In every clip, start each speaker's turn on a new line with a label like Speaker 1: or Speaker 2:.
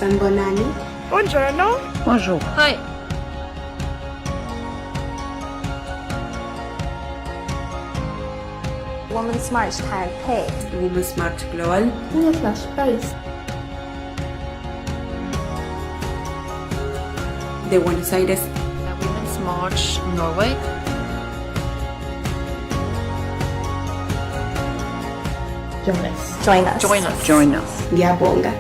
Speaker 1: San Bonani.
Speaker 2: Buongiorno.
Speaker 3: Bonjour.
Speaker 4: Hi.
Speaker 5: Women's March Taipei.
Speaker 1: Women's March Global.
Speaker 5: Women's March Paris.
Speaker 1: De Buenos Aires.
Speaker 4: Women's March Norway.
Speaker 5: Join us. Join us.
Speaker 4: Join us.
Speaker 3: Join us.
Speaker 1: Diabonga.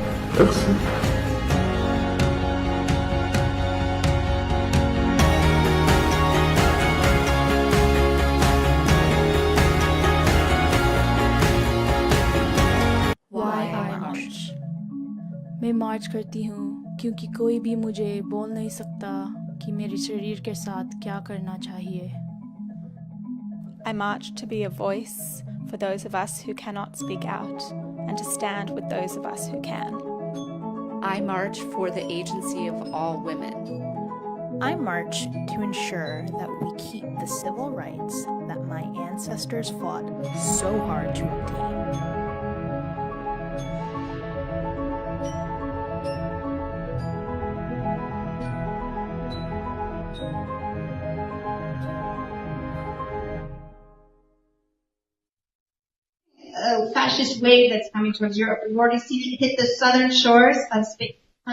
Speaker 6: मैं मार्च करती हूँ क्योंकि कोई भी मुझे बोल नहीं सकता कि मेरे शरीर के साथ क्या करना चाहिए.
Speaker 7: I march to be a voice for those of us who cannot speak out and to stand with those of us who can.
Speaker 8: I march for the agency of all women.
Speaker 9: I march to ensure that we keep the civil rights that my ancestors fought so hard to obtain.
Speaker 10: Fascist wave that's coming towards Europe. We've already seen it hit the southern shores of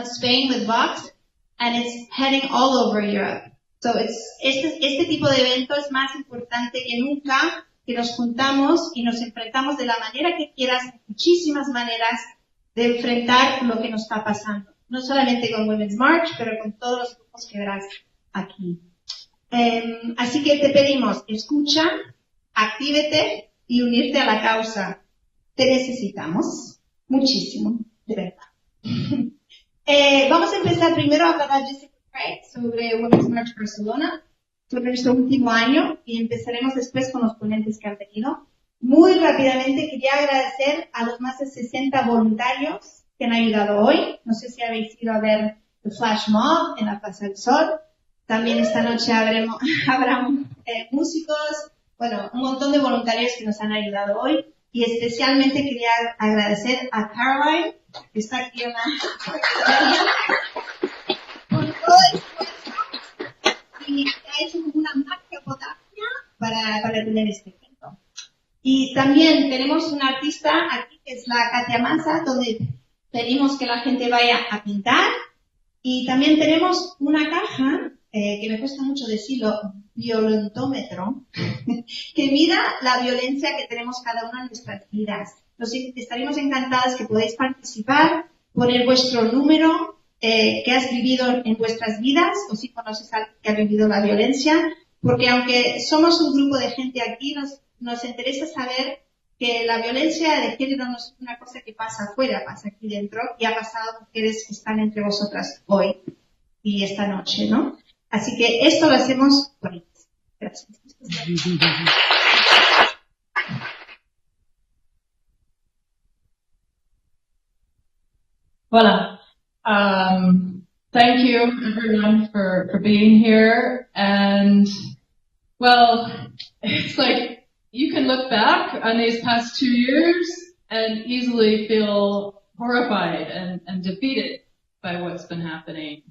Speaker 10: Spain with Vox, and it's heading all over Europe. So este tipo de evento es más importante que nunca, que nos juntamos y nos enfrentamos de la manera que quieras, muchísimas maneras de enfrentar lo que nos está pasando. No solamente con Women's March, pero con todos los grupos que verás aquí. Así que te pedimos, escucha, actívete y unirte a la causa. Te necesitamos muchísimo, de verdad. Vamos a empezar primero a hablar a Jessica Craig sobre Women's March Barcelona, sobre nuestro último año, y empezaremos después con los ponentes que han venido. Muy rápidamente quería agradecer a los más de 60 voluntarios que han ayudado hoy. No sé si habéis ido a ver el Flash Mob en la Plaza del Sol. También esta noche habrá músicos, bueno, un montón de voluntarios que nos han ayudado hoy. Y especialmente quería agradecer a Caroline, que está aquí en la con todo el esfuerzo y que ha hecho como una magia potasio para tener este evento. Y también tenemos una artista aquí que es la Katia Massa, donde pedimos que la gente vaya a pintar. Y también tenemos una caja, que me cuesta mucho decirlo, violentómetro, que mida la violencia que tenemos cada una en nuestras vidas. Estaríamos encantadas que podáis participar, poner vuestro número que has vivido en vuestras vidas, o si conoces a alguien que ha vivido la violencia, porque aunque somos un grupo de gente aquí, nos interesa saber que la violencia de género no es una cosa que pasa afuera, pasa aquí dentro, y ha pasado a mujeres que están entre vosotras hoy y esta noche, ¿no? Así que esto lo hacemos por ellos. Gracias.
Speaker 11: Voilà. Thank you everyone for being here. And well, it's like you can look back on these past 2 years and easily feel horrified and defeated by what's been happening.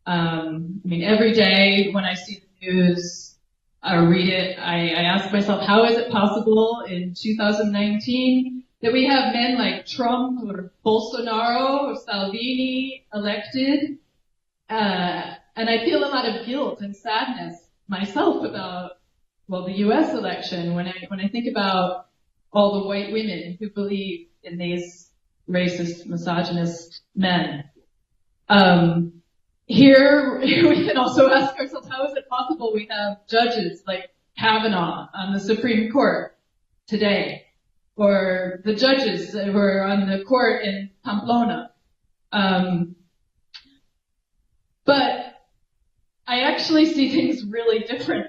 Speaker 11: I mean, every day when I see the news or read it, I ask myself, how is it possible in 2019 that we have men like Trump or Bolsonaro or Salvini elected? And I feel a lot of guilt and sadness myself about, well, the U.S. election when I think about all the white women who believe in these racist, misogynist men. Here, we can also ask ourselves, how is it possible we have judges like Kavanaugh on the Supreme Court today, or the judges who are on the court in Pamplona? But I actually see things really different,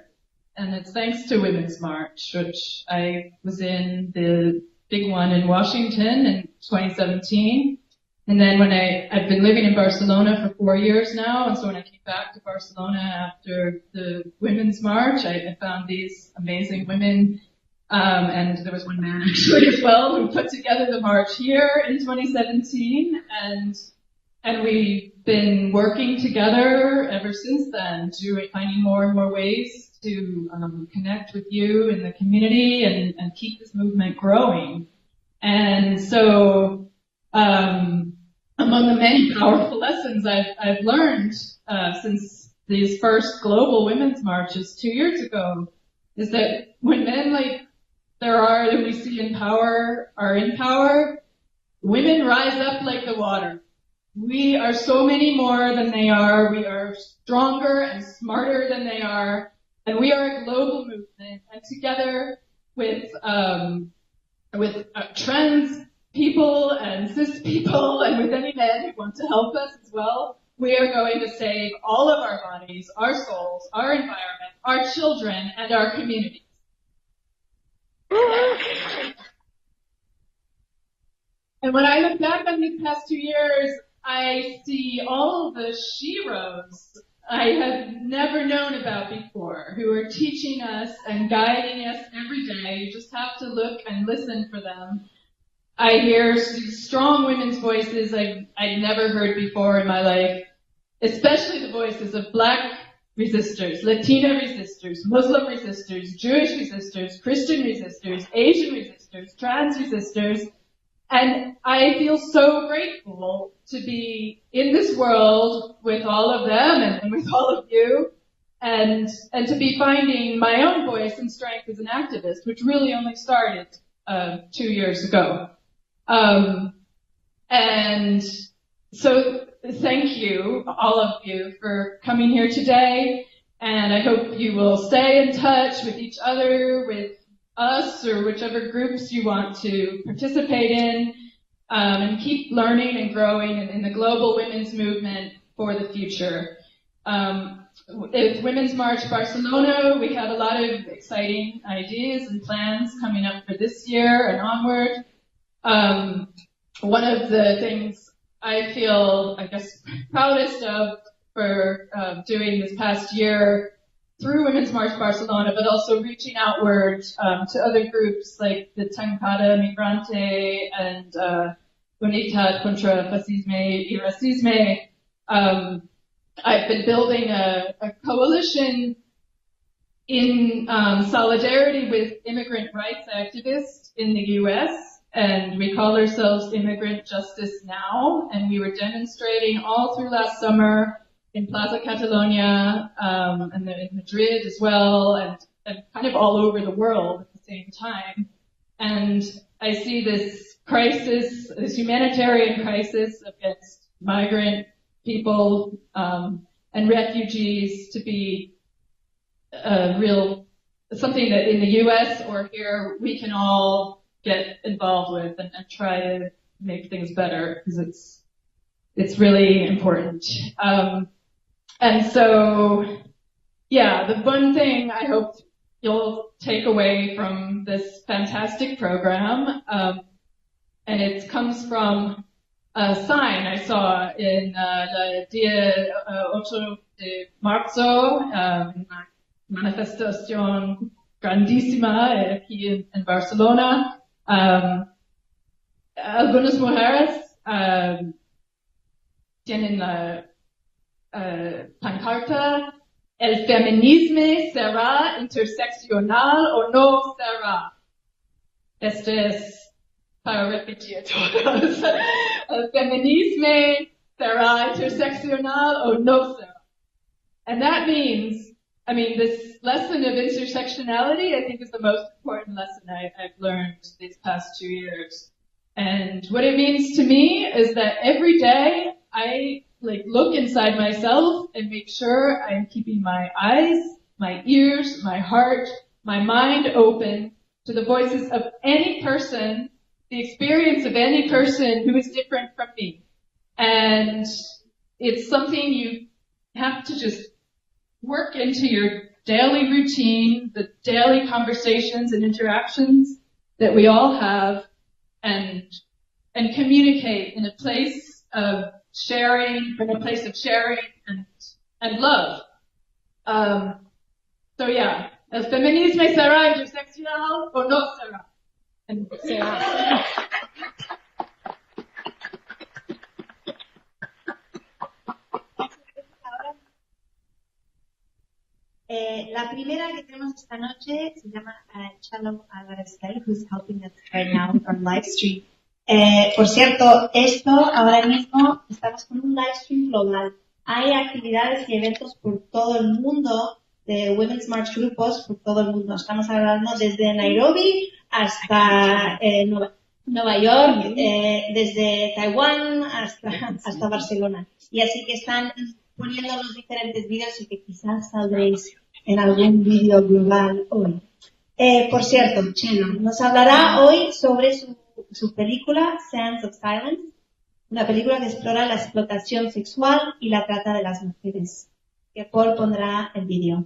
Speaker 11: and it's thanks to Women's March, which I was in the big one in Washington in 2017. And then when I've been living in Barcelona for 4 years now, and so when I came back to Barcelona after the Women's March, I found these amazing women, and there was one man actually as well who put together the march here in 2017, and and we've been working together ever since then, finding more and more ways to connect with you in the community and keep this movement growing. And so, among the many powerful lessons I've learned since these first global women's marches 2 years ago is that when men like that we see in power are in power, women rise up like the water. We are so many more than they are. We are stronger and smarter than they are. And we are a global movement. And together with trans people and cis people and with any men who want to help us as well, we are going to save all of our bodies, our souls, our environment, our children, and our communities. And when I look back on these past 2 years, I see all the sheroes I have never known about before, who are teaching us and guiding us every day. You just have to look and listen for them. I hear strong women's voices I'd never heard before in my life, especially the voices of Black resistors, Latina resistors, Muslim resistors, Jewish resistors, Christian resistors, Asian resistors, trans resistors. And I feel so grateful to be in this world with all of them and with all of you, and to be finding my own voice and strength as an activist, which really only started 2 years ago. And so thank you, all of you, for coming here today, and I hope you will stay in touch with each other, with us, or whichever groups you want to participate in, and keep learning and growing in the global women's movement for the future. At Women's March Barcelona, we have a lot of exciting ideas and plans coming up for this year and onward. One of the things I feel, I guess, proudest of for doing this past year through Women's March Barcelona, but also reaching outward to other groups like the Tancada Migrante and Unidad contra Fascisme y Racisme. I've been building a coalition in solidarity with immigrant rights activists in the U.S., and we call ourselves Immigrant Justice Now, and we were demonstrating all through last summer in Plaza Catalonia, and in Madrid as well, and kind of all over the world at the same time. And I see this crisis, this humanitarian crisis against migrant people and refugees to be something that in the U.S. or here we can all get involved with and try to make things better, because it's really important. And so, yeah, the one thing I hope you'll take away from this fantastic program, and it comes from a sign I saw in la Dia 8 de Marzo, una manifestación grandísima aquí en Barcelona. Algunas mujeres tienen la pancarta: el feminismo será interseccional o no será. Este es para repetir todos. El feminismo será interseccional o no será. And that means, this lesson of intersectionality, I think, is the most important lesson I've learned these past 2 years. And what it means to me is that every day I look inside myself and make sure I'm keeping my eyes, my ears, my heart, my mind open to the voices of any person, the experience of any person who is different from me. And it's something you have to just work into your daily routine, the daily conversations and interactions that we all have, and communicate in a place of sharing, and love. So yeah, el feminismo será interseccional o no será. And será.
Speaker 10: La primera que tenemos esta noche se llama Shalom Al-Arastai, who's helping us right now on live stream. Por cierto, esto ahora mismo estamos con un live stream global. Hay actividades y eventos por todo el mundo de Women's March grupos por todo el mundo. Estamos hablando desde Nairobi hasta Nueva York, desde Taiwán hasta Barcelona. Y así que están poniendo los diferentes vídeos y que quizás saldréis en algún vídeo global hoy. Por cierto, Chelo nos hablará hoy sobre su película Sands of Silence, una película que explora la explotación sexual y la trata de las mujeres, que Paul pondrá el vídeo.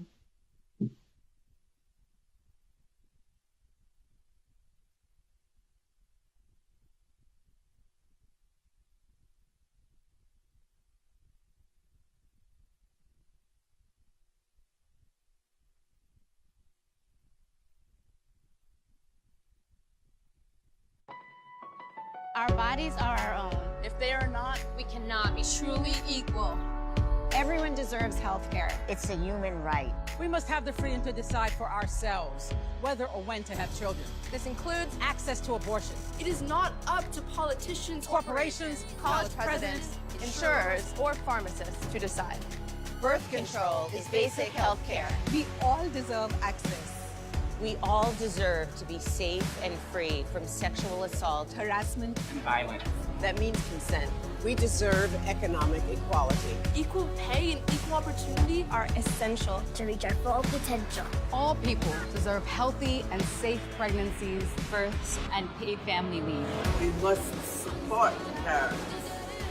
Speaker 2: Our bodies are our own. If they are not, we cannot be truly equal. Everyone deserves health care.
Speaker 3: It's a human right.
Speaker 12: We must have the freedom to decide for ourselves whether or when to have children.
Speaker 2: This includes
Speaker 12: Access to abortion.
Speaker 13: It is not up to politicians,
Speaker 12: corporations,
Speaker 2: college presidents, insurers, or pharmacists to decide.
Speaker 3: Birth control is basic health care.
Speaker 12: We all deserve access.
Speaker 3: We all deserve to be safe and free from sexual assault,
Speaker 12: harassment,
Speaker 14: and violence.
Speaker 15: That means consent. We deserve economic equality.
Speaker 13: Equal pay and equal opportunity
Speaker 5: are essential to reach our full potential.
Speaker 16: All people deserve healthy and safe pregnancies, births, and paid family leave.
Speaker 15: We must support her.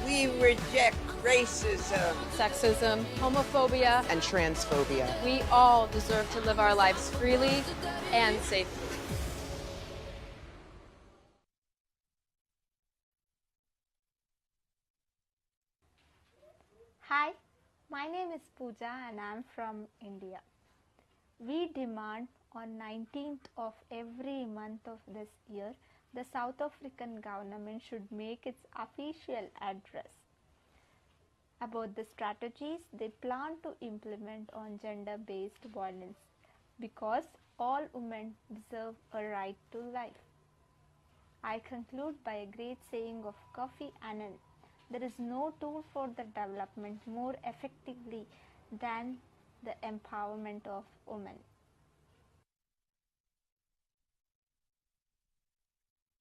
Speaker 15: We reject racism,
Speaker 2: sexism, homophobia,
Speaker 15: and transphobia.
Speaker 2: We all deserve to live our lives freely and safely.
Speaker 5: Hi, my name is Pooja and I'm from India. We demand on 19th of every month of this year, the South African government should make its official address about the strategies they plan to implement on gender-based violence, because all women deserve a right to life. I conclude by a great saying of Kofi Annan: there is no tool for the development more effectively than the empowerment of women.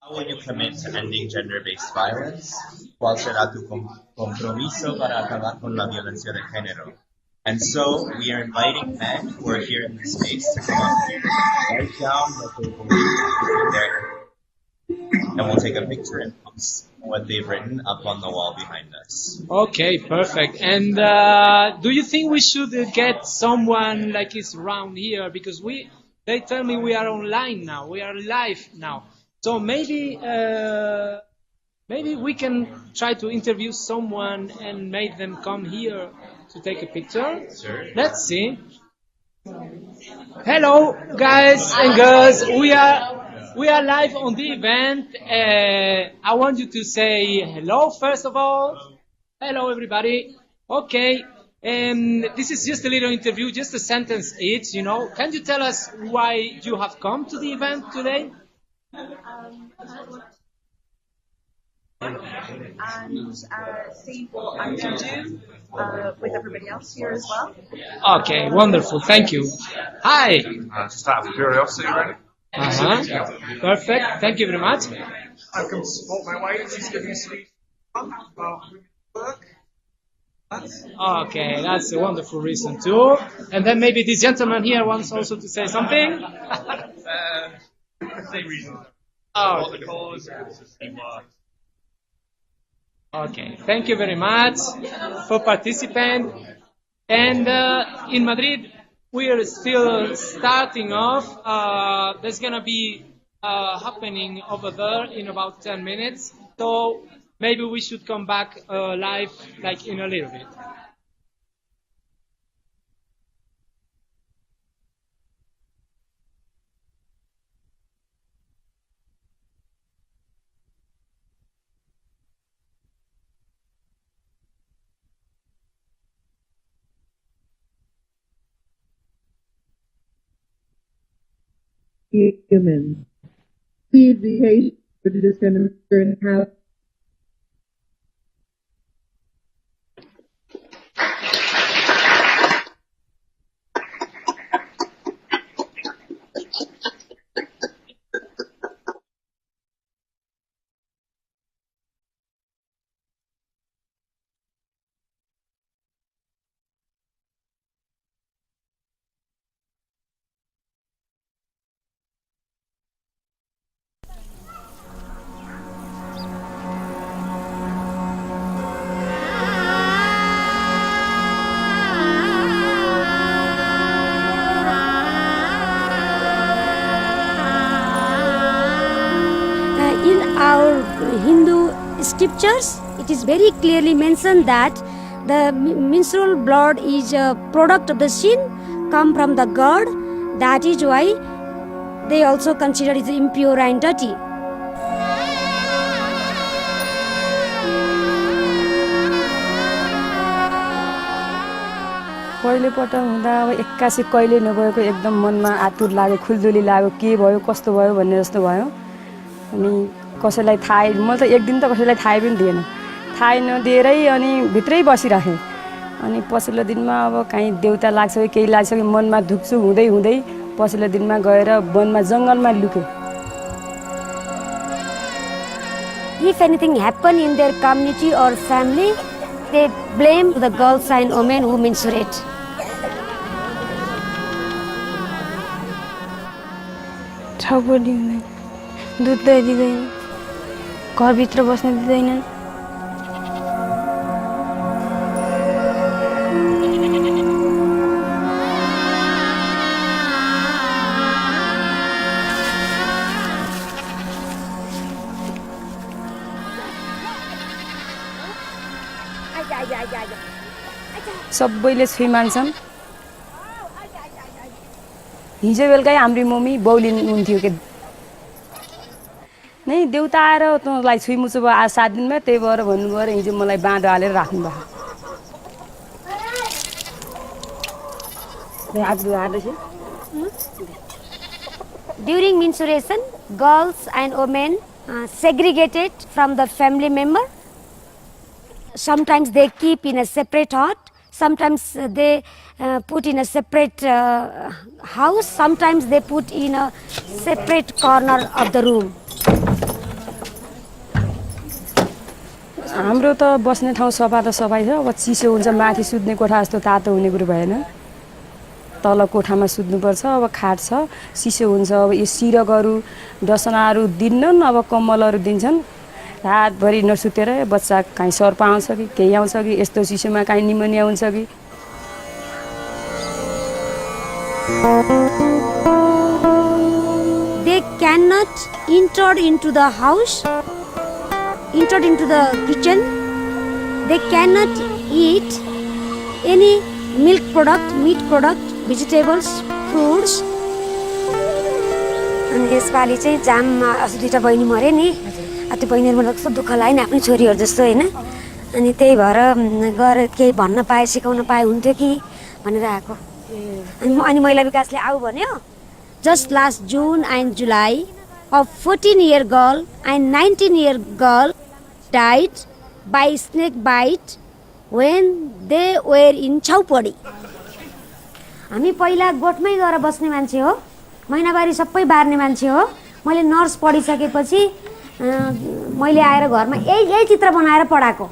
Speaker 17: How will you commit to ending gender-based violence? ¿Cuál será tu compromiso para acabar con la violencia de género? And so we are inviting men who are here in this space to come up here, write down what they believe there, and we'll take a picture and post what they've written up on the wall behind us.
Speaker 18: Okay, perfect. And do you think we should get someone like is around here? Because they tell me we are online now, we are live now. So maybe we can try to interview someone and make them come here to take a picture.
Speaker 17: Sure.
Speaker 18: Let's see. Hello, guys and girls. We are live on the event. I want you to say hello first of all. Hello, everybody. Okay. This is just a little interview, just a sentence each. Can you tell us why you have come to the event today?
Speaker 19: And see what I can do with everybody else here as well.
Speaker 18: Okay, wonderful. Thank you. Hi.
Speaker 20: Just out of curiosity, really.
Speaker 18: Perfect. Thank you very much.
Speaker 20: I've come to support my wife. She's giving a speech about work.
Speaker 18: Okay, that's a wonderful reason too. And then maybe this gentleman here wants also to say something.
Speaker 20: Same reason.
Speaker 18: Oh.
Speaker 20: The cause.
Speaker 18: Okay, thank you very much for participating. And in Madrid, we are still starting off. There's gonna be happening over there in about 10 minutes. So maybe we should come back live like in a little bit.
Speaker 14: humans. Please be patient with this and have.
Speaker 21: In our Hindu scriptures, it is very clearly mentioned that the menstrual blood is a product of the sin, come from the god. That is why they also consider it impure and dirty.
Speaker 22: पहिलोपटक हुँदा अब एक्कासी कहिले नभएको एकदम मनमा आतुर लाग्यो, खुल्दुली लाग्यो, के भयो कस्तो भयो भन्ने जस्तो भयो। अनि कसैलाई थाहै, म त एक दिन त कसैलाई थाहै पनि दिएन, थाहै नदिएरै अनि भित्रै बसिराखेँ। अनि पछिल्लो दिनमा अब कहीँ देउता लाग्छ कि केही लाग्छ कि मनमा धुक्छु हुँदै हुँदै पछिल्लो दिनमा गएर वनमा जङ्गलमा लुकेँ।
Speaker 21: If anything happen in their community or family, they blame the girls and women who menstruate.
Speaker 23: छाउपडी हुँदैन, दुध दही दिँदैन, घरभित्र बस्न दिँदैनन्।
Speaker 22: सबैले छुइ मान्छन्। हिजो बेलुकै हाम्री मम्मी बौलिनुहुन्थ्यो के नै देउता आएर तँलाई छुइमुचु भयो आज 7 दिनमा, त्यही भएर भन्नुभयो र हिजो मलाई बाँधो हालेर राख्नुभयो।
Speaker 21: During menstruation, girls and women segregated from the family member. Sometimes they keep in a separate hut. Sometimes they put in a separate house. Sometimes they put in a separate corner of the room.
Speaker 22: हाम्रो त बस्ने ठाउँ सफा त सफाइ छ, अब चिसो हुन्छ, माथि सुत्ने कोठा जस्तो तातो हुने कुरो भएन। तल कोठामा सुत्नुपर्छ, अब खाट छ, चिसो हुन्छ, अब यो सिरकहरू डसनाहरू दिन्नन्, अब कम्मलहरू दिन्छन्। रातभरि नसुतेर बच्चा कहीँ सर्प आउँछ कि केही आउँछ कि यस्तो चिसोमा कहीँ निमोनिया हुन्छ कि।
Speaker 21: They cannot enter into the house, enter into the kitchen. They cannot eat any milk product, meat product, vegetables, fruits. अनि यसपालि चाहिँ जाममा अस्ति 2टा बहिनी मरे नि, त्यो बहिनीहरुलाई कस्तो दुःख लाग्यो नि, आफ्नै छोरीहरु जस्तो हैन। अनि त्यही भएर गएर केही भन्न पाए, सिकाउन पाए हुन्थ्यो कि भनेर आएको। अनि महिला विकासले आऊ भन्यो। Just last June and July, a 14-year girl and 19-year girl died by snake bite when they were in Chaupadi. हामी पहिला गोठमै गएर बस्ने मान्छे हो, महिनावारी सबै बार्ने मान्छे हो। मैले नर्स पढिसकेपछि मैले आएर घरमा यही चित्र बनाएर पढाएको।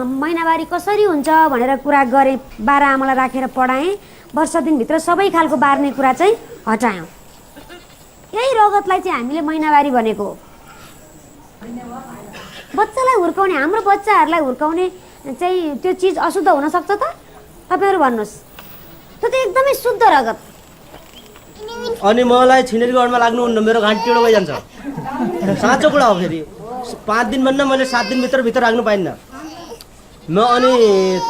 Speaker 21: महिनावारी कसरी हुन्छ भनेर कुरा गरे, 12 आमालाई राखेर पढाएँ। वर्ष दिनभित्र सबै खालको बार्ने कुरा चाहिँ हटायौँ। यही रगतलाई चाहिँ हामीले महिनावारी भनेको हो। बच्चालाई हुर्काउने, हाम्रो बच्चाहरूलाई हुर्काउने चाहिँ त्यो चिज अशुद्ध हुन सक्छ त? तपाईहरु भन्नुस्। त्यो त एकदमै शुद्ध रगत।
Speaker 24: अनि मलाई छिनेरी गढमा लाग्नु हुन्न, मेरो घाँटी टेढो भइजान्छ। साँचो कुरा हो। फेरि 5 दिन भन्दा मैले 7 दिन भित्र राख्नु पाइन्न। म अनि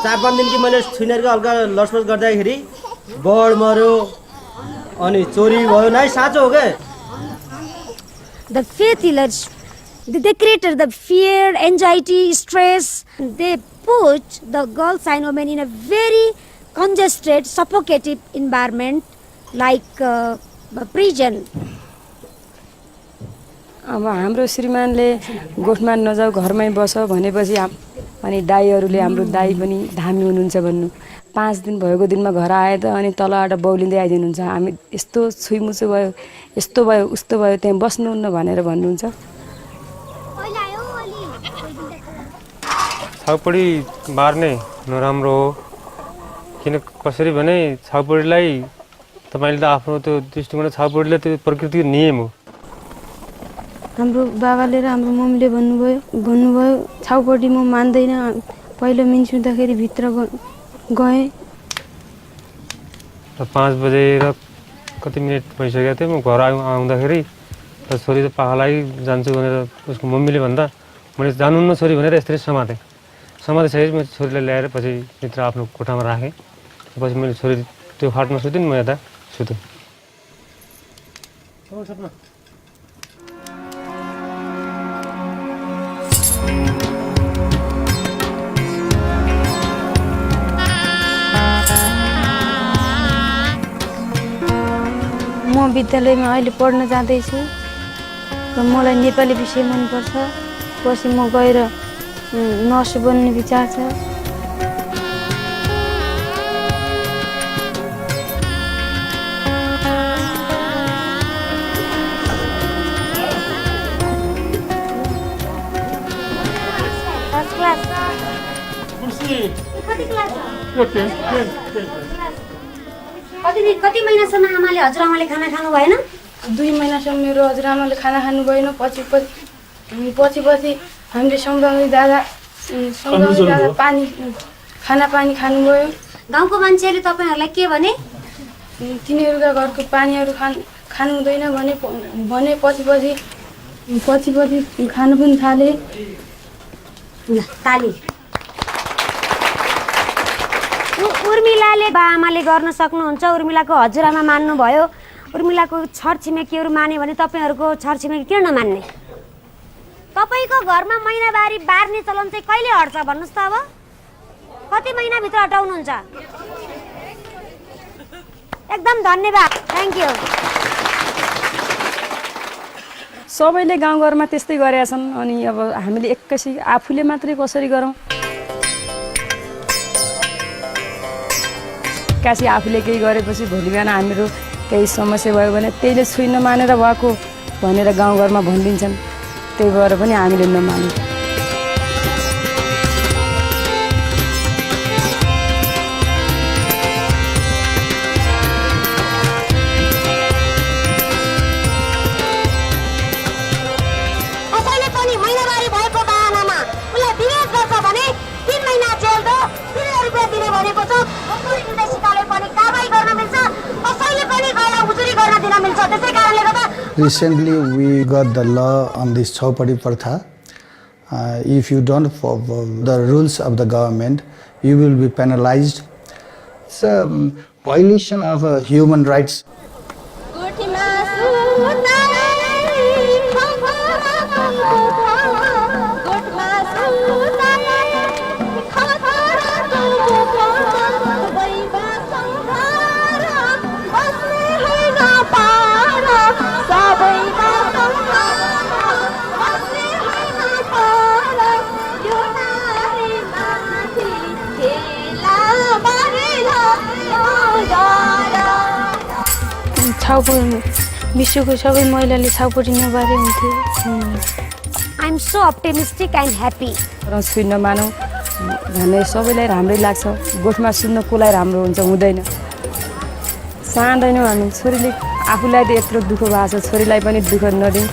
Speaker 24: 4-5 दिन कि मैले छिनेरीको हल्का लसपस गर्दाखेरि बढ मर्यो अनि चोरी भयो। नै साँचो हो के?
Speaker 21: The faith healers, they created the fear, anxiety, stress. They put the girls and women in a very congested, suffocating environment like prison.
Speaker 22: अब हाम्रो श्रीमानले गोठमा नजाऊ घरमै बस भनेपछि अनि दाईहरूले हाम्रो दाई पनि धामी हुनुहुन्छ भन्नु 5 दिन भएको दिनमा घर आए त अनि तलबाट बौलिँदै आइदिनुहुन्छ हामी यस्तो छुइमुचो भयो यस्तो भयो उस्तो भयो त्यहाँ बस्नुहुन्न भनेर भन्नुहुन्छ
Speaker 1: छाउपडी मार्ने नराम्रो हो किन कसरी भने छाउपडीलाई तपाईले त आफ्नो त्यो दृष्टिकोण छाउपडीले त्यो प्रकृतिको नियम हो
Speaker 23: हाम्रो बाबाले र हाम्रो मम्मीले भन्नुभयो छाउपडी म मान्दैन पहिलो मिन्सुँदाखेरि भित्र गए
Speaker 1: र 5 बजे र कति मिनेट भइसकेको थियो म घर आउँदाखेरि त छोरी त पाखालाई जान्छु भनेर उसको मम्मीले भन्दा मैले जानुहुन्न छोरी भनेर यसरी समातेपछि म छोरीलाई ल्याएर पछि भित्र आफ्नो कोठामा राखेँ पछि मैले छोरी त्यो फाटमा सुतिन् म यता सुतेँ
Speaker 23: म विद्यालयमा अहिले पढ्न जाँदैछु र मलाई नेपाली विषय मनपर्छ पछि म गएर नर्स बन्ने विचार छ
Speaker 21: कति महिनासम्म आमाले हजुरआमाले खाना खानु भएन
Speaker 23: 2 महिनासम्म मेरो हजुरआमाले खाना खानु भएन पछि हामीले सँगसँगै दादा खाना पानी खानुभयो
Speaker 21: गाउँको मान्छेले तपाईहरुलाई के भने
Speaker 23: तिनीहरुका घरको पानीहरु खानु हुँदैन भने पछि खानु पनि थाले
Speaker 21: ताली उर्मिलाले बाआमाले गर्न सक्नुहुन्छ उर्मिलाको हजुरआमा मान्नु भयो उर्मिलाको छरछिमेकीहरु माने भने तपाईहरुको छरछिमेकी किन नमान्ने तपाईको घरमा महिनावारी बार्ने चलन चाहिँ कहिले हट्छ भन्नुस् त अब कति महिना भित्र हटाउनुहुन्छ एकदम धन्यवाद थ्यांक यू
Speaker 22: सबैले गाउँघरमा त्यस्तै गरेका छन् अनि अब हामीले एकैछिन आफूले मात्रै कसरी गरौँ कासी आफूले केही गरेपछि भोलि बिहान हाम्रो केही समस्या भयो भने त्यसले छुइ नमानेर भएको भनेर गाउँघरमा भनिदिन्छन् त्यही भएर पनि हामीले नमान्यौँ
Speaker 21: कसैले पनि महिनावारी भएको बहानामा उलाई विरोध गर्छ भने 3 महिना जेल दो 3 रुपैयाँ दिने भनेको छ उजुरी निर्देशिकाले पनि कारबाही गर्न मिल्छ कसैले पनि गएर उजुरी गर्न दिन मिल्छ त्यसै कारणले गर्दा
Speaker 4: Recently, we got the law on this Chaupadi Partha. If you don't follow the rules of the government, you will be penalized. It's a violation of human rights.
Speaker 23: विश्वको सबै महिलाले छाउपडी नबारे हुन्थ्यो
Speaker 21: I am so optimistic and happy
Speaker 22: र छुइ नमानौँ भन्ने सबैलाई राम्रै लाग्छ गोठमा सुन्न कोलाई राम्रो हुन्छ हुँदैन चाहँदैनौँ हामी छोरीले आफूलाई त यत्रो दुःख भएको छ छोरीलाई पनि दुःख नदिउँ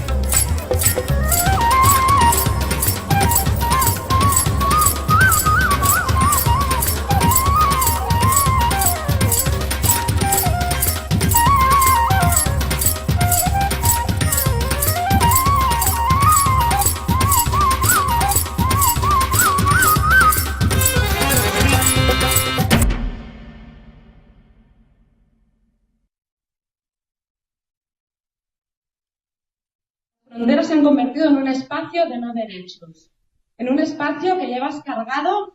Speaker 6: Fronteras se han convertido en un espacio de no derechos, en un espacio que llevas cargado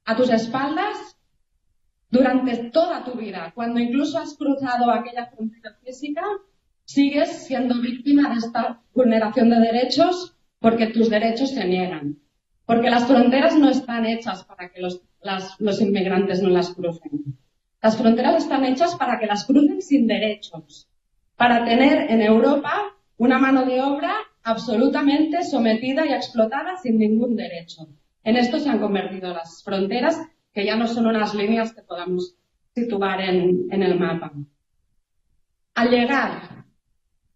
Speaker 6: a tus espaldas durante toda tu vida, cuando incluso has cruzado aquella frontera física sigues siendo víctima de esta vulneración de derechos porque tus derechos se niegan. Porque las fronteras no están hechas para que los inmigrantes no las crucen. Las fronteras están hechas para que las crucen sin derechos, para tener en Europa una mano de obra absolutamente sometida y explotada sin ningún derecho. En esto se han convertido las fronteras, que ya no son unas líneas que podamos situar en el mapa. Al llegar,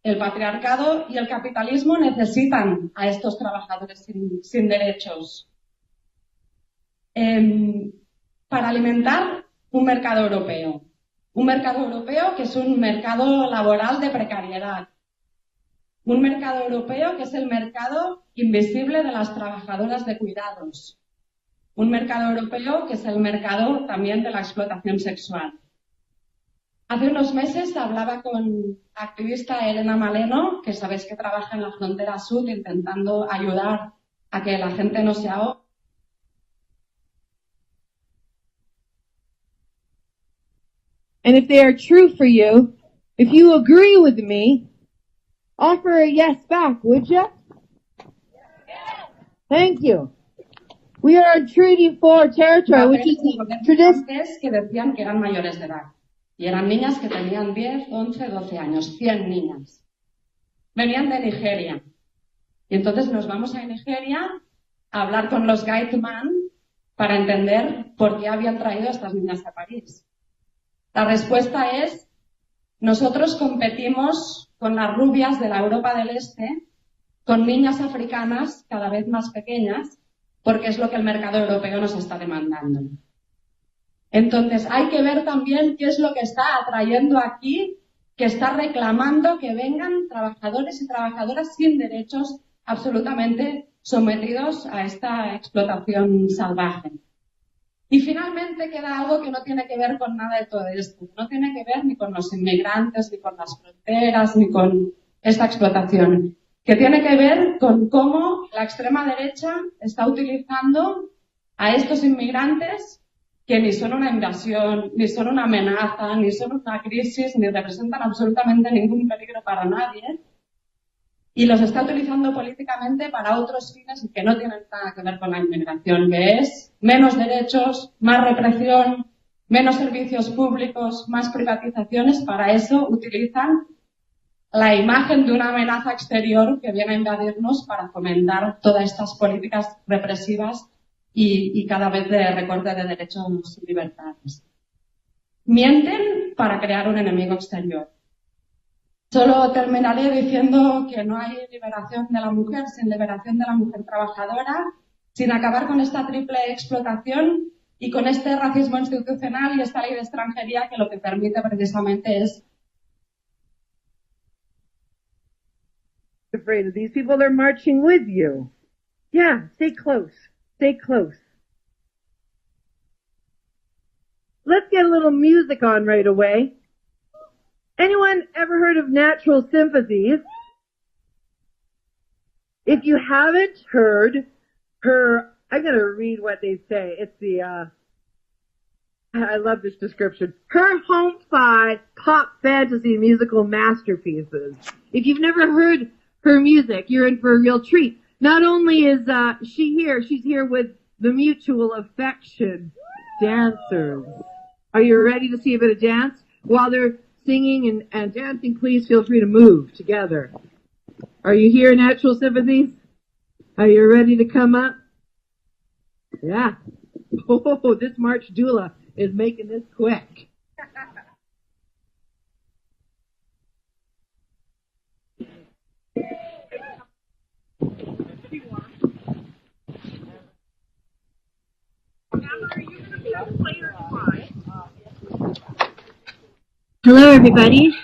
Speaker 6: el patriarcado y el capitalismo necesitan a estos trabajadores sin derechos para alimentar un mercado europeo. Un mercado europeo que es un mercado laboral de precariedad. Un mercado europeo que es el mercado invisible de las trabajadoras de cuidados. Un mercado europeo que es el mercado también de la explotación sexual. Hace unos meses hablaba con activista Elena Maleno, que sabéis que trabaja en la frontera sur intentando ayudar a que la gente no se ahogue.
Speaker 14: And if they are true for you, if you agree with me, offer a yes back, would you? Thank you. We are on Treaty 4 territory, which is tradition.
Speaker 6: Que decían que eran mayores de edad. Y eran niñas que tenían 10, 11, 12 años, 100 niñas. Venían de Nigeria. Y entonces nos vamos a Nigeria a hablar con los Gaitman para entender por qué habían traído a estas niñas a París. La respuesta es, nosotros competimos con las rubias de la Europa del Este, con niñas africanas cada vez más pequeñas, porque es lo que el mercado europeo nos está demandando. Entonces, hay que ver también qué es lo que está atrayendo aquí, que está reclamando que vengan trabajadores y trabajadoras sin derechos, absolutamente sometidos a esta explotación salvaje. Y finalmente queda algo que no tiene que ver con nada de todo esto. No tiene que ver ni con los inmigrantes, ni con las fronteras, ni con esta explotación. Que tiene que ver con cómo la extrema derecha está utilizando a estos inmigrantes que ni son una invasión, ni son una amenaza, ni son una crisis, ni representan absolutamente ningún peligro para nadie, y los está utilizando políticamente para otros fines que no tienen nada que ver con la inmigración, que es menos derechos, más represión, menos servicios públicos, más privatizaciones. Para eso utilizan la imagen de una amenaza exterior que viene a invadirnos para fomentar todas estas políticas represivas y cada vez de recorte de derechos y libertades. Mienten para crear un enemigo exterior. Solo terminaré diciendo que no hay liberación de la mujer sin liberación de la mujer trabajadora, sin acabar con esta triple explotación y con este racismo institucional y esta ley de extranjería que lo que permite precisamente es...
Speaker 14: Afraid of these people, they're marching with you. Yeah, stay close. Stay close. Let's get a little music on right away. Anyone ever heard of natural sympathies? If you haven't heard her, I'm going to read what they say. It's the, I love this description. Her home 5 pop fantasy musical masterpieces. If you've never heard her music, you're in for a real treat. Not only is she here, she's here with the Mutual Affection dancers. Are you ready to see a bit of dance? While they're singing and dancing, please feel free to move together. Are you here, Natural Sympathies? Are you ready to come up? Yeah. Oh, this March doula is making this quick.
Speaker 7: Hello, everybody.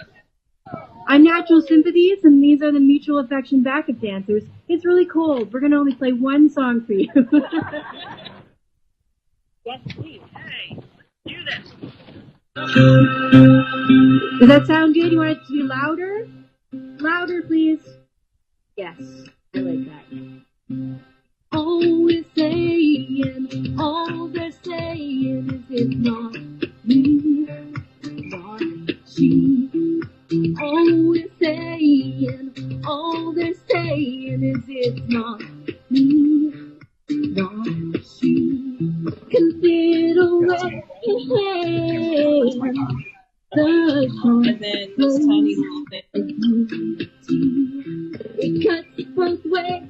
Speaker 7: I'm Natural Sympathies, and these are the Mutual Affection backup dancers. It's really cold. We're going to only play one song for you.
Speaker 14: Yes, please. Hey, do this.
Speaker 7: Does that sound good? You want it to be louder? Louder, please. Yes, I like that. All we're saying, all they're saying is it's not me, not she. All we're saying And then this tiny little bit. It cuts both ways.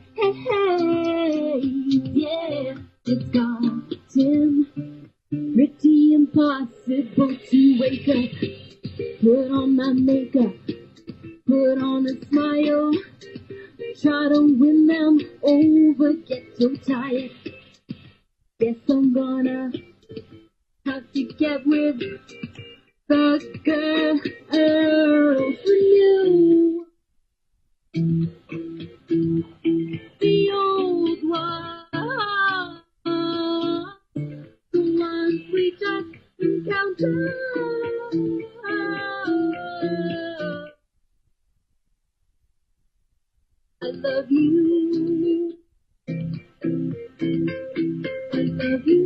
Speaker 7: Yeah, it's gotten pretty impossible to wake up, put on my makeup, put on a smile, try to win them over, get so tired. Guess I'm gonna have to get with the girl for you. The old one, the ones we just encountered. I love you. I love you.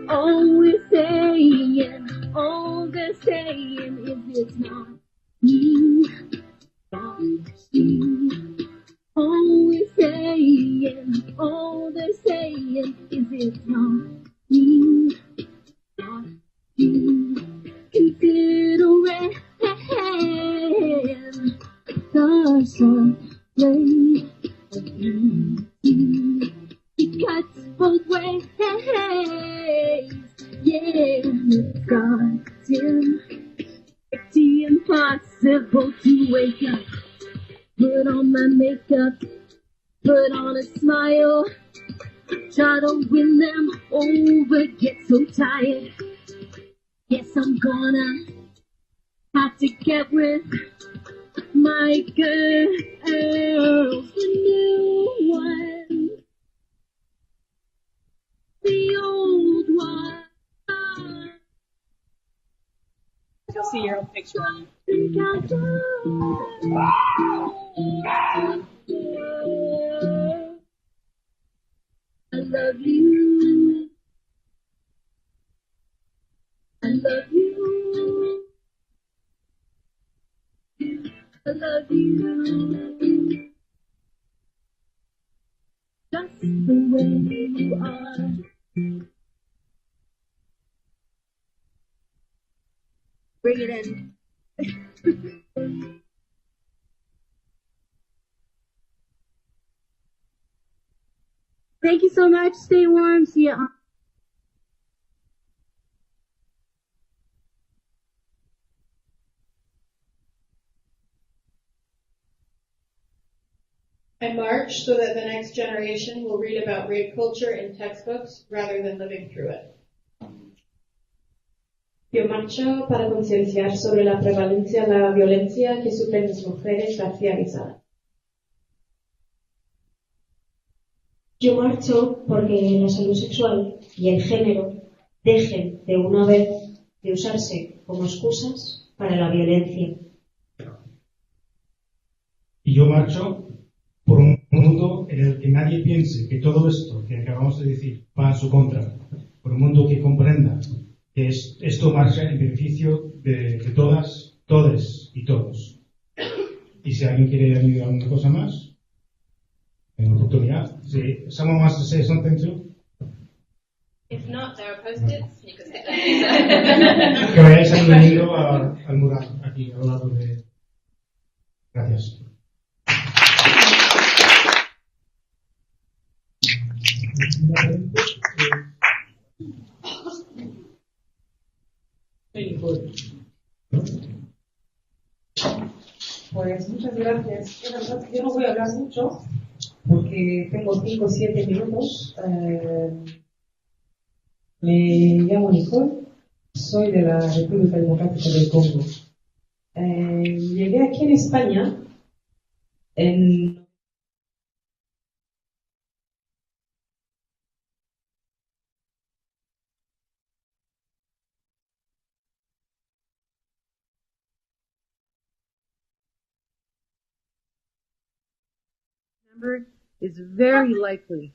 Speaker 7: Always saying, all they're saying is it's not you, not you. Always saying, all they're saying is it's not you, not you. Considering the sunlight of you. It cuts both ways. Yeah, it's gotten pretty impossible to wake up, put on my makeup, put on a smile, try to win them over, get so tired. Guess I'm gonna have to get with my girl, the new one, the old one.
Speaker 6: You'll see your own picture on
Speaker 7: I love you. I love you. I love you. Just the way you are. Bring it in. Thank you so much. Stay warm. See you.
Speaker 8: I march so that the next generation will read about rape culture in textbooks rather than living through it.
Speaker 9: Yo marcho para concienciar sobre la prevalencia de la violencia que sufren las mujeres racializadas. Yo marcho porque la salud sexual y el género dejen de una vez de usarse como excusas para la violencia.
Speaker 20: Y yo marcho por un mundo en el que nadie piense que todo esto que acabamos de decir va a su contra, por un mundo que comprenda que esto marcha en beneficio de todas, todes y todos. Y si alguien quiere añadir alguna cosa más, en la oportunidad. Sí. Someone wants to say something too?
Speaker 13: If not, there are post-its. You can stick them.
Speaker 20: Que vayáis añadiendo al mural aquí al lado de. Gracias.
Speaker 10: Pues muchas gracias. La verdad que yo no voy a hablar mucho porque tengo 5 o 7 minutos. Me llamo Nicole, soy de la República Democrática del Congo. Llegué aquí en España en
Speaker 14: number is very likely.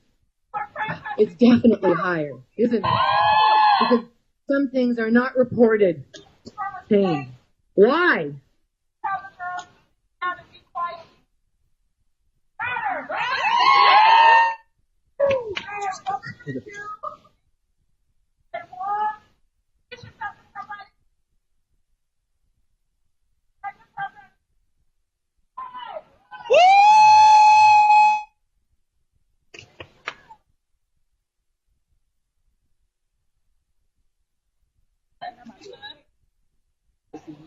Speaker 14: It's definitely higher, isn't it? Because some things are not reported. Shame. Why?
Speaker 18: to the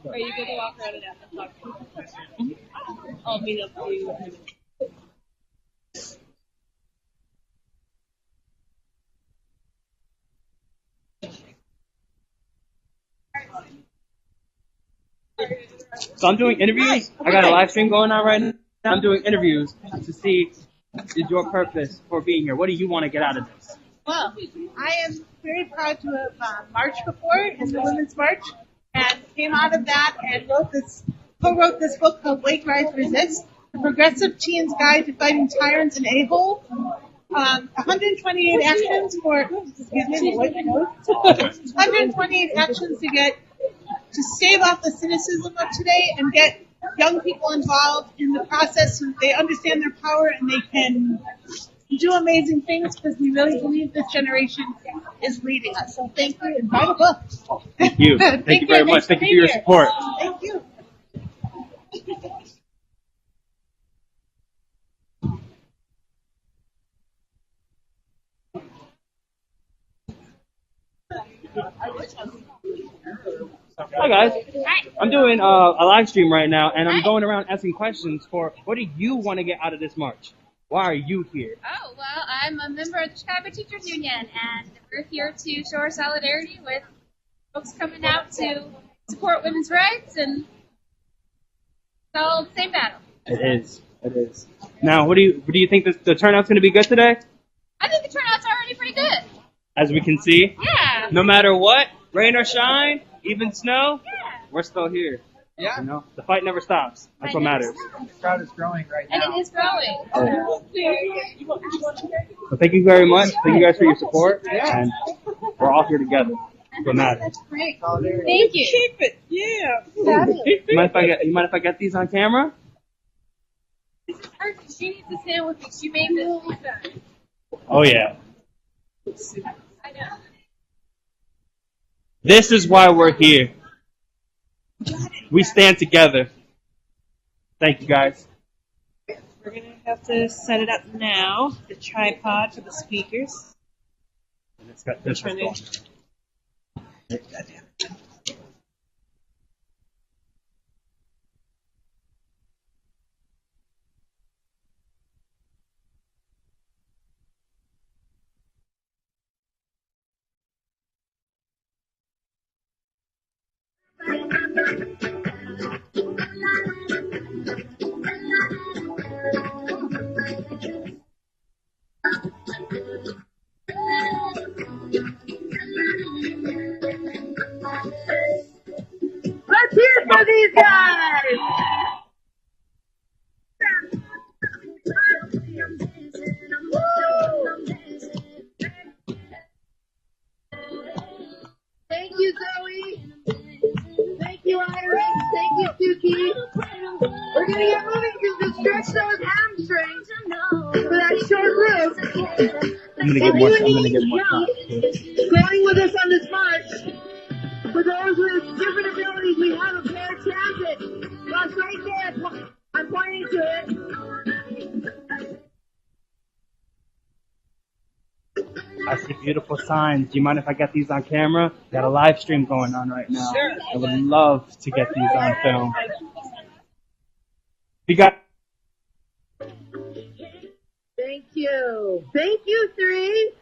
Speaker 13: Are you going to walk around and have to talk to me? I'll meet up with you.
Speaker 18: So I'm doing interviews. I got a live stream going on right now. I'm doing interviews to see is your purpose for being here. What do you want to get out of this?
Speaker 3: Well, I am very proud to have marched before in the Women's March and came out of that and co-wrote this book called Wake, Rise, Resist, The Progressive Teen's Guide to Fighting Tyrants and A-Holes. 128 actions for, excuse me, 128 actions to stave off the cynicism of today and get young people involved in the process so they understand their power and they can do amazing things because we really believe this generation is leading us. So thank you and buy the book.
Speaker 18: Thank you. Thank you very much. Thank you for your support.
Speaker 3: Thank you.
Speaker 18: Hi guys. Hi. I'm doing a live stream right now, and I'm going around asking questions for what do you want to get out of this march? Why are you here?
Speaker 11: Oh, well, I'm a member of the Chicago Teachers Union, and we're here to show our solidarity with folks coming out to support women's rights, and it's all the same battle.
Speaker 18: It is. It is. Now, what do you think the turnout's going to be good today?
Speaker 11: I think the turnout's already pretty good.
Speaker 18: As we can see.
Speaker 11: Yeah.
Speaker 18: No matter what, rain or shine, even snow, we're still here.
Speaker 12: Yeah.
Speaker 18: You know, the fight never stops. That's what matters.
Speaker 12: The crowd is growing right now.
Speaker 11: And it is growing.
Speaker 18: So thank you very much. Thank you guys for your support. And we're all here together. That's what matters.
Speaker 11: Great. Thank you.
Speaker 3: Keep it. Yeah.
Speaker 18: You mind if I get these on camera?
Speaker 11: She needs to stand with me. She made this pizza.
Speaker 18: Oh yeah.
Speaker 11: I know.
Speaker 18: This is why we're here. We stand together. Thank you guys.
Speaker 3: We're going to have to set it up now, the tripod for the speakers.
Speaker 18: And it's got this one going.
Speaker 14: Let's hear it for these guys! Thank you, Zoe. Thank you, Iris. Thank you, Suki. We're gonna get moving to stretch those hamstrings for that short route.
Speaker 18: I'm gonna get more time.
Speaker 14: Going with us on this march. For those with different abilities, we have a paratransit. That's right there. I'm pointing to it.
Speaker 18: I see beautiful signs. Do you mind if I get these on camera? Got a live stream going on right now.
Speaker 3: Sure.
Speaker 18: I would love to get these on film. You got.
Speaker 14: Thank you. Thank you, three.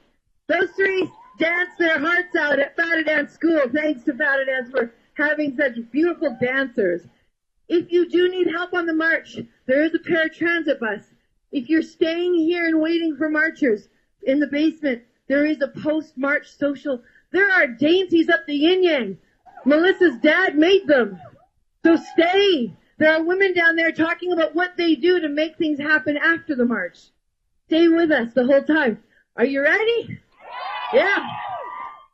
Speaker 14: Those three danced their hearts out at Fata Dance School. Thanks to Fata Dance for having such beautiful dancers. If you do need help on the march, there is a paratransit bus. If you're staying here and waiting for marchers in the basement, there is a post-march social. There are dainties up the yin-yang. Melissa's dad made them. So stay. There are women down there talking about what they do to make things happen after the march. Stay with us the whole time. Are you ready? Yeah.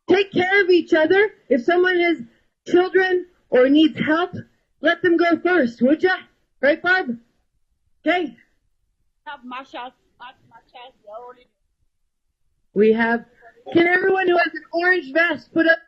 Speaker 14: Take care of each other. If someone has children or needs help, let them go first, would ya? Right, Barb? Okay. We have Can everyone who has an orange vest put up?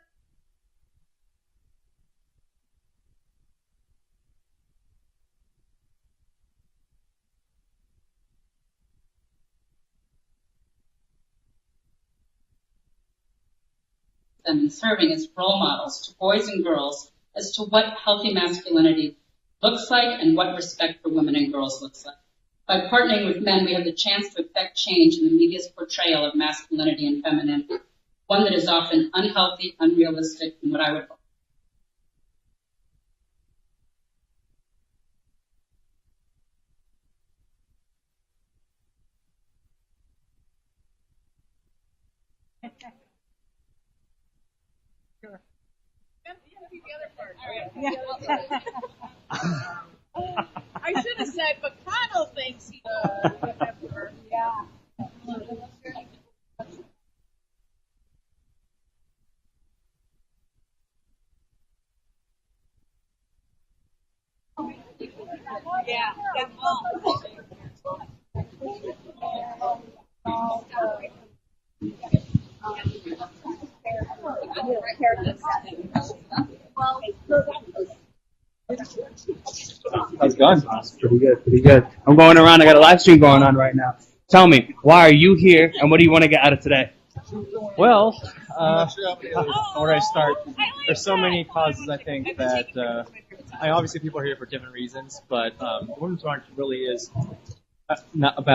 Speaker 2: Them and serving as role models to boys and girls as to what healthy masculinity looks like and what respect for women and girls looks like. By partnering with men, we have the chance to affect change in the media's portrayal of masculinity and femininity, one that is often unhealthy, unrealistic, and what I would
Speaker 3: I should have said McConnell thinks he remember. Yeah. Yeah.
Speaker 5: How's it going? Pretty good, pretty good. I'm going around. I got a live stream going on right now. Tell me, why are you here, and what do you want to get out of today?
Speaker 15: Well, where I start, there's so many causes I think that, obviously people are here for different reasons, but Women's March really is not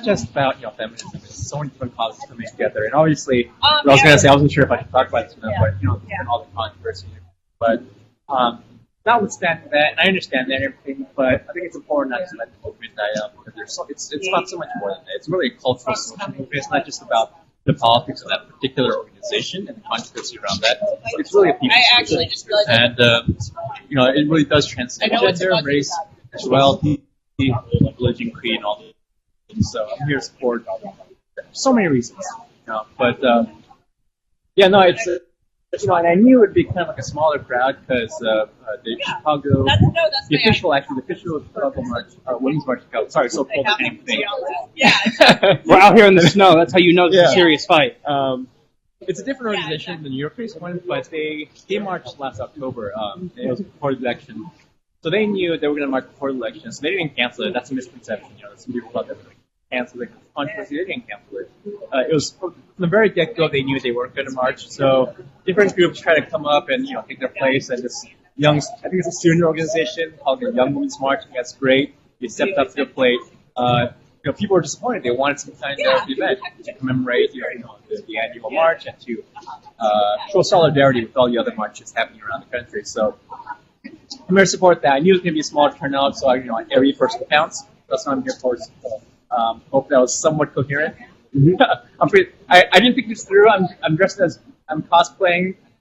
Speaker 15: just about feminism. It's so many different causes coming together, and obviously, I was going to say I wasn't sure if I should talk about this, but all the controversy. But notwithstanding that, and I understand that and everything, but I think it's important not to let the movement die out because it's about so much more than that. It's really a cultural social movement. It's not just about the politics of that particular organization and the controversy around that. It's really a people's movement. And it really does transcend gender, race, sexuality, religion, creed, and all that. So I'm here to support so many reasons. And I knew it would be kind of like a smaller crowd because the Chicago, the official March, Women's March, so-called thing.
Speaker 5: We're out here in the snow. That's how you know it's a serious fight.
Speaker 15: It's a different organization than the New York-based one, but they marched last October. It was before the election. So they knew they were going to march before the election, so they didn't cancel it. That's a misconception. Some people thought they were going to cancel it. Controversy, they didn't cancel it. It was from the very get-go they knew they weren't going to march. So different groups try to come up and take their place. And this young, I think it's a student organization called the Young Women's March. That's great. They stepped up to the plate. People were disappointed. They wanted some kind of event to commemorate the annual march and to show solidarity with all the other marches happening around the country. So I'm here to support that. I knew it was going to be a smaller turnout, so every person counts. That's what I'm here for. Hope that was somewhat coherent. I didn't think this through. I'm dressed as I'm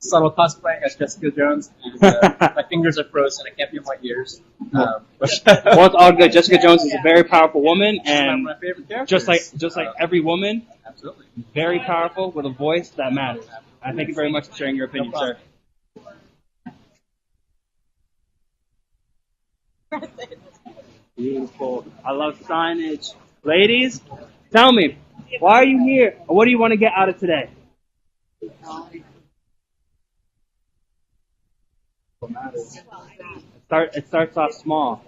Speaker 15: subtle cosplaying as Jessica Jones. And, my fingers are frozen. I can't feel my ears.
Speaker 5: Well, it's all good. Jessica Jones is a very powerful woman, and
Speaker 15: one of my favorite characters.
Speaker 5: just like every woman,
Speaker 15: absolutely
Speaker 5: very powerful with a voice that matters. I thank you very much for sharing your opinion, sir. Beautiful. I love signage. Ladies, tell me, why are you here? Or what do you want to get out of today? It starts off small.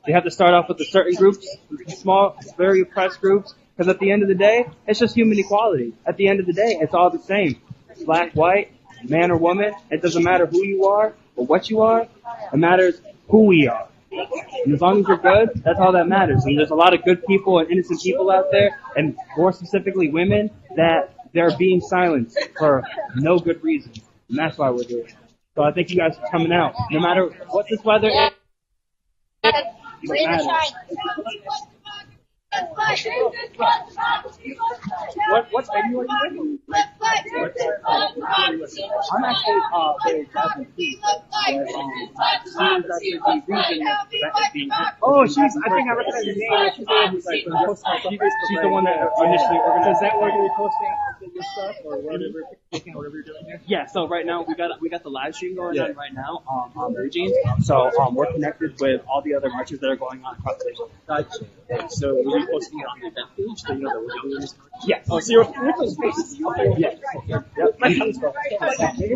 Speaker 5: We have to start off with the certain groups, small, very oppressed groups, because at the end of the day, it's just human equality. At the end of the day, it's all the same. Black, white, man or woman, it doesn't matter who you are or what you are. It matters who we are. And as long as you're good, that's all that matters. And there's a lot of good people and innocent people out there, and more specifically women, that they're being silenced for no good reason. And that's why we're here. So I thank you guys for coming out. No matter what this weather is, it matters. What venue are you in? I'm actually very Jasmine too. Oh, she's. I think I recognize her name. She's the one who's like she's the one that initially organized. Is that where you're posting your stuff or whatever you're doing here? Yeah. So right now we got the live stream going on right now on Blue Jeans. So we're connected with all the other marches that are going on across the nation. So we'll be posting it on the event page, so you know that we're doing this. Yeah. Oh, so you're those faces. Yeah. Yep. It's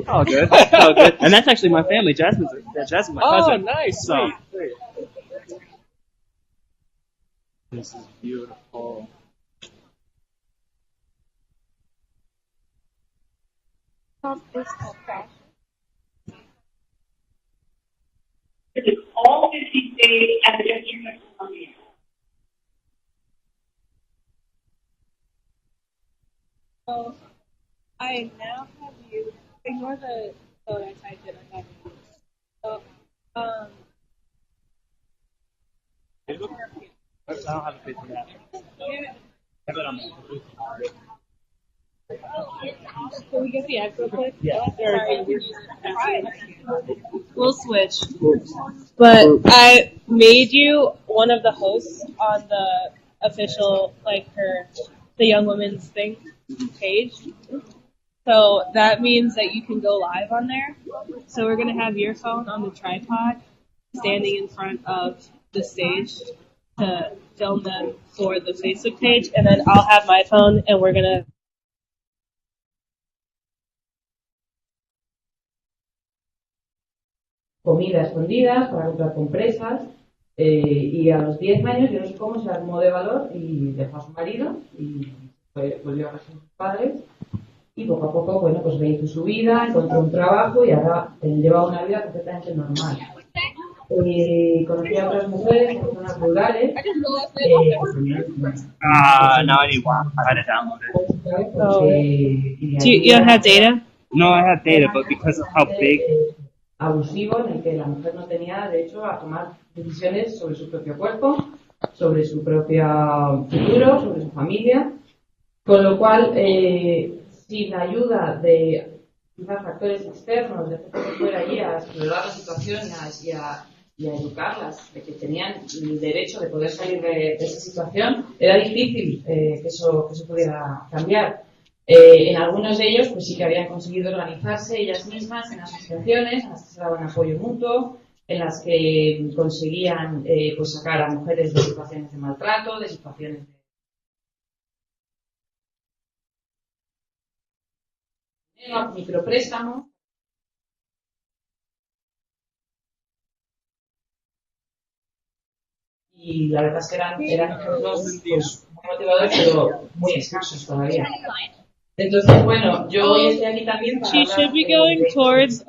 Speaker 5: all good. It's all good. And that's actually my family. Jasmine's my cousin.
Speaker 18: Oh, nice.
Speaker 5: So.
Speaker 18: Sweet.
Speaker 5: This is beautiful.
Speaker 16: It is all 50 states and the District of Columbia.
Speaker 17: So I now have you ignore the code I typed in. I have you. So
Speaker 5: I don't have a face for that. Have it on my
Speaker 17: can we get the ads real quick?
Speaker 5: Yeah.
Speaker 17: Sorry. We'll switch. But I made you one of the hosts on the official, the Young Women's Thing page. So that means that you can go live on there. So we're going to have your phone on the tripod standing in front of the stage to film them for the Facebook page. And then I'll have my phone and we're going to
Speaker 10: comida escondidas para comprar compresas y a los 10 años yo no sé cómo se armó de valor y dejó a su marido y volvió a casa de sus padres y poco a poco pues rehizo su vida, encontró un trabajo y ahora lleva una vida completamente normal. Conocí a otras mujeres en zonas rurales.
Speaker 5: Now I need one. I had to download it.
Speaker 17: you don't have data?
Speaker 5: No, I have data, but because of how big.
Speaker 10: Abusivo en el que la mujer no tenía derecho a tomar decisiones sobre su propio cuerpo, sobre su propio futuro, sobre su familia, con lo cual sin la ayuda de quizás factores externos, de gente que fuera allí a explorar la situación y a educarlas de que tenían el derecho de poder salir de esa situación, era difícil que eso pudiera cambiar. En algunos de ellos pues sí que habían conseguido organizarse ellas mismas en asociaciones en las que se daban apoyo mutuo, en las que conseguían pues sacar a mujeres de situaciones de maltrato, de situaciones de micropréstamos. Y la verdad es que eran ejemplos pues, muy motivadores, pero muy escasos todavía. Entonces, bueno, yo hoy estoy aquí también para
Speaker 17: She should be going towards.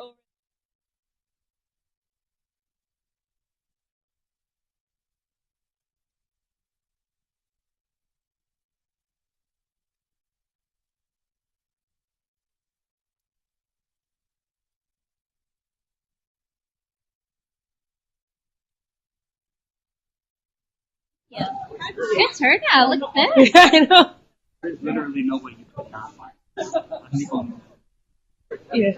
Speaker 11: Yeah. Good turnout. Look at this.
Speaker 17: Yeah, I know.
Speaker 5: There's literally no way you could not find this.
Speaker 17: Yeah.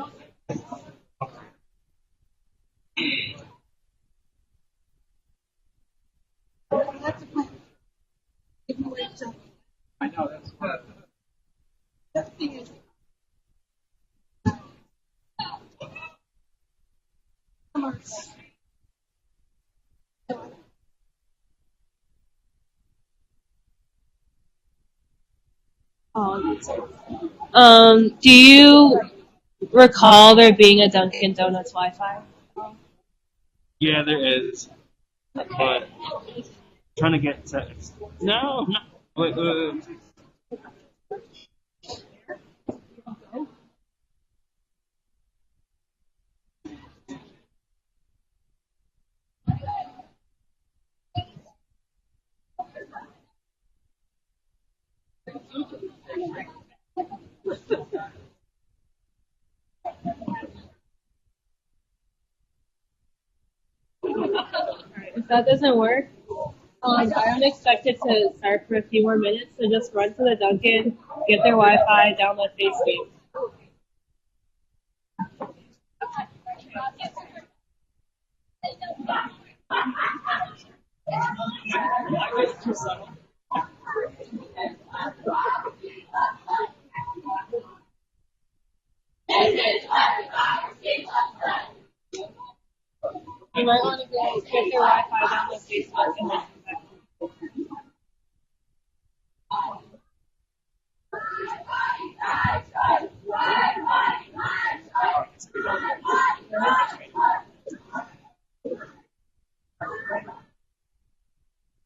Speaker 12: I know, that's what. That thing is.
Speaker 17: Do you recall there being a Dunkin' Donuts Wi-Fi?
Speaker 5: Yeah, there is. But trying to get to no. Wait.
Speaker 17: If that doesn't work, I don't expect it to start for a few more minutes, so just run to the Dunkin', get their Wi-Fi, download FaceTime. You might want to go get their Wi-Fi, download Facebook, and then come back.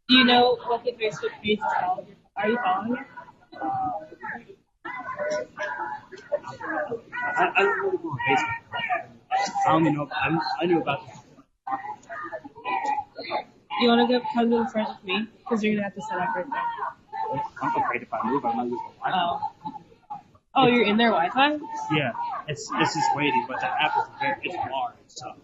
Speaker 17: Do you know what the Facebook page is called? Are you following it?
Speaker 5: I don't really go on Facebook. I only know. I knew about this.
Speaker 17: You want to go come to the front with me? Because you're gonna have to set up right there.
Speaker 5: I'm afraid if I move, I might lose my Wi-Fi.
Speaker 17: Oh, you're in their Wi-Fi?
Speaker 5: Yeah, it's just waiting, but the app is it's large, so.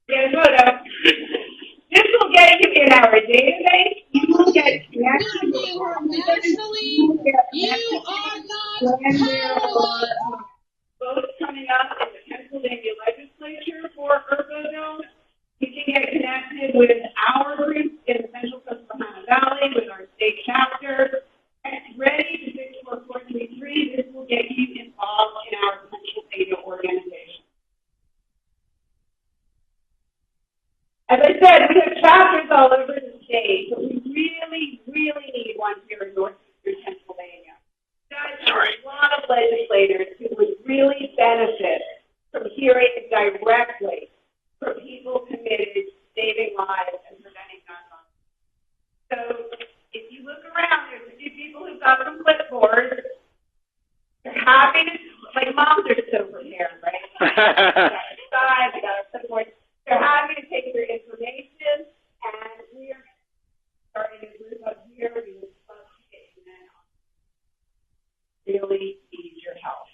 Speaker 16: Guess what? This will get you in our database. You will get connected.
Speaker 11: You are not
Speaker 16: votes coming up in the Pennsylvania legislature for Urbo. You can get connected with our group in the Central Susquehanna Valley, with our state chapter. And ready to 64433. This will get you involved in our Pennsylvania organization. As I said, we have chapters all over the state, but we really, really need one here in northeastern Pennsylvania. Guys, there are a lot of legislators who would really benefit from hearing directly from people committed to saving lives and preventing gun violence. So if you look around, there's a few people who've got some clipboards. They're happy to, like moms are so prepared, right? They got a clipboard. They're happy to take your information, and we are starting a group up here. We would love to get you in on really need your help.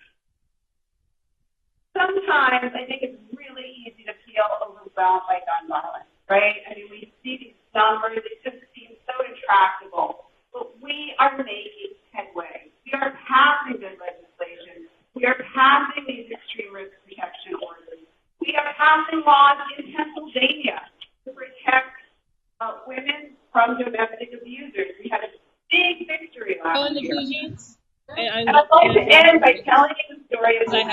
Speaker 16: Sometimes I think it's really easy to feel overwhelmed by gun violence, right? I mean, we see these numbers, it just seems so intractable. But we are making headway. We are passing good legislation. We are passing these extreme risk protection orders. We are passing laws in Pennsylvania to protect women from domestic abusers. We had a big victory last year. And I'd like to end by telling you the story of this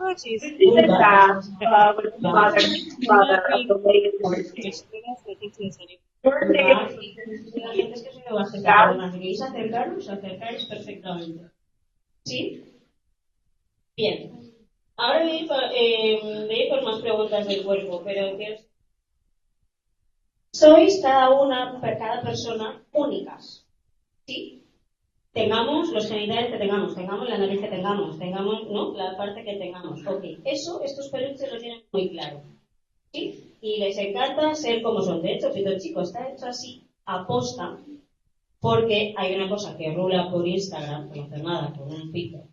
Speaker 16: This is in fact was the mother of the latest birthday.
Speaker 9: ¿Sí? Bien. Ahora voy a ir por más preguntas del cuerpo, pero sois cada persona únicas. ¿Sí? Tengamos los genitales que tengamos la nariz que tengamos, ¿no? La parte que tengamos. Ok. Estos peluches lo tienen muy claro. ¿Sí? Y les encanta ser como son. De hecho, Pito Chico está hecho así, aposta, porque hay una cosa que rula por Instagram, que no hace nada con un pito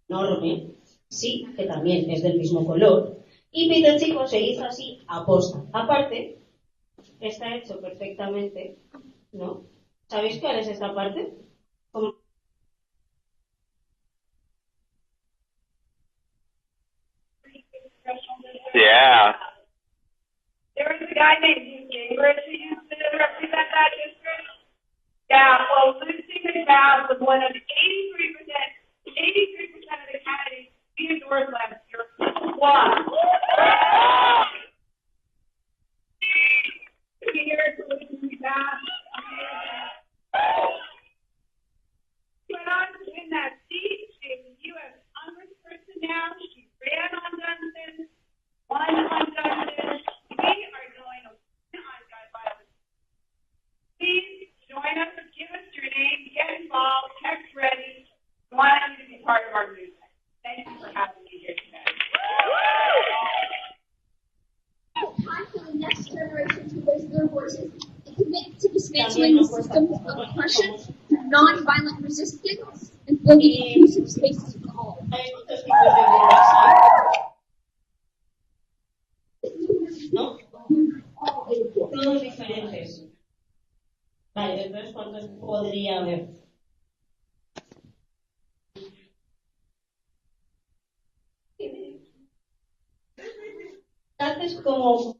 Speaker 9: enorme, sí, que también es del mismo color, y Pito Chico se hizo así aposta. Aparte, está hecho perfectamente, ¿no? ¿Sabéis cuál es esta parte? ¿Cómo?
Speaker 1: Yeah.
Speaker 16: There was a guy named Gingrich who used to represent that district. Yeah, well, Lucy McBath was one of 83% of the candidates We endorsed last year. Why? Here to listen to that. Went on to win that seat. She's a U.S. Congressperson now. She ran on Dunstan, won on Dunstan. We are going to win on gun violence. Please join us, give us your name, get involved, text ready. We want you to be part of our movement. Thank you for having me here today.
Speaker 1: Time for the next generation to raise their voices and commit to dismantling the systems of oppression through non-violent resistance and building inclusive spaces for all.
Speaker 9: ¿No? Todos diferentes. Vale, entonces, ¿cuántos podría haber? Entonces, como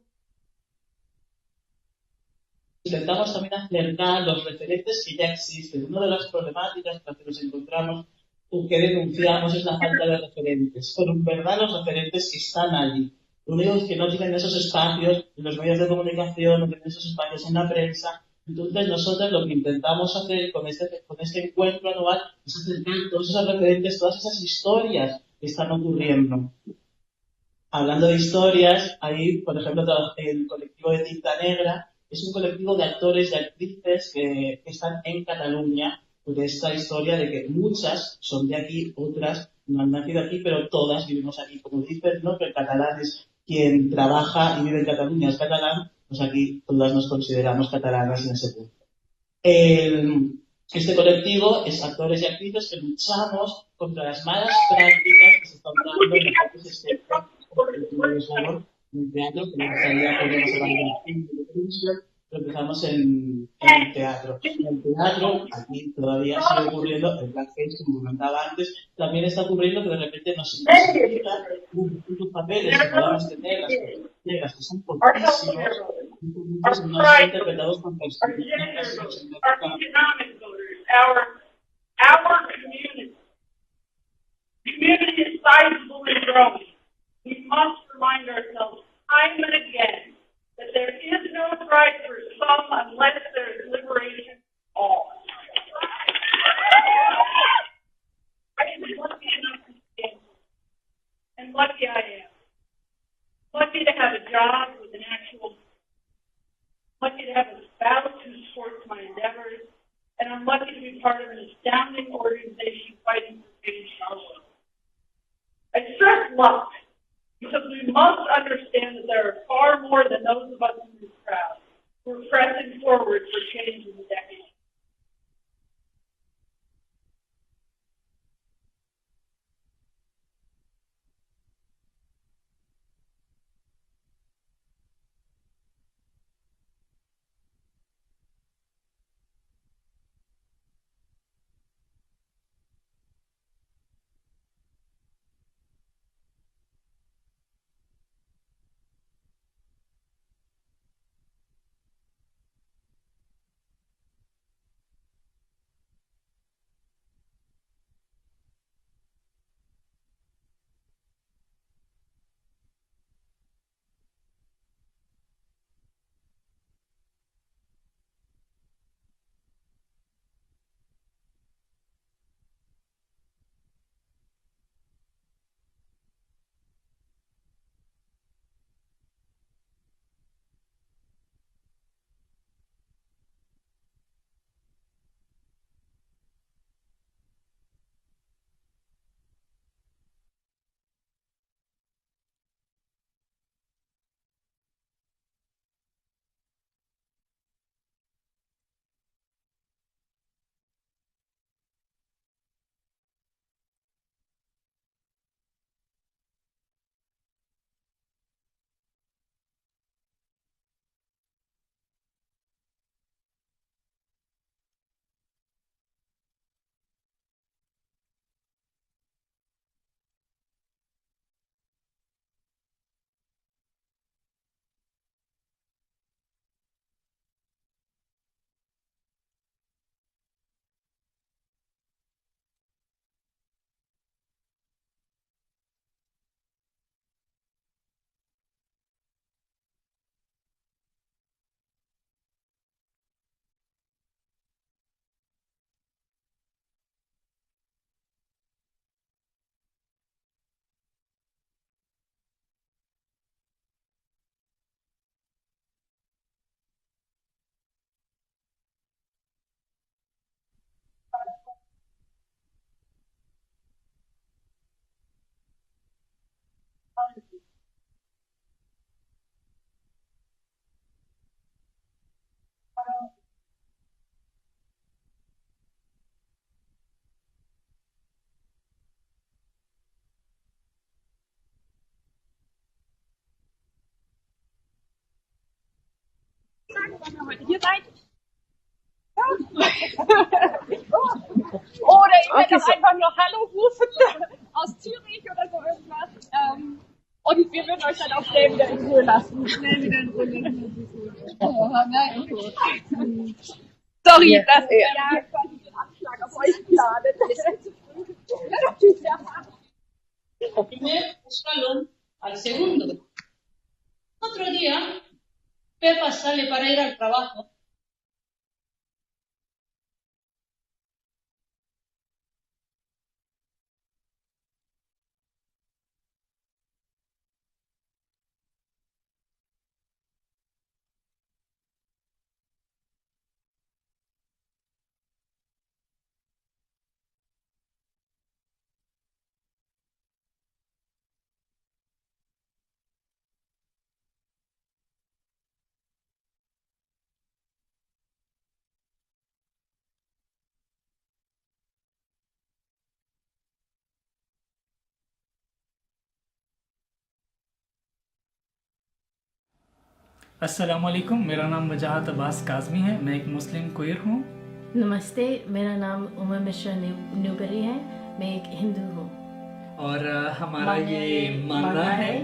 Speaker 4: intentamos también acercar los referentes que ya existen. Una de las problemáticas con las que nos encontramos o que denunciamos es la falta de referentes. Pero en verdad los referentes están allí. Lo único es que no tienen esos espacios en los medios de comunicación, no tienen esos espacios en la prensa. Entonces nosotros lo que intentamos hacer con este encuentro anual es acercar todos esos referentes, todas esas historias que están ocurriendo. Hablando de historias, ahí, por ejemplo, el colectivo de Tinta Negra es un colectivo de actores y actrices que están en Cataluña por esta historia de que muchas son de aquí, otras no han nacido aquí, pero todas vivimos aquí. Como dicen, ¿no? Que el catalán es quien trabaja y vive en Cataluña, es catalán, pues aquí todas nos consideramos catalanas en ese punto. Este colectivo es actores y actrices que luchamos contra las malas prácticas que se están dando en el sector en teatro, que en realidad podemos hablar de televisión, pero empezamos en el teatro. En el teatro, aquí todavía sigue ocurriendo el blackface, como comentaba antes, también está ocurriendo que de repente nos imposibilita muchos papeles que podamos tener, las personas negras, que son poquísimos, no son interpretados con perspectivas.
Speaker 16: Our community is sizable and growing. We must remind ourselves time and again that there is no right for some unless there is liberation for all. I am lucky enough to stand, and lucky I am. Lucky to have a job with an actual, lucky to have a spouse who supports my endeavors, and I'm lucky to be part of an astounding organization fighting for change in our world. I stress luck because we must understand that there are far more than those of us in this crowd who are pressing forward for change in the decade.
Speaker 11: dass ihr heute hier seid. Oder ihr könnt auch einfach nur Hallo rufen aus Zürich oder so irgendwas. Und wir würden euch dann auch schnell wieder in Ruhe lassen. Schnell wieder in Ruhe lassen. Sorry, dass wir ja quasi den Anschlag auf euch planen. Tschüss, ja.
Speaker 2: Primer escalón al segundo. Otro día, Pepa sale para ir al trabajo.
Speaker 19: अस्सलामुअलैकुम, मेरा नाम वजाहत अब्बास काज़मी है। मैं एक मुस्लिम queer हूँ।
Speaker 21: नमस्ते, मेरा नाम उमर मिश्रा न्यूबरी है। मैं एक हिंदू हूँ।
Speaker 19: और हमारा ये मानना है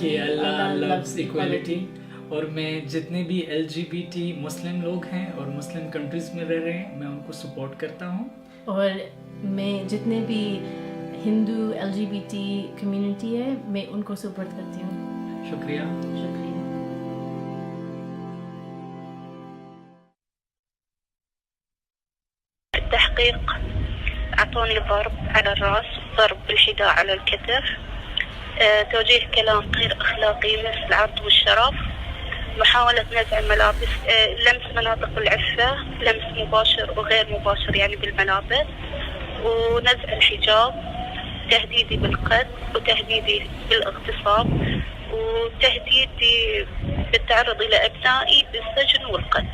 Speaker 19: कि अल्लाह लव्स इक्वालिटी। और मैं जितने भी LGBT मुस्लिम लोग हैं और मुस्लिम कंट्रीज़ में रह रहे हैं, मैं उनको सपोर्ट करता हूँ।
Speaker 21: और मैं जितने भी हिंदू LGBT कम्युनिटी है, मैं उनको सपोर्ट करती हूँ।
Speaker 19: शुक्रिया।
Speaker 23: التحقيق أعطوني ضرب على الرأس، ضرب بالحذاء على الكتف، توجيه كلام غير أخلاقي مثل العرض والشرف، محاولة نزع الملابس، لمس مناطق العفة، لمس مباشر وغير مباشر يعني بالملابس، ونزع الحجاب، تهديدي بالقتل وتهديدي بالاغتصاب وتهديدي بالتعرض إلى أبنائي بالسجن والقتل.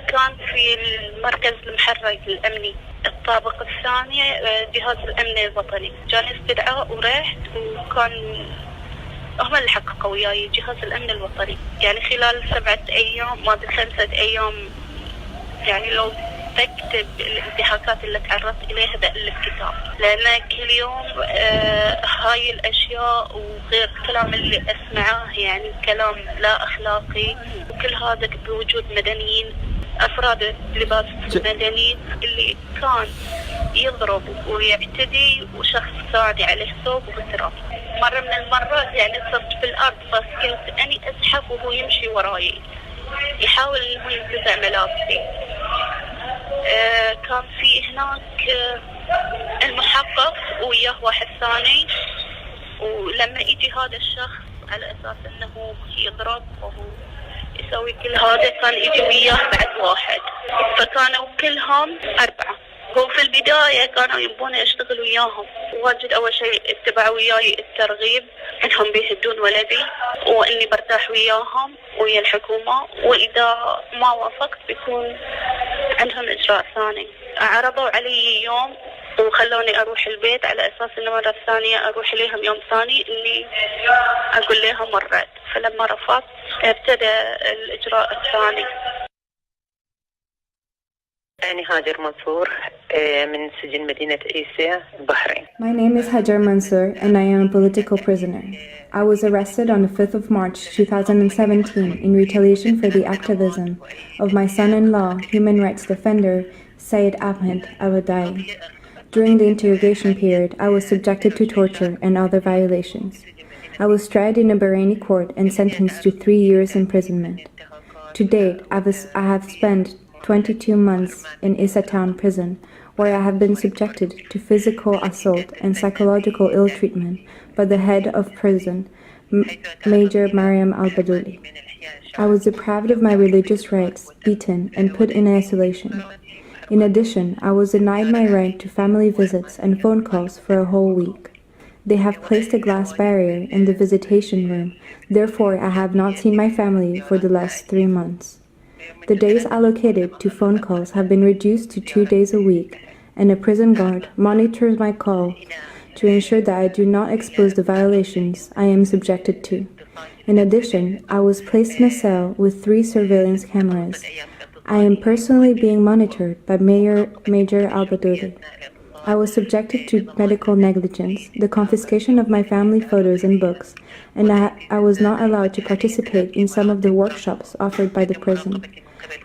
Speaker 23: كان في المركز المحرج الأمني الطابق الثاني جهاز الأمن الوطني، جاني استدعاء ورحت، وكان هم اللي حققوا وياي جهاز الأمن الوطني. يعني خلال 7 أيام ما 5 أيام، يعني لو تكتب الانتهاكات اللي تعرضت إليها بألف كتاب، لأن كل يوم هاي الأشياء وغير الكلام اللي أسمعه يعني كلام لا أخلاقي، وكل هذا بوجود مدنيين، أفراد لباس مدني اللي كان يضرب ويعتدي وشخص ثاني عليه ثوب وتراب. مرة من المرات يعني صرت في الأرض، بس كنت أني أزحف وهو يمشي وراي يحاول إنه ينتزع ملابسي. كان في هناك المحقق وياه واحد ثاني، ولما يجي هذا الشخص على أساس أنه يضرب وهو يسوي كل هذا، كان يجي وياه بعد واحد، فكانوا كلهم 4. هو في البداية كانوا يبون أشتغل وياهم، واجد أول شيء اتبعوا وياي الترغيب إنهم بيهدون ولدي وإني برتاح وياهم ويا الحكومة، وإذا ما وافقت بيكون عندهم إجراء ثاني. عرضوا علي يوم وخلوني أروح البيت على أساس إنه مرة ثانية أروح ليهم يوم ثاني إني أقول لهم مرات، فلما رفضت ابتدى الإجراء الثاني.
Speaker 24: أنا هاجر منصور من سجن مدينة عيسى البحرين.
Speaker 25: My name is Hajar Mansour and I am a political prisoner. I was arrested on the 5th of March 2017 in retaliation for the activism of my son-in-law, human rights defender Said Ahmed Al-Adai. During the interrogation period, I was subjected to torture and other violations. I was tried in a Bahraini court and sentenced to 3 years imprisonment. To date, I have spent 22 months in Issa Town prison, where I have been subjected to physical assault and psychological ill-treatment by the head of prison, Major Mariam al-Badouli. I was deprived of my religious rights, beaten, and put in isolation. In addition, I was denied my right to family visits and phone calls for a whole week. They have placed a glass barrier in the visitation room, therefore I have not seen my family for the last 3 months. The days allocated to phone calls have been reduced to 2 days a week, and a prison guard monitors my calls to ensure that I do not expose the violations I am subjected to. In addition, I was placed in a cell with 3 surveillance cameras. I am personally being monitored by Major Albadori. I was subjected to medical negligence, the confiscation of my family photos and books, and I was not allowed to participate in some of the workshops offered by the prison.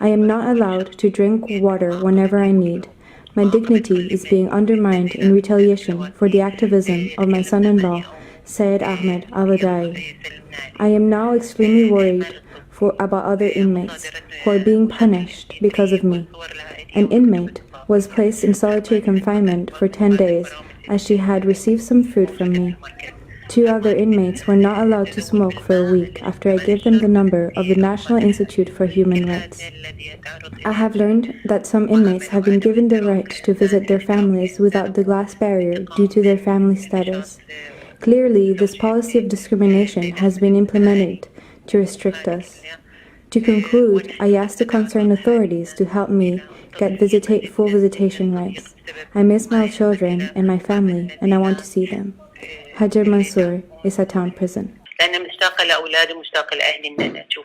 Speaker 25: I am not allowed to drink water whenever I need. My dignity is being undermined in retaliation for the activism of my son-in-law, Syed Ahmed Abadai. I am now extremely worried about other inmates who are being punished because of me. An inmate was placed in solitary confinement for 10 days as she had received some food from me. 2 other inmates were not allowed to smoke for a week after I gave them the number of the National Institute for Human Rights. I have learned that some inmates have been given the right to visit their families without the glass barrier due to their family status. Clearly, this policy of discrimination has been implemented to restrict us. To conclude, I ask the concerned authorities to help me get full visitation rights. I miss my children and my family, and I want to see them. Hajar Mansour is a town prison.
Speaker 24: لأن مشتاقة لأولادي ومشتاقة لأهلي إن أنا أشوف.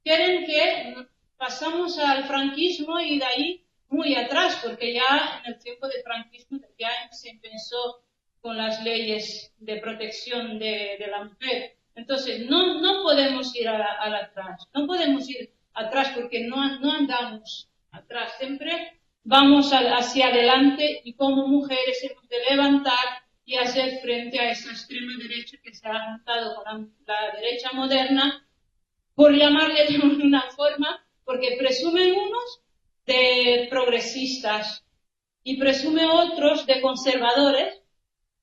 Speaker 6: Quieren que pasamos al franquismo y de ahí muy atrás, porque ya en el tiempo del franquismo ya se empezó con las leyes de protección de la mujer. Entonces, no podemos ir al atrás, no podemos ir atrás porque no andamos atrás, siempre vamos hacia adelante y como mujeres hemos de levantar y hacer frente a esa extrema derecha que se ha juntado con la derecha moderna, por llamarle de una forma, porque presumen unos de progresistas y presumen otros de conservadores,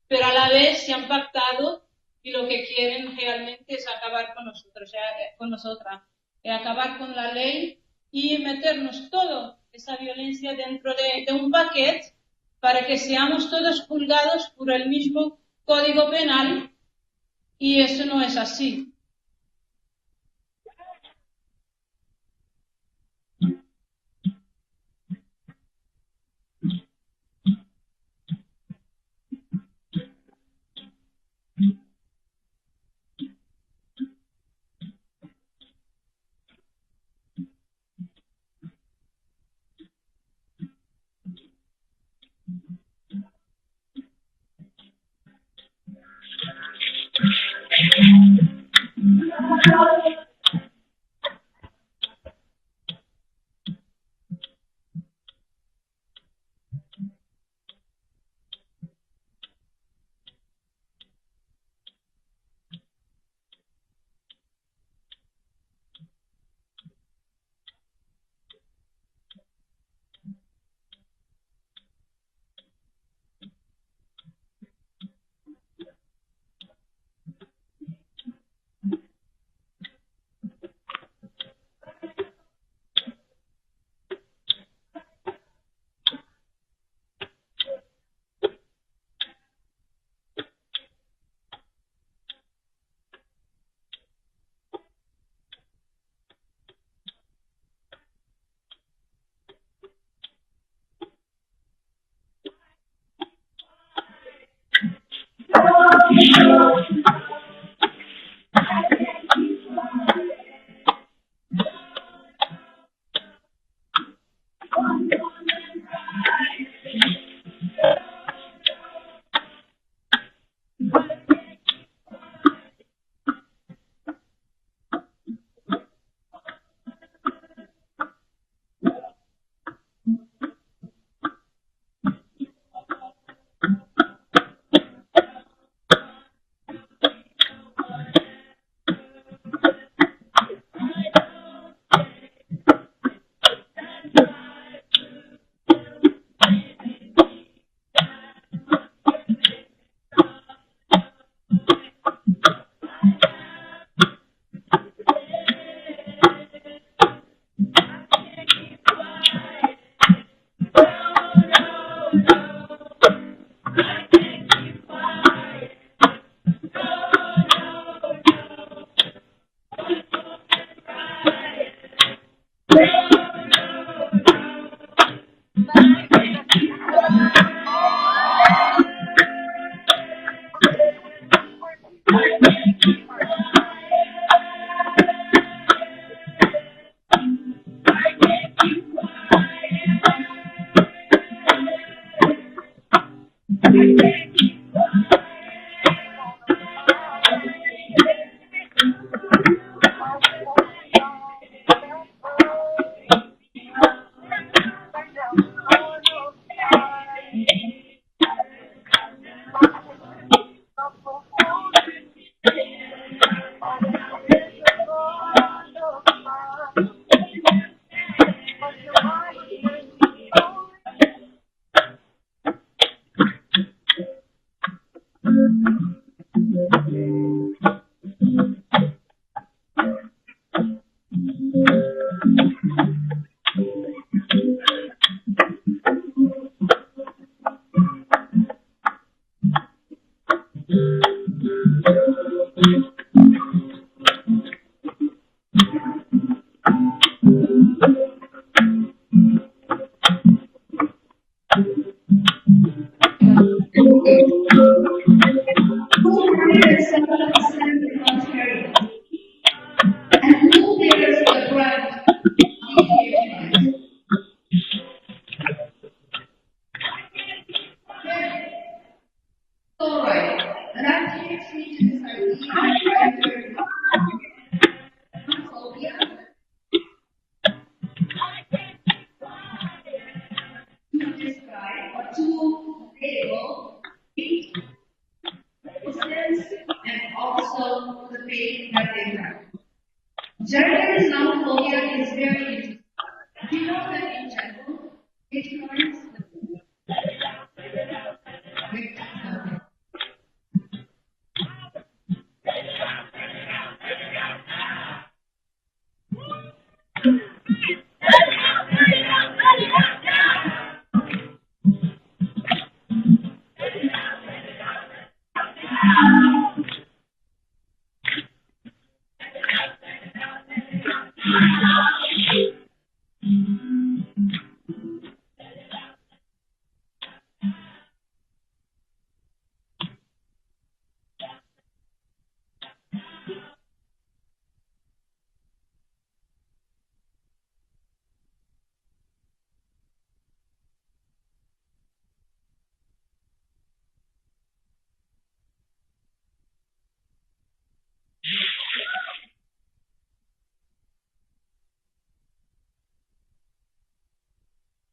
Speaker 6: pero a la vez se han pactado y lo que quieren realmente es acabar con nosotros, con nosotras, acabar con la ley y meternos toda esa violencia dentro de un paquete para que seamos todos juzgados por el mismo Código Penal, y eso no es así.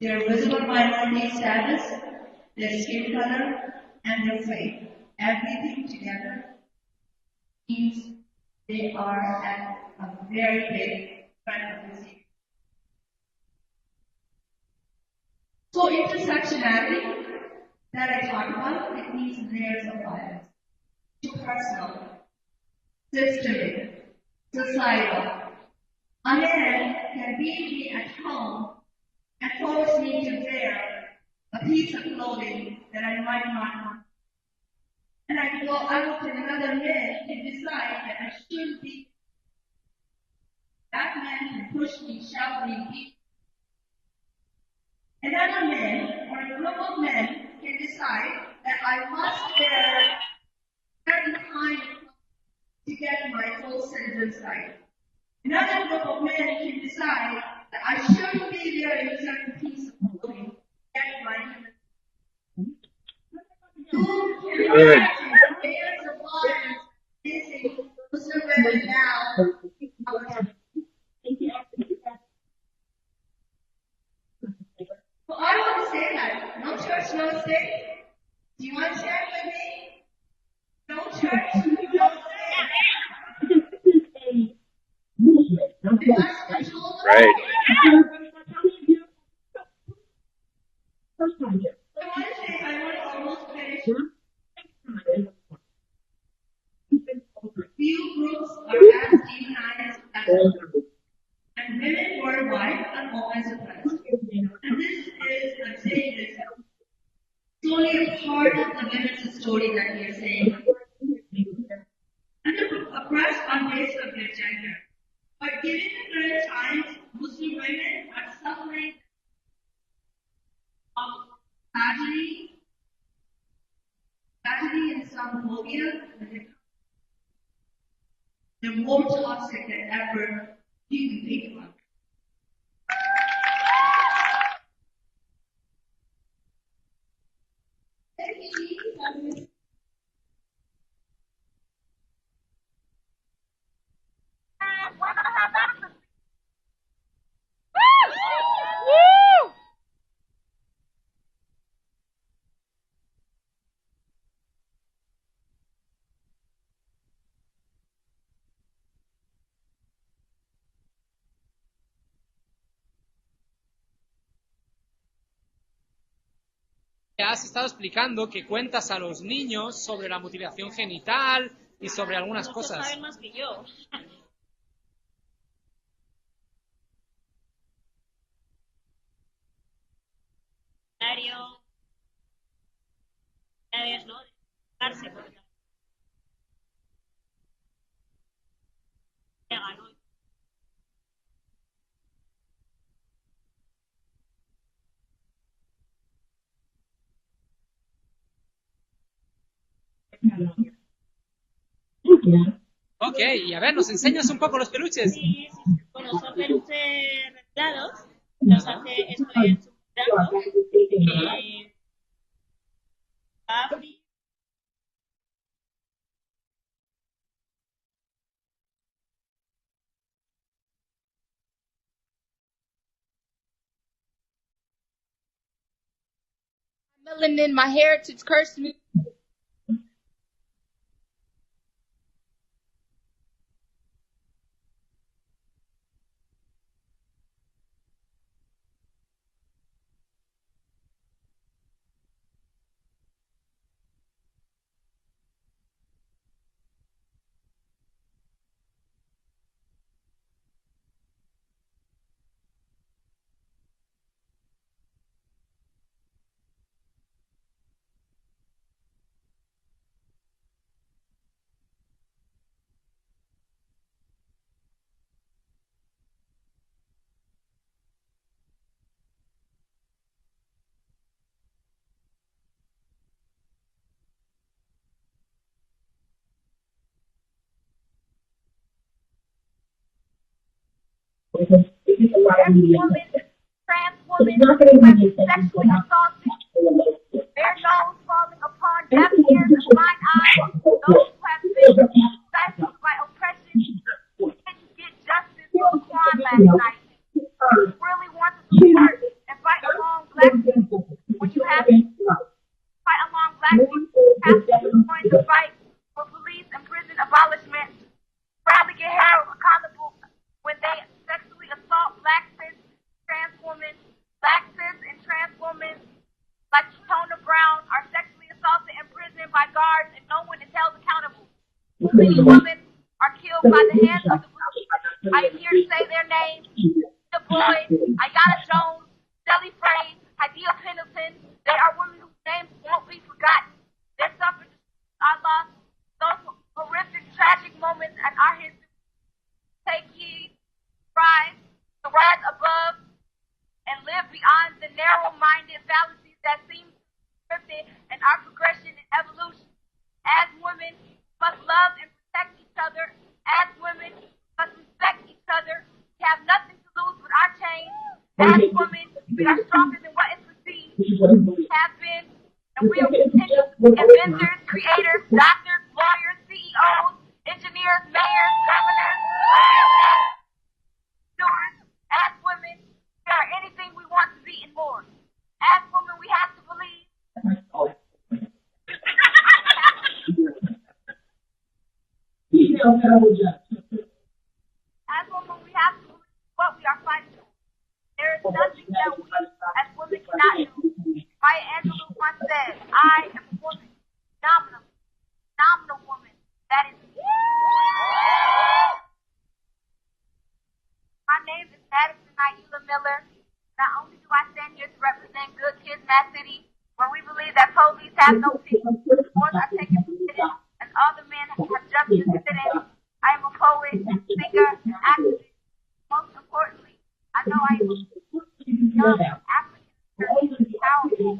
Speaker 7: Their visible minority status, their skin color, and their faith. Everything together means they are at a very big front of the scene. So intersectionality that I talk about, it needs layers of violence. Too personal, systemic, societal. A man can beat me at home and force me to wear a piece of clothing that I might not want. And I go out to another man and decide that I shouldn't be. That man can push me, shove me, beat me. Another man or a group of men can decide that I must wear certain kind of clothing to get my full citizen's right. Another group of men can decide that I shouldn't be wearing a certain piece of clothing to get my human.
Speaker 5: Good.
Speaker 7: Layers of violence facing Muslim women now. Well, I want to say that. No church, no state. Do you want to share it with me? No church, no state.
Speaker 5: Right.
Speaker 7: I want to almost finish. Few groups are as demonized as others, and women worldwide are always oppressed. And this is, I'm saying this, it's only a part of the women's story that we are saying. And they're oppressed on basis of their gender. But given the current times, Muslim women are suffering of tragedy and Islamophobia. they're more toxic than ever you can think about.
Speaker 18: Has estado explicando que cuentas a los niños sobre la mutilación genital y sobre algunas
Speaker 9: Muchos
Speaker 18: cosas.
Speaker 9: saben más que yo. Diarios, ¿no? De darse cuenta. ¿No?
Speaker 18: Ok, y a ver, ¿nos enseñas un poco los peluches?
Speaker 9: Sí. Bueno, son peluches reciclados. Los hace, estoy en su programa.
Speaker 1: Melanin, my heritage cursed me.
Speaker 7: Every woman, trans woman, who has been sexually assaulted, their nose falling upon deaf ears and blind eyes, those who have been stifled by oppression, didn't get justice for Laquan last night. You really want to support and fight along black people when you have to fight along black people, you have to join the fight for police and prison abolishment. Proudly get held accountable when they sexually assault black cis trans women, black cis and trans women like Tona Brown are sexually assaulted in prison by guards and no one is held accountable. Many women are killed by the hands of the police. I am here to say their names: the Boyd, Ayana Jones, Shelly Frey, Hadia Pendleton. They are women whose names won't be forgotten. Their suffrage are lost. Those horrific, tragic moments in our history. Take heed, rise, to rise above, and live beyond the narrow-minded fallacies that seem scripted in our progression and evolution. As women, we must love and protect each other. As women, we must respect each other. We have nothing to lose with our change. As women, we are stronger than what is perceived. We have been, and we will continue to be inventors, creators, doctors, lawyers, CEOs, engineers, mayors, governors, stewards. As women, we are anything we want to be and more. As women, we have to believe. As women, we have to believe what we are fighting for. There is nothing that we as women cannot do. Maya Angelou once said, I am a woman, phenomenal woman. That is me. My name is Madison Naila Miller. Not only do I stand here to represent Good Kids Mad City, where we believe that police have no pity, wars are taken from citizens, and all the men have justice to sit in. I am a poet, singer, activist. Most importantly, I know I am a young African powerful.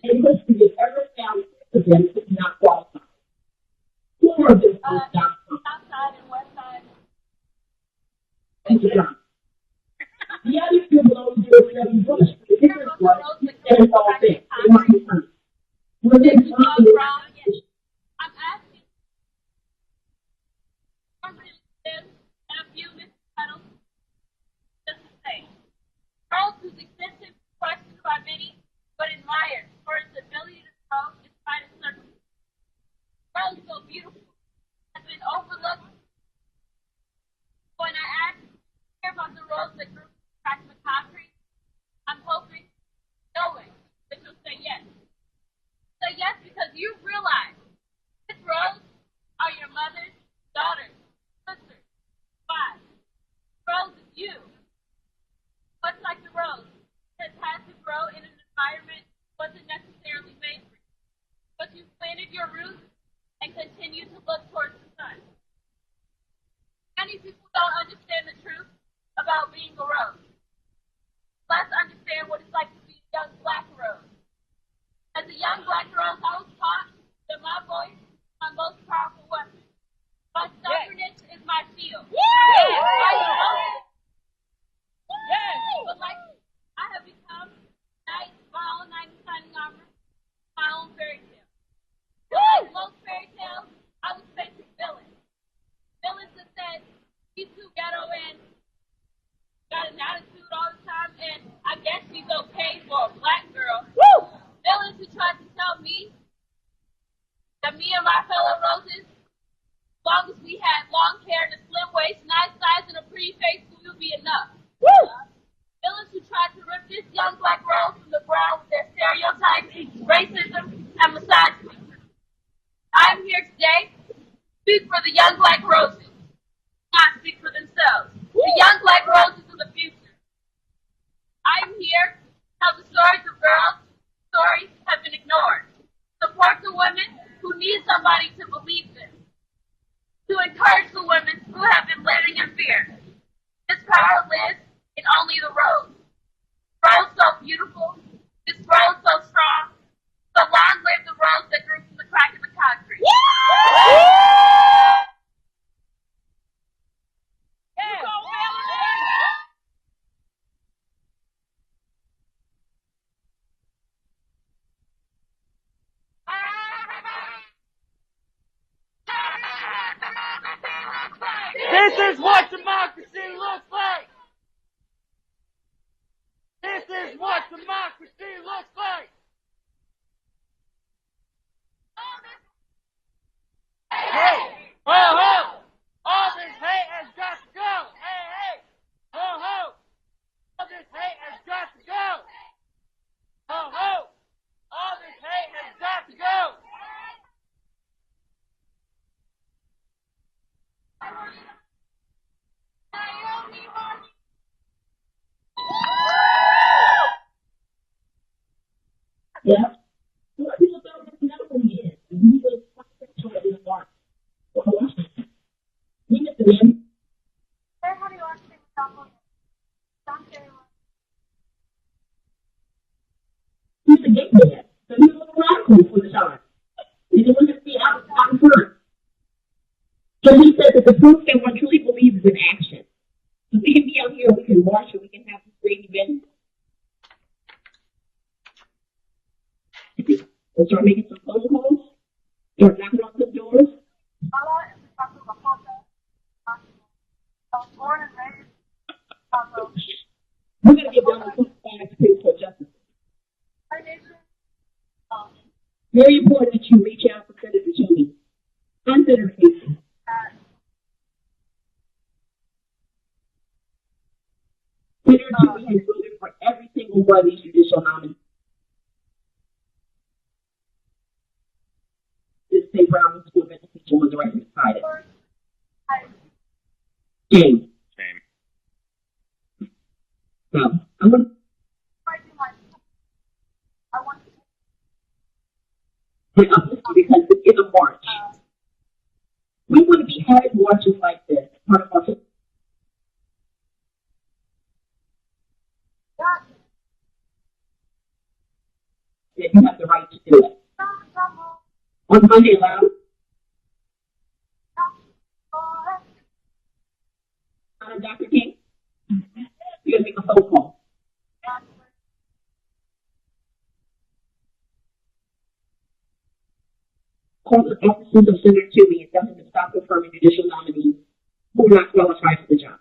Speaker 8: And which we have ever found of them is not qualified. 4 of them are not qualified. Thank you, John. The other 2 belong to a study bush. The difference was that it's all fixed. They weren't confirmed. We're then talking about
Speaker 11: I'm asking and a few titles just to say. Charles was extensive, questioned by many, but admired for his ability to grow despite his circumstances. Charles, so beautiful, has been overlooked. When I asked here about the rose that grew from the concrete, I'm hoping, knowing that you'll say yes. Say yes because you realize this rose are your mother's, daughters, sisters, wives. Rose is you. Much like the rose, has had to grow in an environment wasn't necessarily made for you. But you planted your roots and continue to look towards the sun. Many people don't understand the truth about being a rose. Let's understand what it's like to be a young black rose. As a young black rose, I was taught that my voice is my most powerful weapon. My stubbornness is my shield. But like I have become my own knight in shining armor, my own fairy tale. Like most fairy tales, I was facing villains. Villains that said, he's too ghetto and got an attitude all the time, and I guess she's okay for a black girl. Villains who tried to tell me that me and my fellow roses, as long as we had long hair and a slim waist, nice size, and a pretty face, we would be enough. Villains who tried to rip this young black rose from the ground with their stereotypes, racism, and misogyny. I'm here today to speak for the young black roses, not speak for themselves. The young black roses of the future. I'm here to tell the stories of girls whose stories have been ignored. Support the women who need somebody to believe them. To encourage the women who have been living in fear. This power lives in only the rose. Rose so beautiful, this rose so strong. So long live the rose that grew from the crack in the concrete.
Speaker 13: This is what democracy looks like! This is what democracy looks like! Hey! Ho ho! All this hate has got to go! Hey, hey! Ho ho! All this hate has got to go! Ho ho! All this hate has got to go!
Speaker 8: Yeah. Well, people don't know who he is. And he was sexual in the water. We met the man. He's a gay man. So he was radical for the time. He didn't want to see out first. So he said that the proof that one truly believes is in action. So we can be out here, we can march, and we can have this great event. We'll start making some phone calls. Start knocking on some doors. We're going to get down to Supreme Court justices. Very important that you reach out to Senator Cheney and Senator Casey. Senator Cheney has voted for every single one of these judicial nominees. This St. Brown School of Education was right beside it. James. So, I'm going to because it is a march. We want to be having marches like this, part of our Monday allowed? Dr. King? You gotta make a phone call. Call the offices of Senator Toomey and tell him to stop confirming judicial nominees who are not qualified for the job.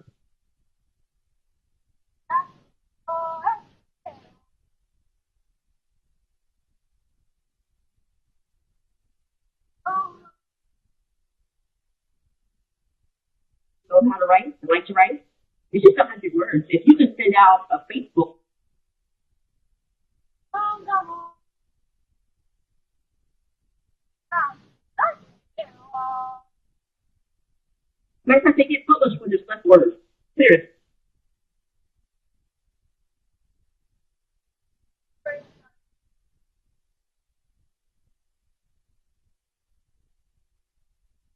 Speaker 8: Know how to write? Like to write? It's just 100 words. If you can send out a Facebook. Matter of fact, they get published when there's less words. Seriously.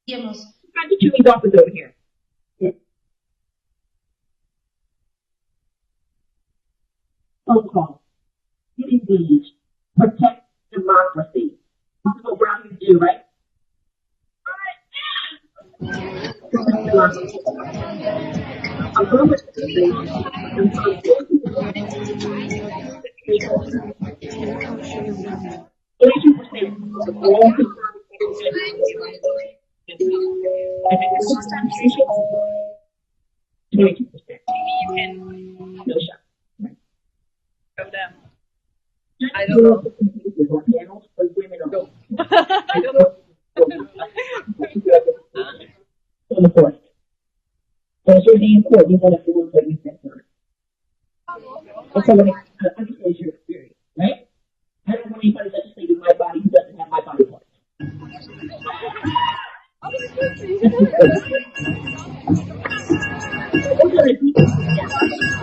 Speaker 8: Try to get these office over here. Phone call. Get engaged. Protect democracy. This is what we're out here to do, right? A government of all administration, 22%. No shot.
Speaker 17: Go down.
Speaker 8: I don't know. Panels for women or I don't know. On the fourth. So it's really important you want to do what you said first. And so when I understand your experience, right? I don't want anybody legislating my body who doesn't have my body parts.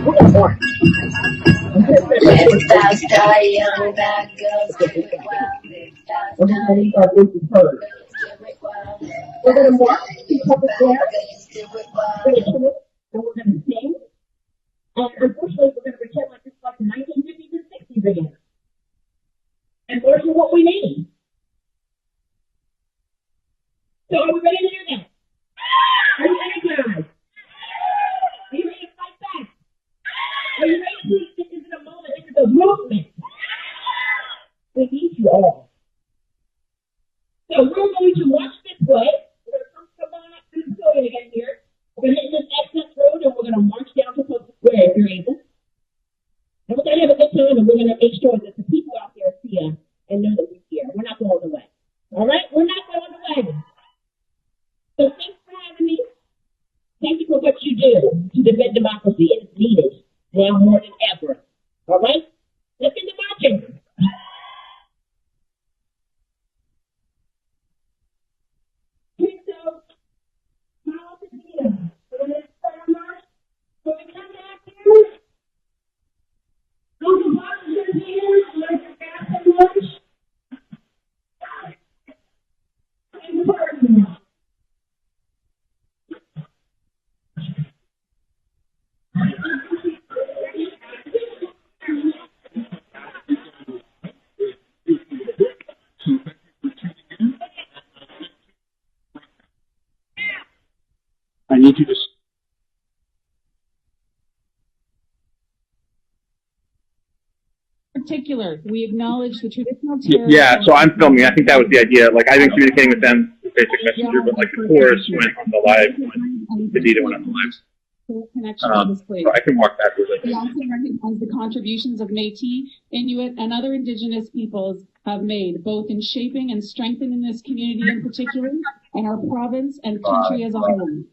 Speaker 8: We're gonna march. Fast, die young, bad girls, do it well. We're gonna leave our voices heard. We're gonna march to public square. We're gonna do it, and we're gonna sing. And unfortunately, we're gonna pretend like it's like the 1950s and 60s again. And those are what we need. So are we ready to do that? Are you energized? Are you ready to fight back? Are you ready to get into the moment, into the movement? We need you all. So we're going to march this way. We're going to come on up to the podium again here. We're going to hit this access road and we're going to march down to Public Square if you're able. And we're going to have a good time and we're going to make sure that the people out there see us and know that we're here. We're not going away. All right? We're not going away. So thanks for having me. Thank you for what you do to defend democracy. It's needed now more than ever. All right? Let's get to marching.
Speaker 3: I need you to.
Speaker 14: Particular, we acknowledge the traditional
Speaker 3: Yeah, so I'm filming. I think that was the idea. Like, I've been communicating with them with basic messenger, but like the chorus went on the live when the data went on the live. So I can walk backwards.
Speaker 14: We also recognize the contributions of Métis, Inuit, and other Indigenous peoples have made, both in shaping and strengthening this community in particular, and our province and country as a whole.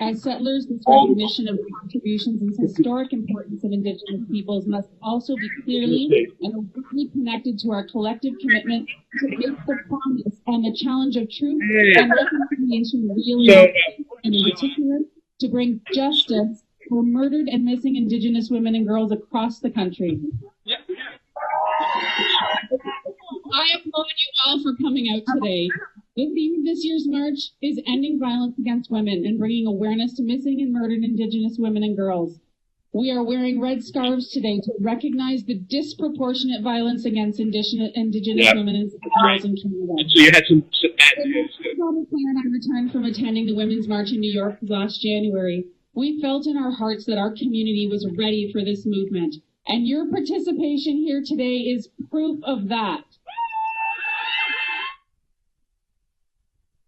Speaker 14: As settlers, this recognition of the contributions and historic importance of Indigenous peoples must also be clearly and openly connected to our collective commitment to make the promise and the challenge of truth and reconciliation really, and in particular, to bring justice for murdered and missing Indigenous women and girls across the country. I applaud you all for coming out today. The theme of this year's march is ending violence against women and bringing awareness to missing and murdered Indigenous women and girls. We are wearing red scarves today to recognize the disproportionate violence against Indigenous women and girls in Canada.
Speaker 3: So you had some bad news.
Speaker 14: Claire and I returned from attending the Women's March in New York last January. We felt in our hearts that our community was ready for this movement, and your participation here today is proof of that.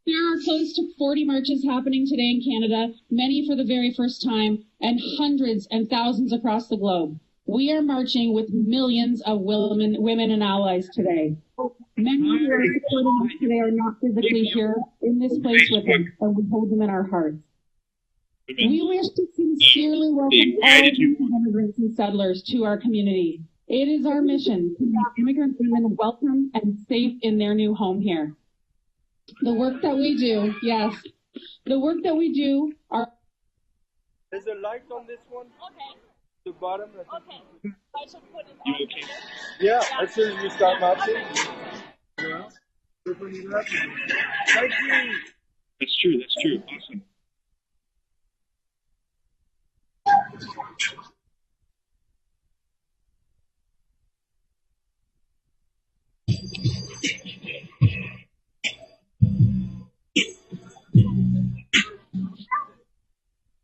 Speaker 14: There are close to 40 marches happening today in Canada, many for the very first time, and hundreds and thousands across the globe. We are marching with millions of women and allies today. Many who are supporting us today are not physically here in this place with us, and we hold them in our hearts. We wish to sincerely welcome all immigrants and settlers to our community. It is our mission to make immigrant women welcome and safe in their new home here. The work that we do, yes, the work that we do are...
Speaker 5: Is there lights on this one?
Speaker 11: Okay.
Speaker 5: The bottom?
Speaker 11: Okay. I should put it
Speaker 3: You
Speaker 11: on.
Speaker 3: okay?
Speaker 5: Yeah, as soon as we start marching. Yeah. Thank you.
Speaker 3: That's true, that's true. Awesome.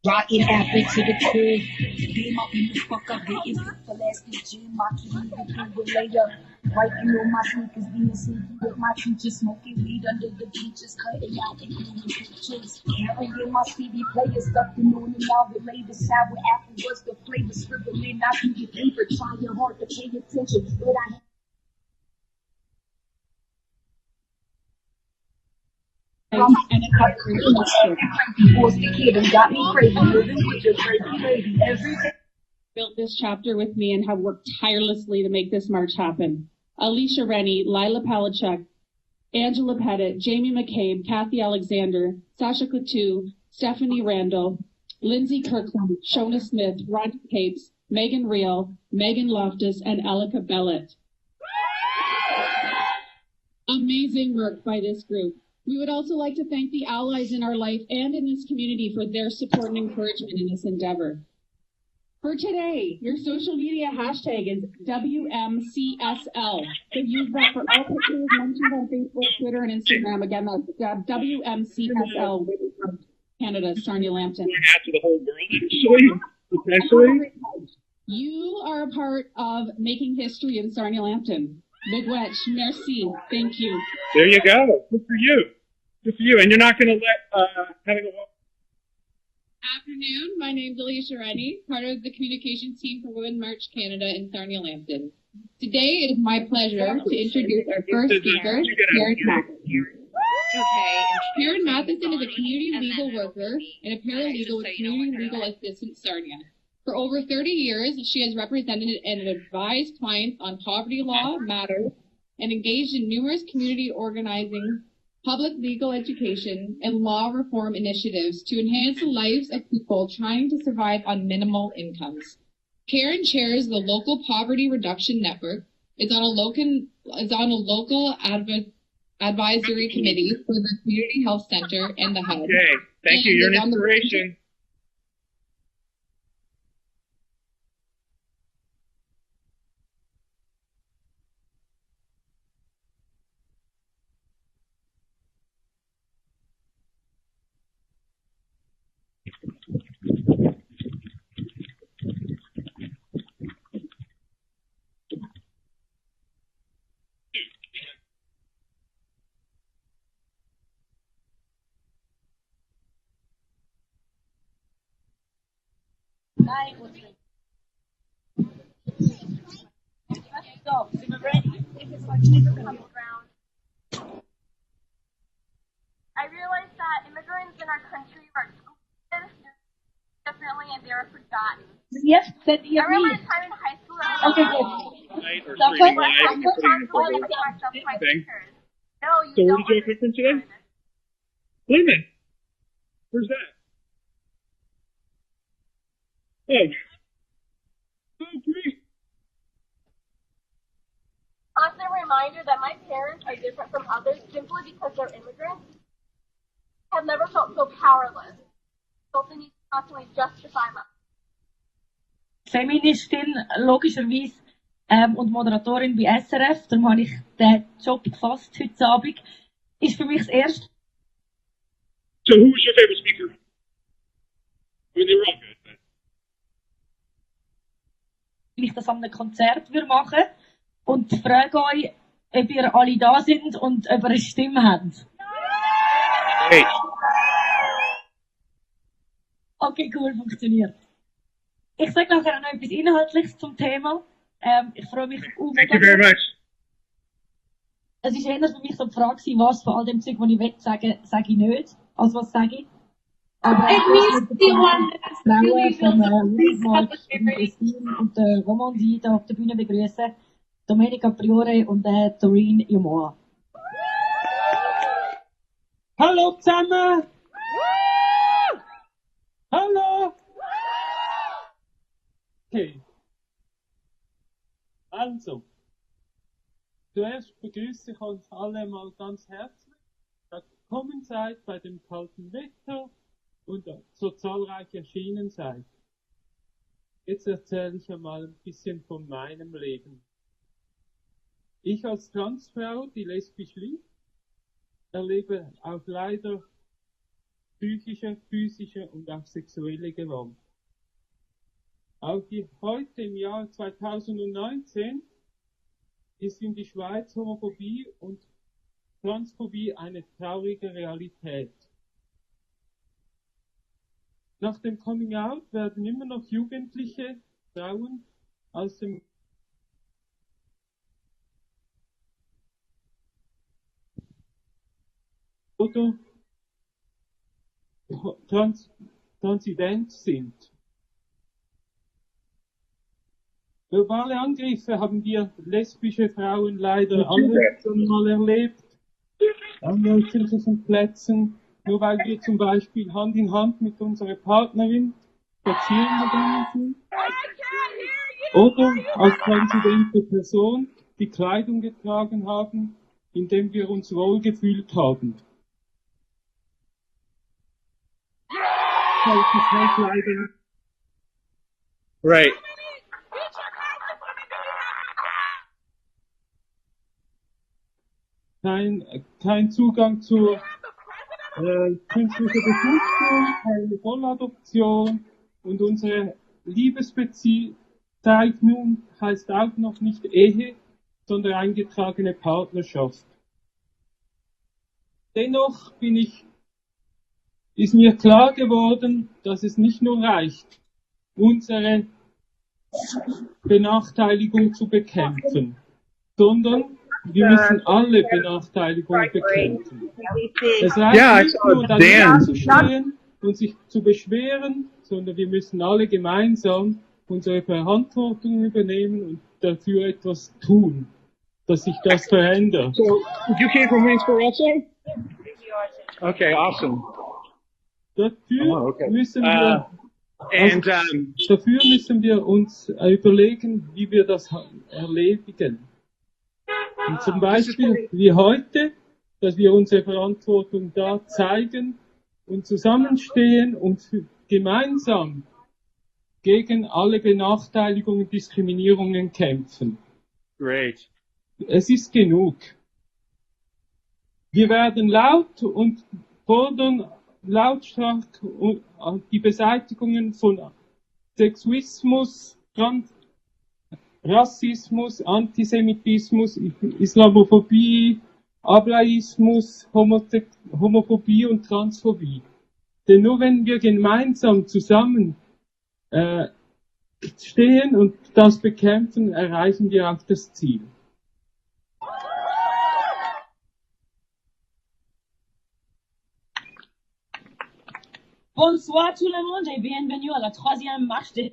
Speaker 8: Rockin' happy to the core. Came up in the fuck up, getting the last gym. My kid even through the layer. Wiping on my sneakers, being sleepy with my teachers. Smoking weed under the bleachers. Cutting out and eating pictures. Carrying my CD player. Stuck in on and all the labor. Sour apple was the flavor. Scribbling out through your paper. Trying hard to pay attention. But I
Speaker 14: and built this chapter with me and have worked tirelessly to make this march happen. Alicia Rennie, Lila Palachuk, Angela Pettit, Jamie McCabe, Kathy Alexander, Sasha Coutu, Stephanie Randall, Lindsay Kirkland, Shona Smith, Roger Capes, Megan Reel, Megan Loftus, and Elika Bellet. Amazing work by this group. We would also like to thank the allies in our life and in this community for their support and encouragement in this endeavor. For today, your social media hashtag is WMCSL. So use that for all pictures mentioned on Facebook, Twitter, and Instagram. Again, that's WMCSL, Canada, Sarnia Lambton.
Speaker 3: To the whole world, potentially.
Speaker 14: You are a part of making history in Sarnia Lambton. Miigwech, merci, thank you.
Speaker 3: There you go. Good for you. Good for you. And you're not going to let having a walk.
Speaker 10: Afternoon, my name is Alicia Rennie, part of the communications team for Women March Canada in Sarnia Lambton. Today it is my pleasure to introduce our first speaker, Karen Matheson. Karen Matheson is a community legal worker and a paralegal with Community Legal Assistance Sarnia. For over 30 years, she has represented and advised clients on poverty law matters and engaged in numerous community organizing, public legal education, and law reform initiatives to enhance the lives of people trying to survive on minimal incomes. Karen chairs the local poverty reduction network, is on a local advisory committee for the Community Health Center and the Hub.
Speaker 3: Okay, thank you. You're an inspiration.
Speaker 12: I realized that immigrants in our country are excluded differently and they are forgotten.
Speaker 8: Yes, that
Speaker 12: I remember a time in high school that
Speaker 8: Okay, good.
Speaker 3: Thing.
Speaker 12: No, you
Speaker 3: So where
Speaker 12: don't.
Speaker 3: did you go from today? Women. Where's that? Oh. Oh, great.
Speaker 12: Constant reminder that my parents are different from others simply because they're immigrants. I have never felt so powerless. Felt the need to constantly justify myself.
Speaker 4: Feministin, logischerweise, und Moderatorin bei SRF. Darum habe ich den Job gefasst heute Abend. Ist für mich das erste.
Speaker 3: So who's your favorite speaker? I mean, they were all good.
Speaker 4: Wenn ich das an einem Konzert würde machen und frage euch, ob ihr alle da sind und ob ihr eine Stimme habt.
Speaker 3: Hey.
Speaker 4: Okay, cool, funktioniert. Ich sage nachher noch etwas Inhaltliches zum Thema. Ich freue mich auf.
Speaker 3: Thank you very much.
Speaker 4: Es war eher für mich so die Frage, was von all dem Zeug, was ich will sagen, sage ich nicht. Also was sage ich? Aber Frauen von Lüneburg, Christine und Romandie hier auf der Bühne begrüßen. Domenica Priore und Doreen Jumoa.
Speaker 15: Hallo zusammen! Hallo! Okay. Also, zuerst begrüße ich euch alle mal ganz herzlich, dass ihr gekommen seid bei dem kalten Wetter und so zahlreich erschienen seid. Jetzt erzähle ich einmal ein bisschen von meinem Leben. Ich als Transfrau, die lesbisch lebt, erlebe auch leider psychische, physische und auch sexuelle Gewalt. Auch heute im Jahr 2019 ist in der Schweiz Homophobie und Transphobie eine traurige Realität. Nach dem Coming Out werden immer noch jugendliche Frauen aus dem oder transident sind. Verbale Angriffe haben wir lesbische Frauen leider alle schon mal erlebt, an öffentlichen Plätzen, nur weil wir zum Beispiel Hand in Hand mit unserer Partnerin spazieren gegangen sind. Oder als transidente Person die Kleidung getragen haben, indem wir uns wohl gefühlt haben.
Speaker 3: Right.
Speaker 15: Kein Zugang zur künstlichen Befruchtung, keine Volladoption und unsere Liebesbezeichnung heißt auch noch nicht Ehe, sondern eingetragene Partnerschaft. Dennoch ist mir klar geworden, dass es nicht nur reicht, unsere Benachteiligung zu bekämpfen, sondern wir müssen alle Benachteiligungen bekämpfen. Es reicht nicht nur, daneben zu stehen und sich zu beschweren, sondern wir müssen alle gemeinsam unsere Verantwortung übernehmen und dafür etwas tun, dass sich das verändert.
Speaker 3: So, you came from Waynesboro also? Okay, awesome.
Speaker 15: Dafür müssen wir uns überlegen, wie wir das erledigen. Und zum Beispiel wie heute, dass wir unsere Verantwortung da zeigen und zusammenstehen und gemeinsam gegen alle Benachteiligungen und Diskriminierungen kämpfen.
Speaker 3: Great.
Speaker 15: Es ist genug. Wir werden laut und fordern lautstark die Beseitigungen von Sexismus, Rassismus, Antisemitismus, Islamophobie, Ableismus, Homophobie und Transphobie. Denn nur wenn wir gemeinsam zusammen stehen und das bekämpfen, erreichen wir auch das Ziel.
Speaker 4: Bonsoir tout le monde et bienvenue à la 3e marche de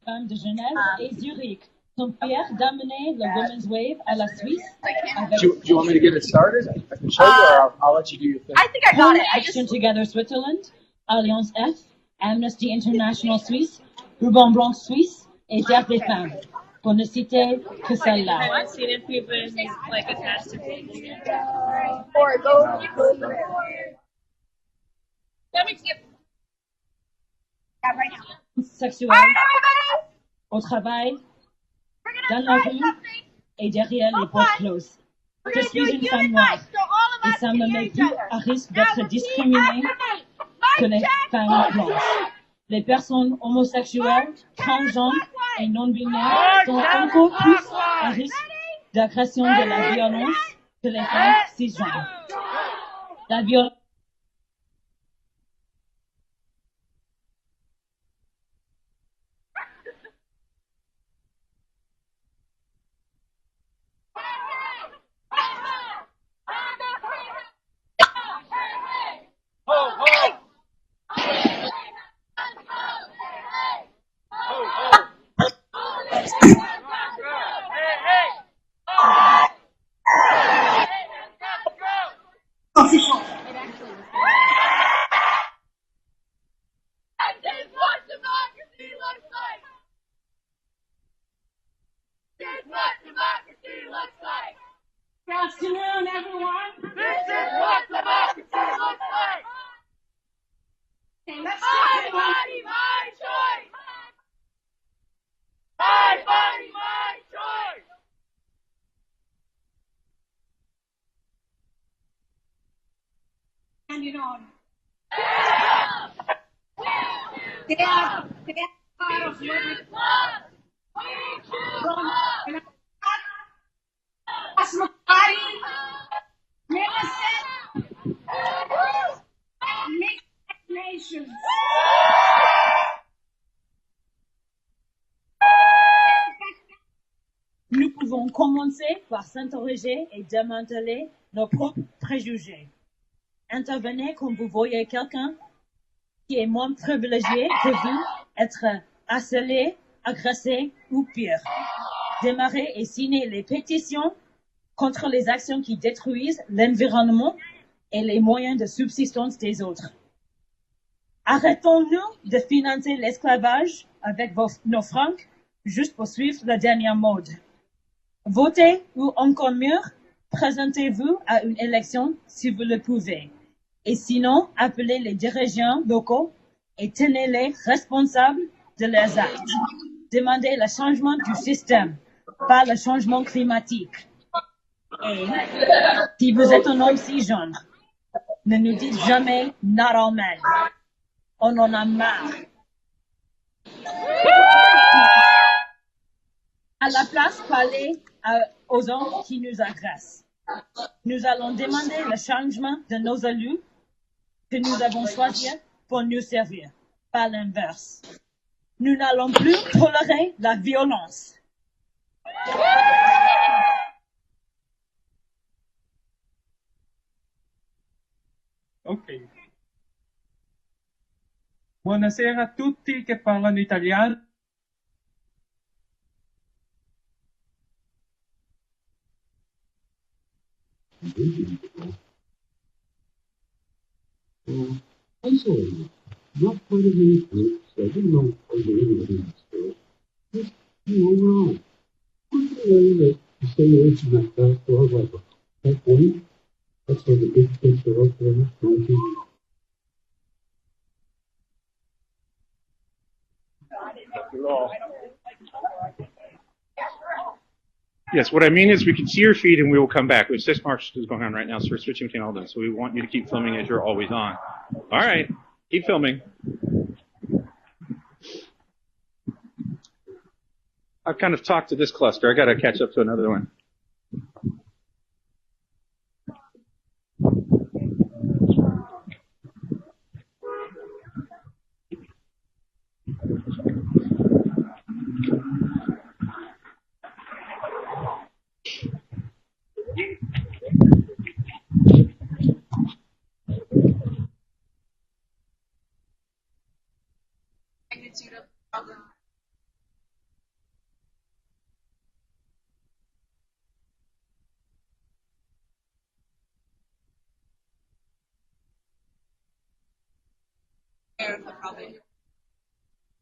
Speaker 4: femmes de Genève et Zurich sont fiers d'amener le Women's Wave à la Suisse.
Speaker 16: Do you want me to get it started? I can show you, or I'll let you do your thing.
Speaker 11: I think I got it.
Speaker 4: Action Together Switzerland, Alliance F, Amnesty International Suisse, Ruban Blanc Suisse et Terre des Femmes. Pour ne citer que celle-là.
Speaker 17: I've seen it, people like attached to pages.
Speaker 11: Or go.
Speaker 4: Sexuelle, au travail, dans la rue et derrière les portes closes. Je suis une femme noire et ça me met plus à risque d'être discriminée que les femmes blanches. Les personnes homosexuelles, transgenres et non-binaires sont encore plus à risque d'agression de la violence que les femmes cisgenres. La violence
Speaker 13: Good afternoon, everyone. This is what democracy looks like. Okay, let's my body, my choice. My body, my choice. And you know, they are part of women. As my body, Millicent, mixed nations.
Speaker 4: Nous pouvons commencer par s'interroger et démanteler nos propres préjugés. Intervenez quand vous voyez quelqu'un qui est moins privilégié que vous être harcelé, agressé ou pire. Démarrez et signez les pétitions contre les actions qui détruisent l'environnement et les moyens de subsistance des autres. Arrêtons-nous de financer l'esclavage avec nos francs juste pour suivre la dernière mode. Votez ou encore mieux, présentez-vous à une élection si vous le pouvez. Et sinon, appelez les dirigeants locaux et tenez-les responsables de leurs actes. Demandez le changement du système, pas le changement climatique. Et si vous êtes un homme cisgenre, ne nous dites jamais « not all men ». On en a marre. À la place, parlez aux hommes qui nous agressent. Nous allons demander le changement de nos élus que nous avons choisis pour nous servir, pas l'inverse. Nous n'allons plus tolérer la violence.
Speaker 15: Ok. Buonasera a tutti che parlano italiano.
Speaker 2: Also, not part of any group, so I didn't know how to anybody in the store. Just overall. Quickly that the stimulation that back door like that point. That's where the big kids are up there, 19.
Speaker 3: Yes, what I mean is we can see your feed and we will come back. We have 6 marches going on right now, so we're switching between all of them. So we want you to keep filming as you're always on. All right, keep filming. I've kind of talked to this cluster. I got to catch up to another one.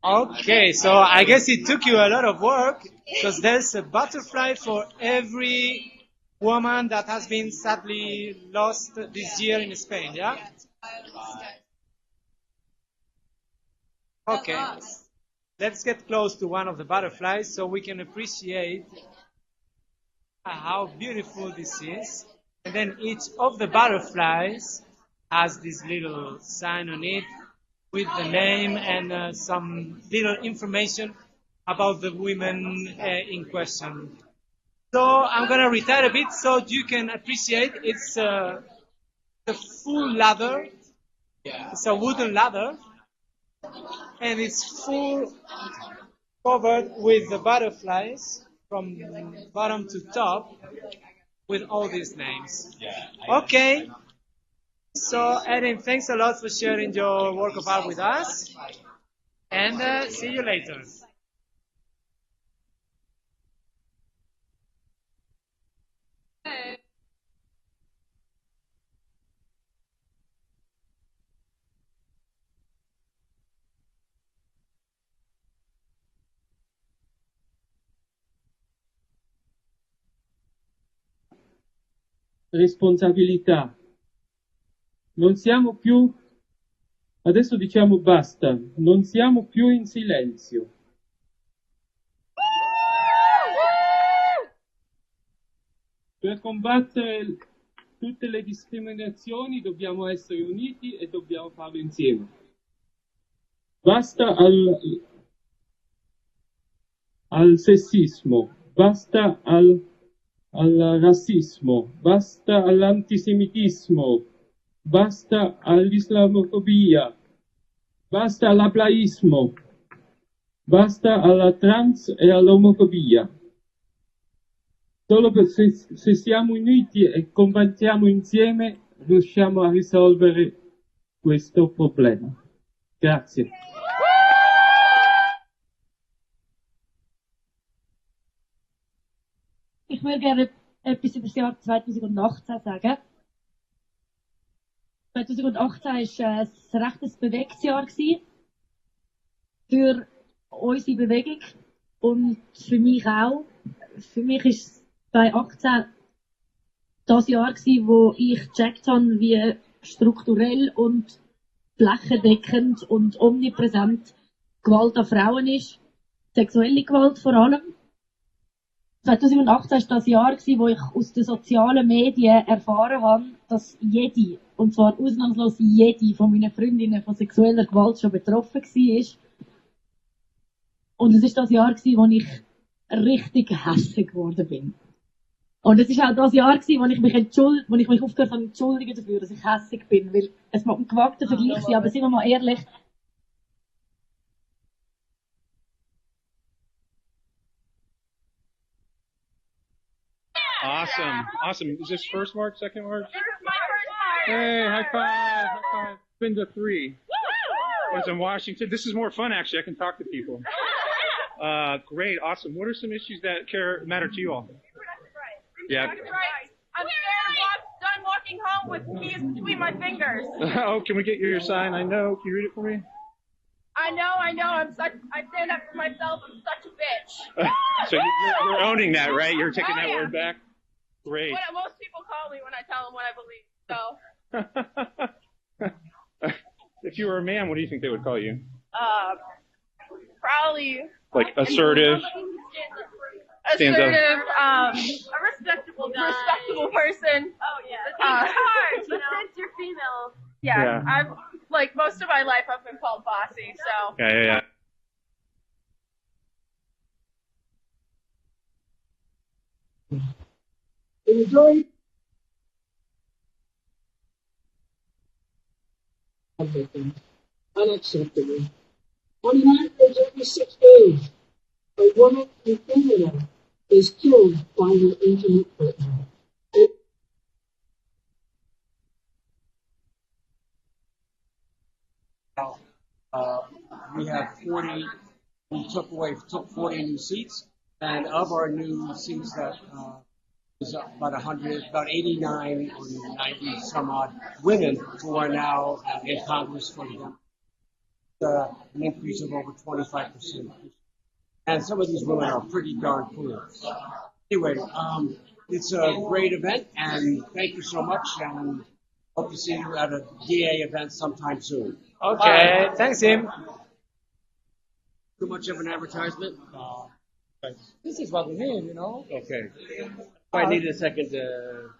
Speaker 18: Okay, so I guess it took you a lot of work because there's a butterfly for every woman that has been sadly lost this year in Spain, yeah? Okay, let's get close to one of the butterflies so we can appreciate how beautiful this is. And then each of the butterflies has this little sign on it with the name and some little information about the women in question. So I'm going to retire a bit so you can appreciate it's the full ladder. It's a wooden ladder. And it's full covered with the butterflies from bottom to top with all these names. Okay. So, Erin, thanks a lot for sharing your work of art with us. And see you later.
Speaker 15: Responsabilità. Non siamo più, adesso diciamo basta, non siamo più in silenzio. Per combattere tutte le discriminazioni dobbiamo essere uniti e dobbiamo farlo insieme. Basta al sessismo, basta al razzismo, basta all'antisemitismo, basta all'islamofobia, basta all'ablaismo, basta alla trans e all'omofobia. Solo se siamo uniti e combattiamo insieme riusciamo a risolvere questo problema. Grazie.
Speaker 19: Ich würde gerne etwas über das Jahr 2018 sagen. 2018 war ein rechtes Bewegungsjahr für unsere Bewegung und für mich auch. Für mich war 2018 das Jahr, wo ich gecheckt habe, wie strukturell und flächendeckend und omnipräsent Gewalt an Frauen ist. Sexuelle Gewalt vor allem. 2018 war das Jahr, wo ich aus den sozialen Medien erfahren habe, dass jede, und zwar ausnahmslos jede von meinen Freundinnen von sexueller Gewalt schon betroffen war. Und es war das Jahr, wo ich richtig hässlich geworden bin. Und es war auch das Jahr, wo ich mich aufgehört habe, entschuldigen dafür, dass ich hässlich bin, weil es mag ein gewagter Vergleich sein, aber sind wir mal ehrlich,
Speaker 20: Awesome. Awesome. Is this first mark, second mark? This is my first mark. Hey, high five. High five. Been to 3. I was in Washington. This is more fun, actually. I can talk to people. Great. Awesome. What are some issues that matter to you all? Yeah.
Speaker 12: I'm scared done walking home with keys between my fingers.
Speaker 20: Oh, can we get your sign? I know. Can you read it for me?
Speaker 12: I know. I stand up for myself. I'm such a bitch.
Speaker 20: So you're owning that, right? You're taking that word back? Great.
Speaker 12: What most people call me when I tell them what I believe. So.
Speaker 20: If you were a man, what do you think they would call you?
Speaker 12: Probably.
Speaker 20: Like assertive.
Speaker 12: Assertive. A respectable guy. Respectable person. Oh yeah. It's hard, you know. Since you're female. Yeah. I've most of my life I've been called bossy. So.
Speaker 20: Yeah.
Speaker 2: Enjoy everything. Unacceptable. On an average, every 6 days, a woman in Canada is killed by her intimate partner.
Speaker 21: We have 40. We took 40 new seats, and of our new seats, that is about 89 or 90 some odd women who are now in Congress for them. An increase of over 25%. And some of these women are pretty darn cool. Anyway, it's a great event, and thank you so much, and hope to see you at a DA event sometime soon.
Speaker 18: Okay, thanks, Tim.
Speaker 21: too much of an advertisement.
Speaker 6: This is what we need, you know.
Speaker 5: Okay. I needed a second to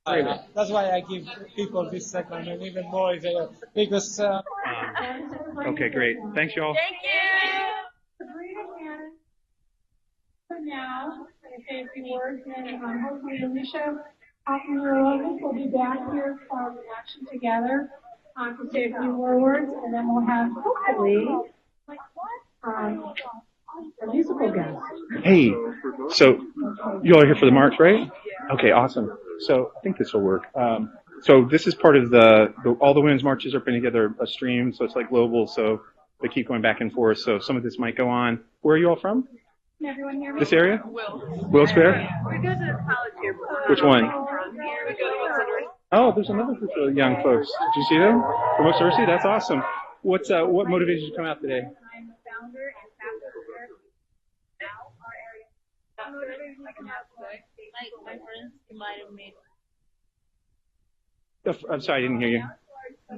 Speaker 5: frame it.
Speaker 6: That's why I give people this segment and even more if they are, because.
Speaker 3: Okay, great. Thanks, y'all.
Speaker 12: Thank you.
Speaker 22: For now, I say a few words, and hopefully Alicia, Hoffman, will be back here for the action together to say a few more words, and then we'll have hopefully a musical guest.
Speaker 3: Hey, so you all are here for the march, right? Okay, awesome. So I think this will work. So this is part of all the women's marches are putting together a stream, so it's like global, so they keep going back and forth. So some of this might go on. Where are you all from?
Speaker 22: Can everyone hear me?
Speaker 3: This area?
Speaker 22: Wilkes-Barre.
Speaker 3: We
Speaker 22: go to college here.
Speaker 3: Which one?
Speaker 22: We go to Wilkes-Barre.
Speaker 3: Oh, there's another group of young folks. Did you see them? From Oaks University? That's awesome. What motivated you to come out today?
Speaker 22: I'm the founder and pastor of now our area. That motivated me to come out today.
Speaker 17: Like my friends invited me.
Speaker 3: I'm sorry, I didn't hear you.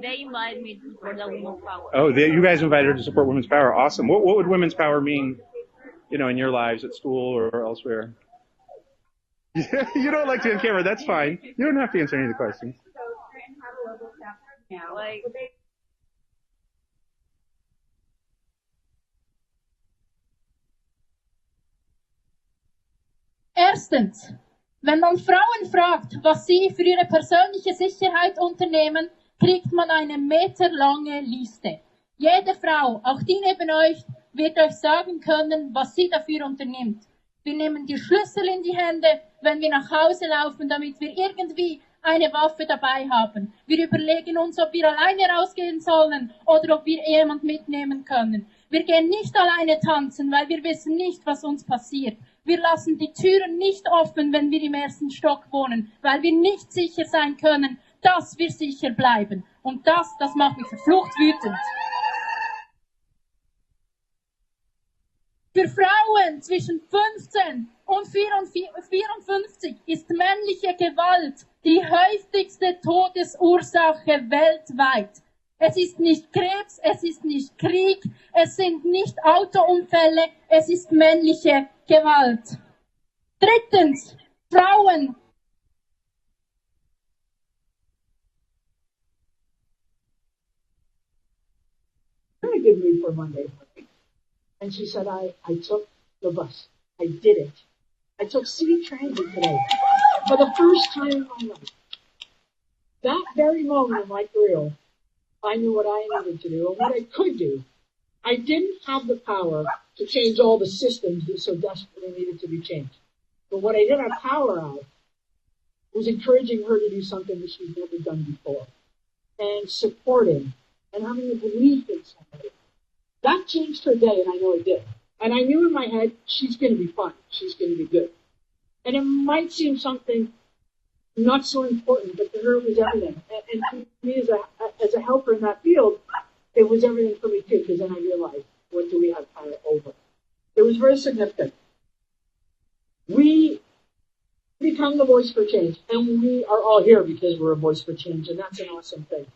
Speaker 17: They invited me to support the women's power.
Speaker 3: Oh, you guys invited her to support women's power. Awesome. What would women's power mean, in your lives at school or elsewhere? You don't like to be on camera. That's fine. You don't have to answer any of the questions.
Speaker 17: Like,
Speaker 23: Erstens, wenn man Frauen fragt, was sie für ihre persönliche Sicherheit unternehmen, kriegt man eine meterlange Liste. Jede Frau, auch die neben euch, wird euch sagen können, was sie dafür unternimmt. Wir nehmen die Schlüssel in die Hände, wenn wir nach Hause laufen, damit wir irgendwie eine Waffe dabei haben. Wir überlegen uns, ob wir alleine rausgehen sollen oder ob wir jemand mitnehmen können. Wir gehen nicht alleine tanzen, weil wir wissen nicht, was uns passiert. Wir lassen die Türen nicht offen, wenn wir im ersten Stock wohnen, weil wir nicht sicher sein können, dass wir sicher bleiben. Und das macht mich verflucht wütend. Für Frauen zwischen 15 und 54 ist männliche Gewalt die häufigste Todesursache weltweit. Es ist nicht Krebs, es ist nicht Krieg, es sind nicht Autounfälle, es ist männliche Gewalt. Drittens, Frauen.
Speaker 8: Very good mood for Monday. And she said, I took the bus. I did it. I took city transit today for the first time in my life. That very moment in my career, I knew what I needed to do and what I could do. I didn't have the power to change all the systems that so desperately needed to be changed. But what I did have power of was encouraging her to do something that she'd never done before. And supporting and having a belief in somebody. That changed her day, and I know it did. And I knew in my head, she's going to be fine. She's going to be good. And it might seem something not so important, but to her it was everything. And to me, as a helper in that field, it was everything for me too, because then I realized, what do we have power over? It was very significant. We become the voice for change, and we are all here because we're a voice for change, and that's an awesome thing.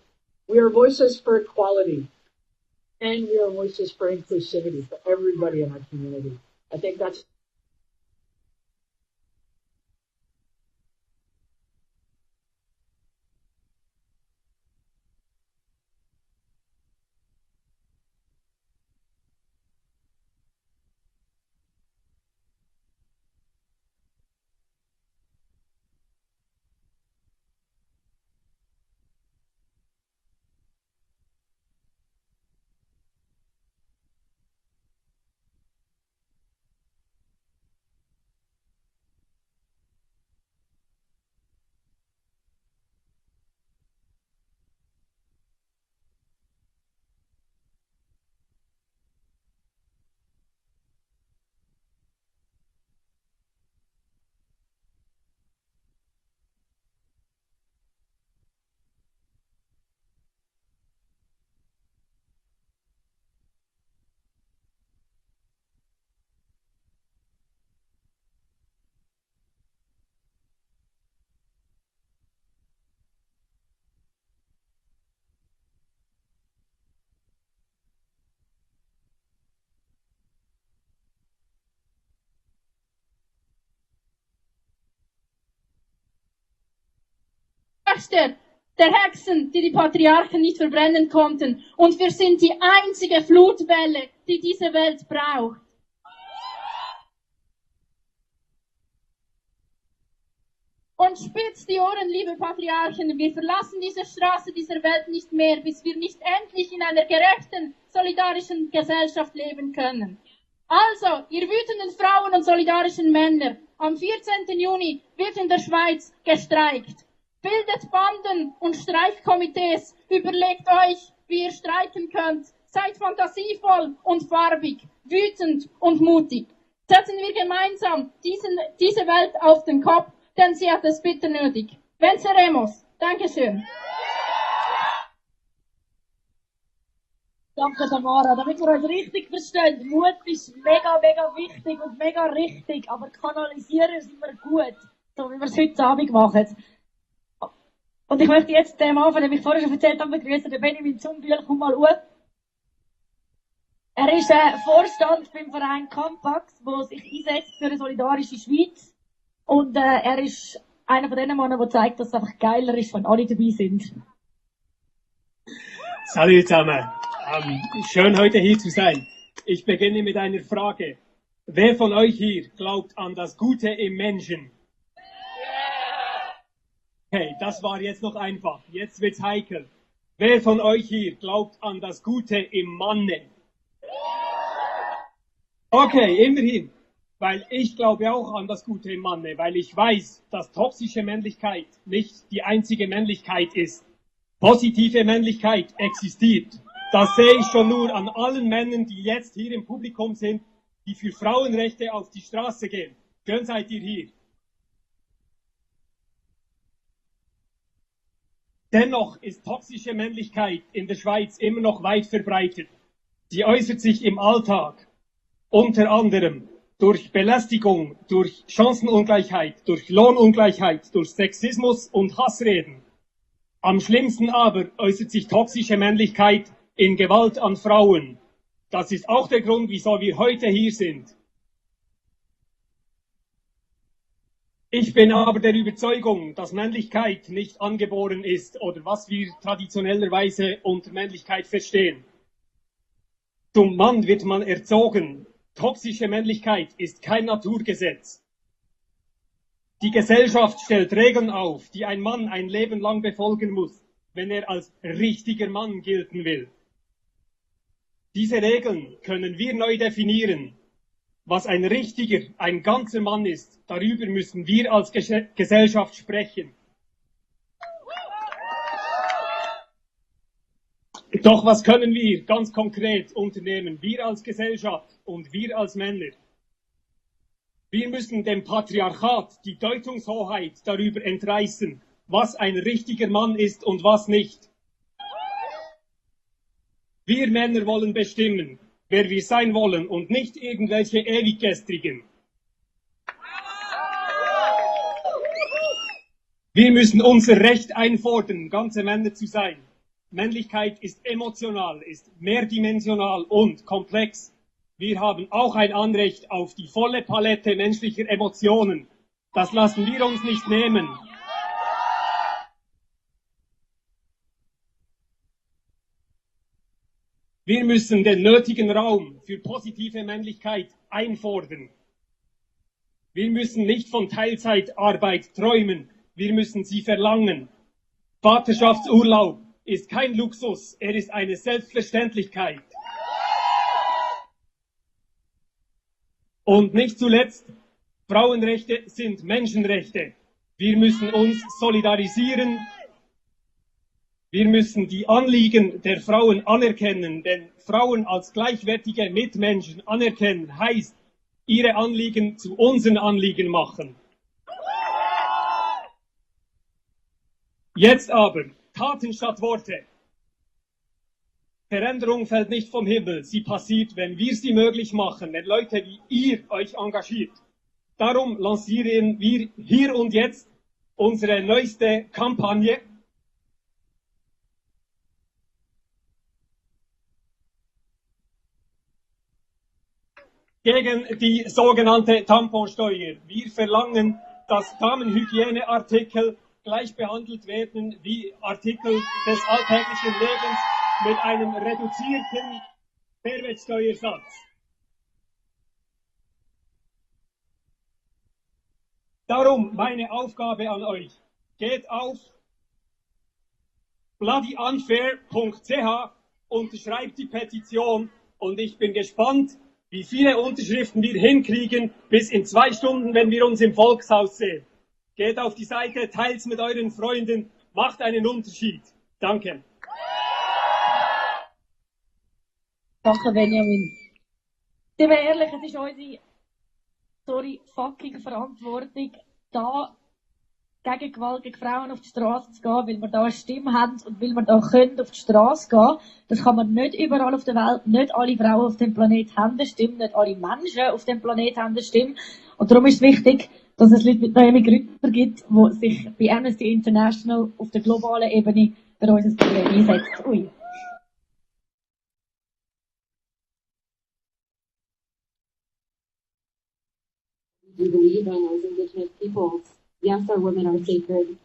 Speaker 8: We are voices for equality, and we are voices for inclusivity for everybody in our community. I think that's
Speaker 23: Töchter der Hexen, die die Patriarchen nicht verbrennen konnten. Und wir sind die einzige Flutwelle, die diese Welt braucht. Und spitzt die Ohren, liebe Patriarchen, wir verlassen diese Straße dieser Welt nicht mehr, bis wir nicht endlich in einer gerechten, solidarischen Gesellschaft leben können. Also, ihr wütenden Frauen und solidarischen Männer, am 14. Juni wird in der Schweiz gestreikt. Bildet Banden und Streikkomitees, überlegt euch, wie ihr streiken könnt. Seid fantasievoll und farbig, wütend und mutig. Setzen wir gemeinsam diese Welt auf den Kopf, denn sie hat es bitter nötig. Venceremos. Dankeschön.
Speaker 19: Danke, Tamara. Damit wir uns richtig verstehen, Mut ist mega, mega wichtig und mega richtig, aber kanalisieren sind wir gut, so wie wir es heute Abend machen. Und ich möchte jetzt den Mann, von dem ich vorher schon erzählt habe, begrüßen, den Benjamin Zumbühl. Komm mal hoch. Er ist Vorstand beim Verein Campax, der sich einsetzt für eine solidarische Schweiz. Und er ist einer von den Männern, der zeigt, dass es einfach geiler ist, wenn alle dabei sind.
Speaker 1: Salut zusammen. Schön heute hier zu sein. Ich beginne mit einer Frage. Wer von euch hier glaubt an das Gute im Menschen? Okay, das war jetzt noch einfach. Jetzt wird's heikel. Wer von euch hier glaubt an das Gute im Manne? Okay, immerhin. Weil ich glaube auch an das Gute im Manne, weil ich weiß, dass toxische Männlichkeit nicht die einzige Männlichkeit ist. Positive Männlichkeit existiert. Das sehe ich schon nur an allen Männern, die jetzt hier im Publikum sind, die für Frauenrechte auf die Straße gehen. Schön seid ihr hier. Dennoch ist toxische Männlichkeit in der Schweiz immer noch weit verbreitet. Sie äußert sich im Alltag, unter anderem durch Belästigung, durch Chancenungleichheit, durch Lohnungleichheit, durch Sexismus und Hassreden. Am schlimmsten aber äußert sich toxische Männlichkeit in Gewalt an Frauen. Das ist auch der Grund, wieso wir heute hier sind. Ich bin aber der Überzeugung, dass Männlichkeit nicht angeboren ist oder was wir traditionellerweise unter Männlichkeit verstehen. Zum Mann wird man erzogen. Toxische Männlichkeit ist kein Naturgesetz. Die Gesellschaft stellt Regeln auf, die ein Mann ein Leben lang befolgen muss, wenn er als richtiger Mann gelten will. Diese Regeln können wir neu definieren. Was ein richtiger, ein ganzer Mann ist, darüber müssen wir als Gesellschaft sprechen. Doch was können wir ganz konkret unternehmen, wir als Gesellschaft und wir als Männer? Wir müssen dem Patriarchat die Deutungshoheit darüber entreißen, was ein richtiger Mann ist und was nicht. Wir Männer wollen bestimmen, wer wir sein wollen und nicht irgendwelche Ewiggestrigen. Wir müssen unser Recht einfordern, ganze Männer zu sein. Männlichkeit ist emotional, ist mehrdimensional und komplex. Wir haben auch ein Anrecht auf die volle Palette menschlicher Emotionen. Das lassen wir uns nicht nehmen. Wir müssen den nötigen Raum für positive Männlichkeit einfordern. Wir müssen nicht von Teilzeitarbeit träumen, wir müssen sie verlangen. Vaterschaftsurlaub ist kein Luxus, er ist eine Selbstverständlichkeit. Und nicht zuletzt, Frauenrechte sind Menschenrechte. Wir müssen uns solidarisieren. Wir müssen die Anliegen der Frauen anerkennen, denn Frauen als gleichwertige Mitmenschen anerkennen heißt, ihre Anliegen zu unseren Anliegen machen. Jetzt aber, Taten statt Worte. Veränderung fällt nicht vom Himmel, sie passiert, wenn wir sie möglich machen, wenn Leute wie ihr euch engagiert. Darum lancieren wir hier und jetzt unsere neueste Kampagne. Gegen die sogenannte Tamponsteuer. Wir verlangen, dass Damenhygieneartikel gleich behandelt werden wie Artikel des alltäglichen Lebens mit einem reduzierten Mehrwertsteuersatz. . Darum meine Aufgabe an euch. Geht auf bloodyunfair.ch, unterschreibt die Petition und ich bin gespannt, wie viele Unterschriften wir hinkriegen bis in 2 Stunden, wenn wir uns im Volkshaus sehen. Geht auf die Seite, teilt's mit euren Freunden, macht einen Unterschied. Danke.
Speaker 19: Danke, Benjamin. Sind wir ehrlich, es ist unsere fucking Verantwortung, da gegen Gewalt gegen Frauen auf die Straße zu gehen, weil wir da eine Stimme haben und weil wir da können auf die Straße gehen. Das kann man nicht überall auf der Welt. Nicht alle Frauen auf dem Planet haben eine Stimme, nicht alle Menschen auf dem Planet haben eine Stimme. Und darum ist es wichtig, dass es Leute mit neuen Gründen gibt, die sich bei Amnesty International auf der globalen Ebene für unser Problem einsetzen. Ui.
Speaker 7: We believe in as Indigenous peoples. Yes, our women are sacred.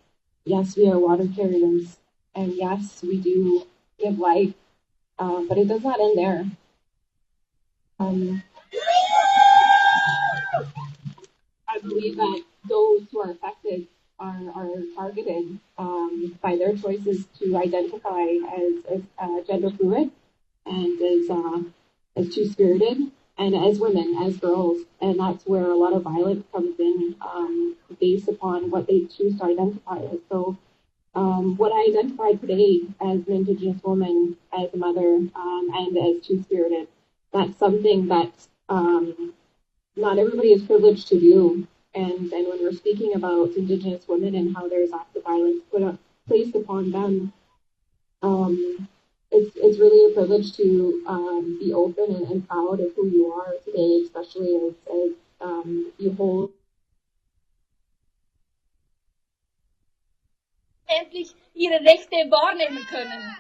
Speaker 7: Yes, we are water carriers. And yes, we do give life. But it does not end there. I believe that those who are affected are targeted by their choices to identify as gender fluid and as two-spirited. And as women, as girls, and that's where a lot of violence comes in, based upon what they choose to identify as. So, what I identify today as an Indigenous woman, as a mother, and as two-spirited, that's something that not everybody is privileged to do. And when we're speaking about Indigenous women and how there's acts of violence placed upon them, it's really a privilege to be open and proud of who you are today, especially as you hold.
Speaker 23: Endlich ihre Rechte wahrnehmen können.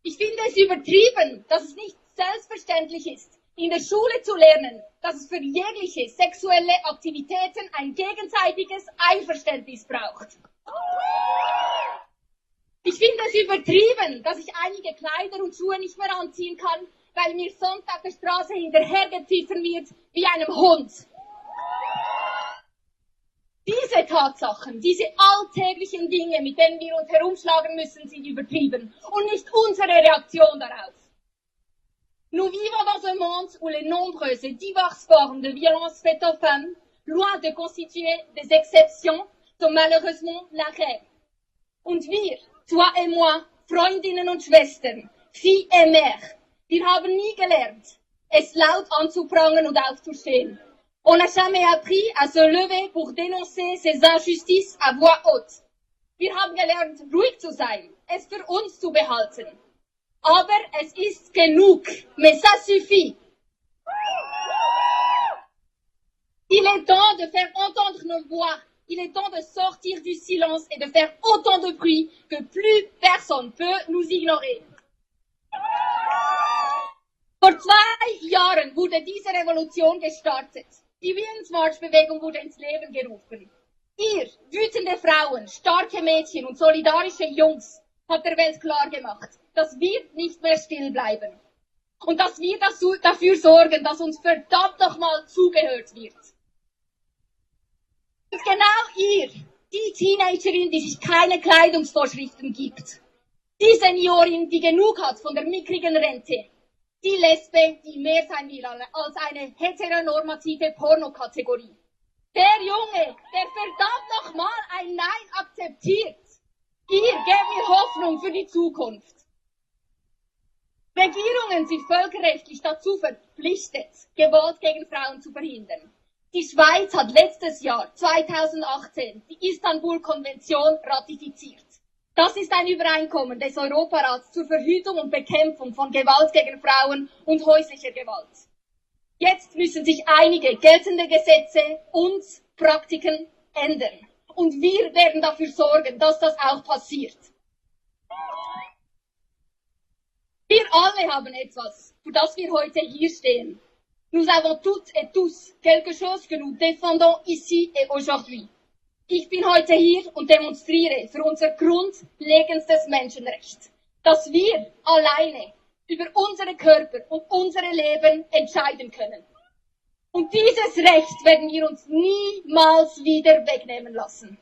Speaker 23: Ich finde es übertrieben, dass es nicht selbstverständlich ist, in der Schule zu lernen, dass es für jegliche sexuelle Aktivitäten ein gegenseitiges Einverständnis braucht. Ich finde es übertrieben, dass ich einige Kleider und Schuhe nicht mehr anziehen kann, weil mir sonst auf der Straße hinterhergepfiffen wird wie einem Hund. Diese Tatsachen, diese alltäglichen Dinge, mit denen wir uns herumschlagen müssen, sind übertrieben und nicht unsere Reaktion darauf. Nous vivons dans un monde où les nombreuses et diverses formes de violence faites aux femmes, loin de constituer des exceptions, sont malheureusement la règle. Und wir, toi et moi, Freundinnen und Schwestern, filles et mères, wir haben nie gelernt, es laut anzuprangern und aufzustehen. On n'a jamais appris à se lever pour dénoncer ces injustices à voix haute. Wir haben gelernt, ruhig zu sein, es für uns zu behalten. Aber es ist genug, mais ça suffit. Il est temps de faire entendre nos voix. Il est temps de sortir du silence et de faire autant de bruit que plus personne peut nous ignorer. Vor 2 Jahren wurde diese Revolution gestartet. Die Women's March-Bewegung wurde ins Leben gerufen. Ihr, wütende Frauen, starke Mädchen und solidarische Jungs, habt der Welt klar gemacht, dass wir nicht mehr still bleiben. Und dass wir dafür sorgen, dass uns verdammt nochmal zugehört wird. Und genau ihr, die Teenagerin, die sich keine Kleidungsvorschriften gibt, die Seniorin, die genug hat von der mickrigen Rente, die Lesbe, die mehr sein will als eine heteronormative Pornokategorie. Der Junge, der verdammt nochmal ein Nein akzeptiert. Ihr gebt mir Hoffnung für die Zukunft. Regierungen sind völkerrechtlich dazu verpflichtet, Gewalt gegen Frauen zu verhindern. Die Schweiz hat letztes Jahr, 2018, die Istanbul-Konvention ratifiziert. Das ist ein Übereinkommen des Europarats zur Verhütung und Bekämpfung von Gewalt gegen Frauen und häuslicher Gewalt. Jetzt müssen sich einige geltende Gesetze und Praktiken ändern. Und wir werden dafür sorgen, dass das auch passiert. Wir alle haben etwas, für das wir heute hier stehen. Nous avons toutes et tous quelque chose que nous défendons ici et aujourd'hui. Ich bin heute hier und demonstriere für unser grundlegendstes Menschenrecht, dass wir alleine über unsere Körper und unsere Leben entscheiden können. Und dieses Recht werden wir uns niemals wieder wegnehmen lassen.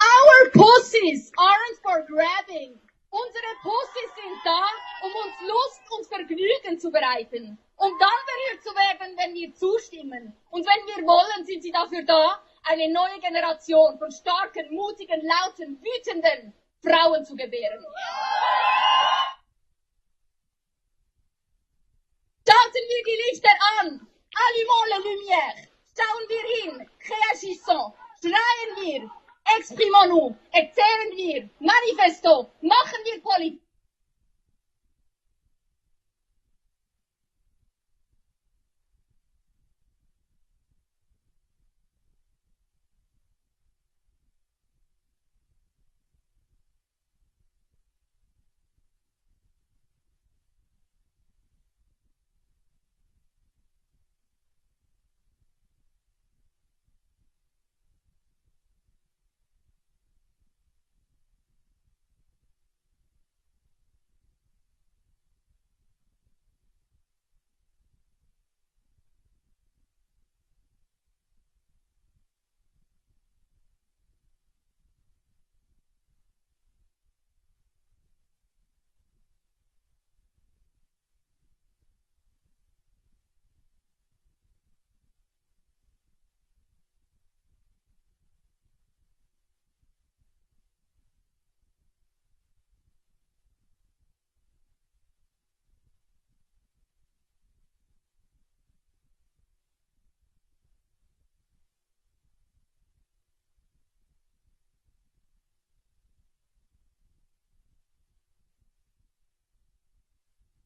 Speaker 23: Our pussies aren't for grabbing. Unsere Pussies sind da, um uns Lust und Vergnügen zu bereiten. Um dann berührt zu werden, wenn wir zustimmen. Und wenn wir wollen, sind sie dafür da, eine neue Generation von starken, mutigen, lauten, wütenden Frauen zu gebären. Schalten wir die Lichter an. Allumons les lumières. Schauen wir hin. Réagissons. Schreien wir. Exprimons-nous. Erzählen wir. Manifesto. Machen wir Politik.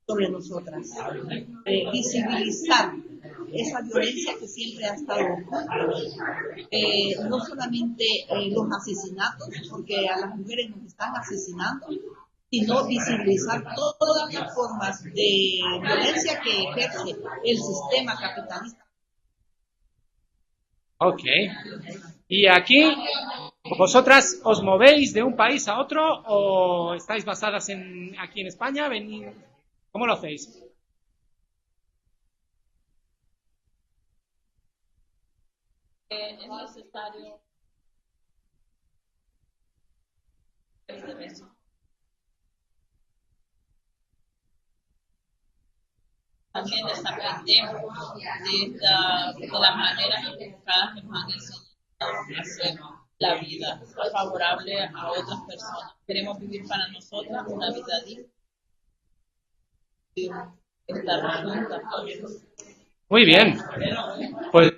Speaker 9: Sobre nosotras, visibilizar esa violencia que siempre ha estado oculta, no solamente los asesinatos, porque a las mujeres nos están asesinando, sino visibilizar todas las formas de violencia que ejerce el sistema capitalista.
Speaker 18: Ok. Y aquí, ¿vosotras os movéis de un país a otro o estáis basadas aquí en España? ¿Cómo lo hacéis?
Speaker 23: Es necesario también desaprendemos de las maneras equivocadas que nos han enseñado a hacer la vida favorable a otras personas. Queremos vivir para nosotras una vida digna. Estar juntas.
Speaker 18: Muy bien. Pues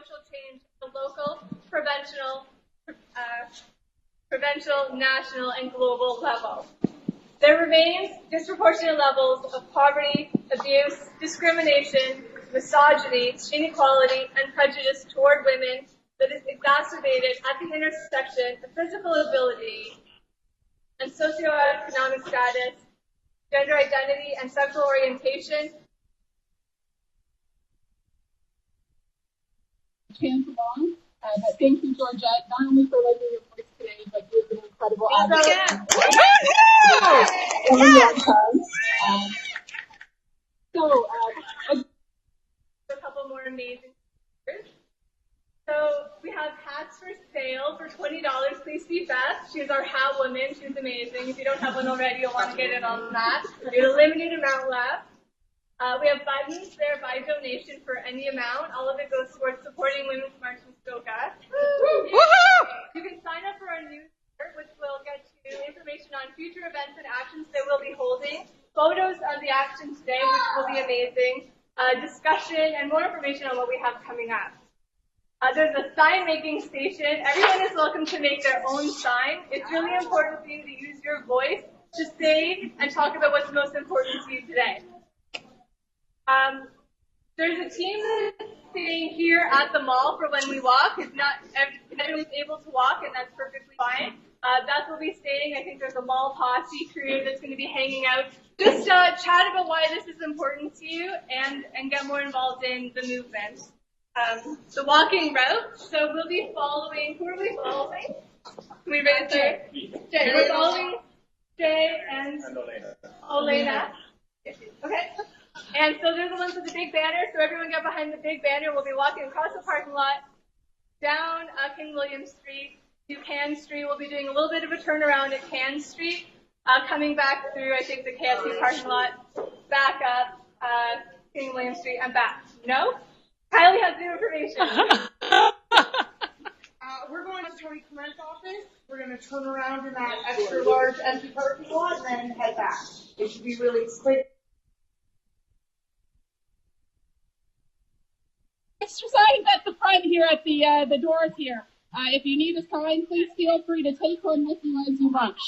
Speaker 12: social change at the local, provincial, national, and global level. There remains disproportionate levels of poverty, abuse, discrimination, misogyny, inequality, and prejudice toward women that is exacerbated at the intersection of physical ability and socioeconomic status, gender identity, and sexual orientation.
Speaker 8: Chance along, but thank you, Georgette, not only for lending your voice today, but you've been an incredible advocate.
Speaker 12: A couple more amazing speakers. So we have hats for sale for $20. Please see Beth. She's our hat woman. She's amazing. If you don't have one already, you'll want to get it on that. We have a limited amount left. We have buttons there by donation for any amount. All of it goes towards supporting Women's March in Stoka. You can sign up for our newsletter, which will get you information on future events and actions that we'll be holding, photos of the action today, which will be amazing, discussion discussion and more information on what we have coming up. There's a sign making station. Everyone is welcome to make their own sign. It's really important for you to use your voice to say and talk about what's most important to you today. There's a team that's staying here at the mall for when we walk. If not, everyone's able to walk, and that's perfectly fine. Beth will be staying. I think there's a mall posse crew that's going to be hanging out. Just chat about why this is important to you and get more involved in the movement. The walking route. So we'll be following. Who are we following? Can we raise Jay? Jay. We're following Jay and Olena. Okay. And so they're the ones with the big banner. So everyone get behind the big banner. We'll be walking across the parking lot, down King William Street to Cann Street. We'll be doing a little bit of a turnaround at Cann Street, coming back through, I think, the KFC parking lot, back up King William Street, and back. No? Kylie has new information.
Speaker 10: We're going to Tony Clement's office. We're going to turn around in that extra large empty parking lot and then head back. It should be really quick.
Speaker 23: Extra signs at the front here at the doors here. If you need a sign, please feel free to take one with you as you march.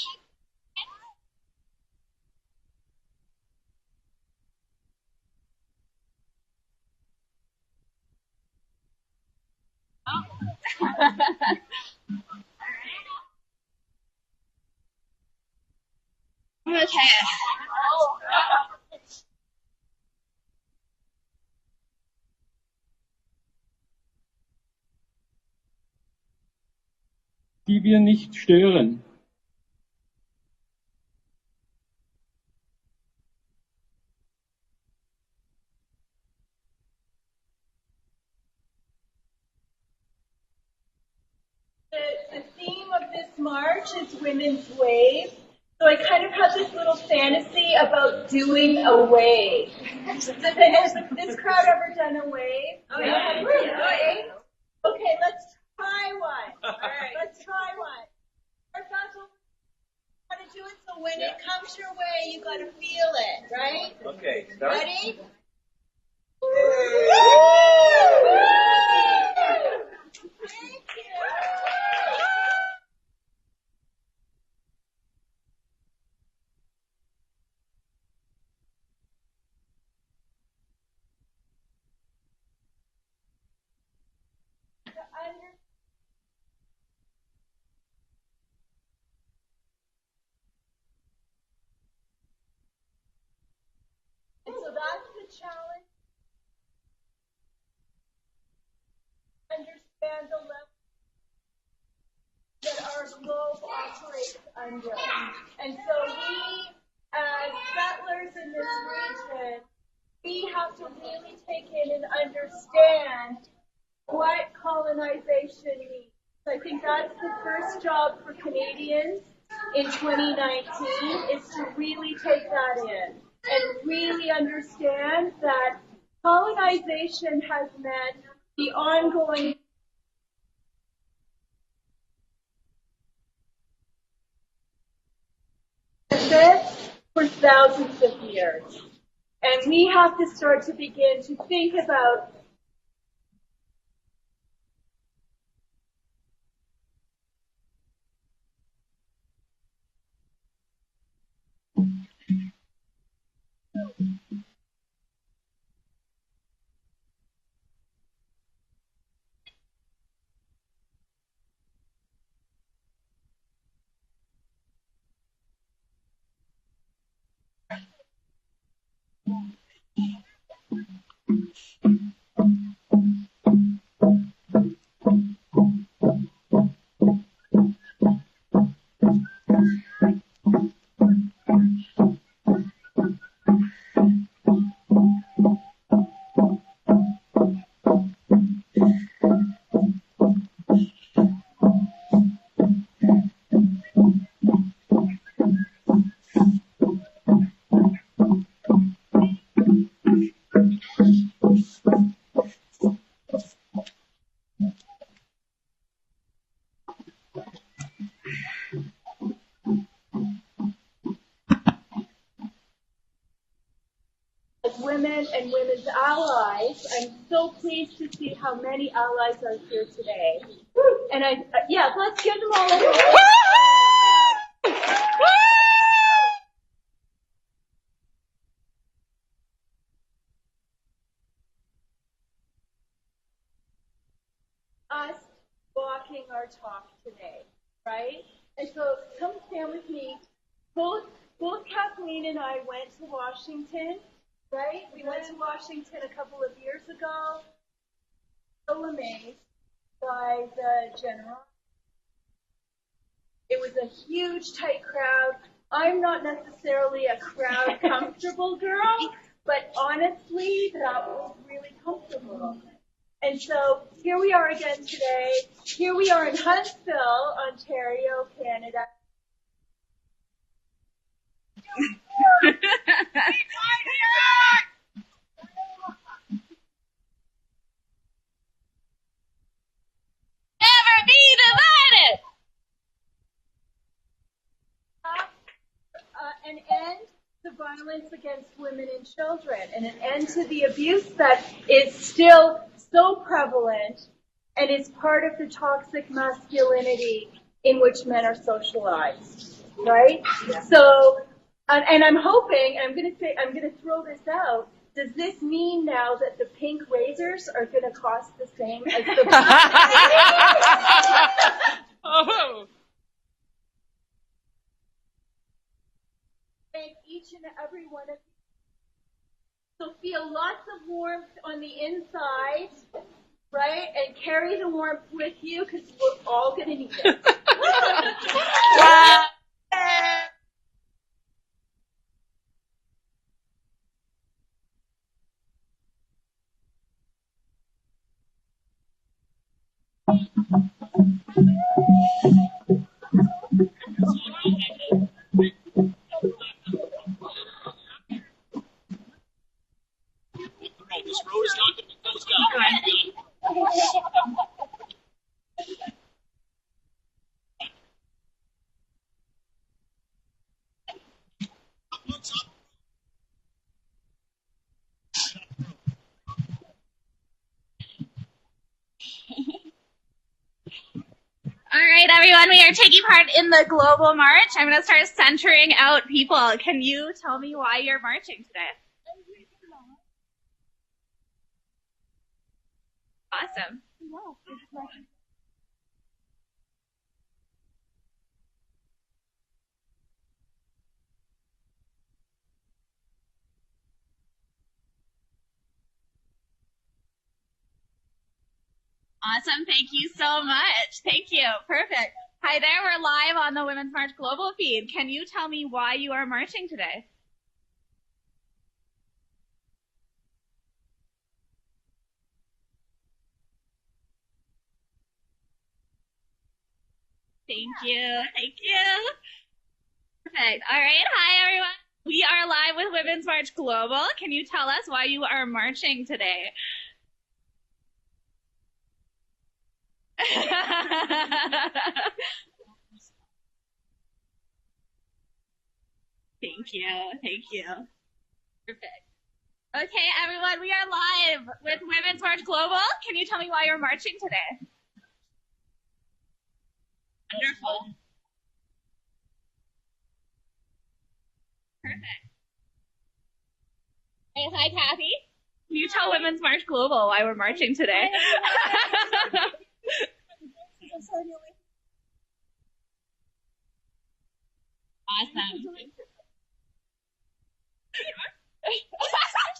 Speaker 8: Okay.
Speaker 15: Die wir nicht stören.
Speaker 4: The theme of this march is Women's Wave. So I kind of had this little fantasy about doing a wave. Has this crowd ever done a wave?
Speaker 8: Oh, yeah.
Speaker 4: Okay, let's try one. All right. Let's try one. Our guys will want to do it, so when it comes your way, you got to feel it, right?
Speaker 14: Okay, start.
Speaker 4: Ready? Thank you. And so that's the challenge. Understand the level that our globe operates under. And so we, as settlers in this region, we have to really take in and understand what colonization means. So I think that's the first job for Canadians in 2019, is to really take that in and really understand that colonization has meant the ongoing for thousands of years. And we have to start to begin to think about
Speaker 11: women and women's allies. I'm so pleased to see how many allies are here today. And yeah, let's give them all a us walking our talk today, right? And so come stand with me. Both Kathleen and I went to Washington, right? We went to Washington a couple of years ago. So amazed by the general. It was a huge, tight crowd. I'm not necessarily a crowd comfortable girl, but honestly, that was really comfortable. And so here we are again today. Here we are in Huntsville, Ontario, Canada.
Speaker 12: Never be divided.
Speaker 11: An end to violence against women and children, and an end to the abuse that is still so prevalent and is part of the toxic masculinity in which men are socialized, right? Yeah. So, and I'm hoping, and I'm going to throw this out. Does this mean now that the pink razors are going to cost the same as the
Speaker 12: Oh.
Speaker 11: Thank each and every one of you. So feel lots of warmth on the inside, right? And carry the warmth with you because we're all going to need it.
Speaker 13: This road is not going to be closed down.
Speaker 12: All right, everyone, we are taking part in the global march. I'm going to start centering out people. Can you tell me why you're marching today? Awesome. Awesome. Thank you so much. Thank you. Perfect. Hi there. We're live on the Women's March Global feed. Can you tell me why you are marching today? Thank you. Thank you. Perfect. All right. Hi, everyone. We are live with Women's March Global. Can you tell us why you are marching today? Thank you. Thank you. Perfect. Okay, everyone, we are live with Women's March Global. Can you tell me why you're marching today? Wonderful. Perfect. Hey, hi, Kathy. Can you tell Women's March Global why we're marching today? Awesome.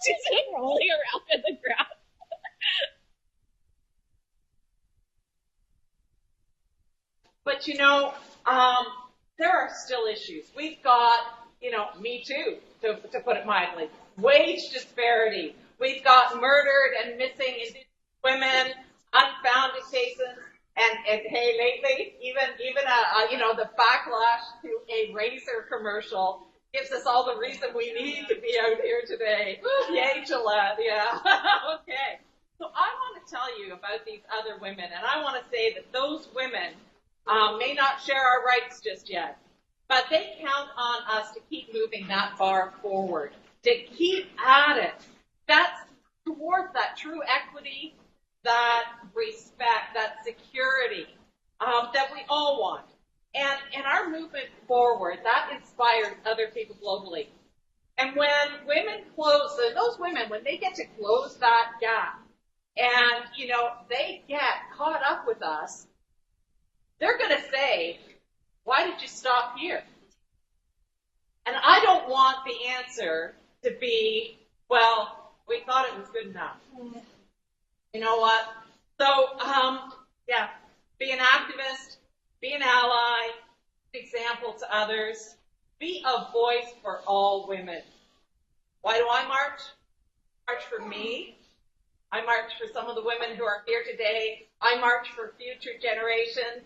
Speaker 12: She's just rolling around in the ground.
Speaker 14: But you know, there are still issues. We've got, you know, Me Too, to put it mildly, wage disparity. We've got murdered and missing Indigenous women, unfounded cases, and hey, lately, even you know, the backlash to a razor commercial gives us all the reason we need to be out here today. Yay, Gillette, yeah. Okay. So I want to tell you about these other women, and I want to say that those women may not share our rights just yet, but they count on us to keep moving that far forward, to keep at it. that's towards that true equity, that respect, that security that we all want. And our movement forward, that inspired other people globally. And when women close, those women, when they get to close that gap, and, you know, they get caught up with us, they're going to say, why did you stop here? And I don't want the answer to be, well, we thought it was good enough. You know what? So, yeah, be an activist, be an ally, example to others, be a voice for all women. Why do I march? March for me. I march for some of the women who are here today. I march for future generations.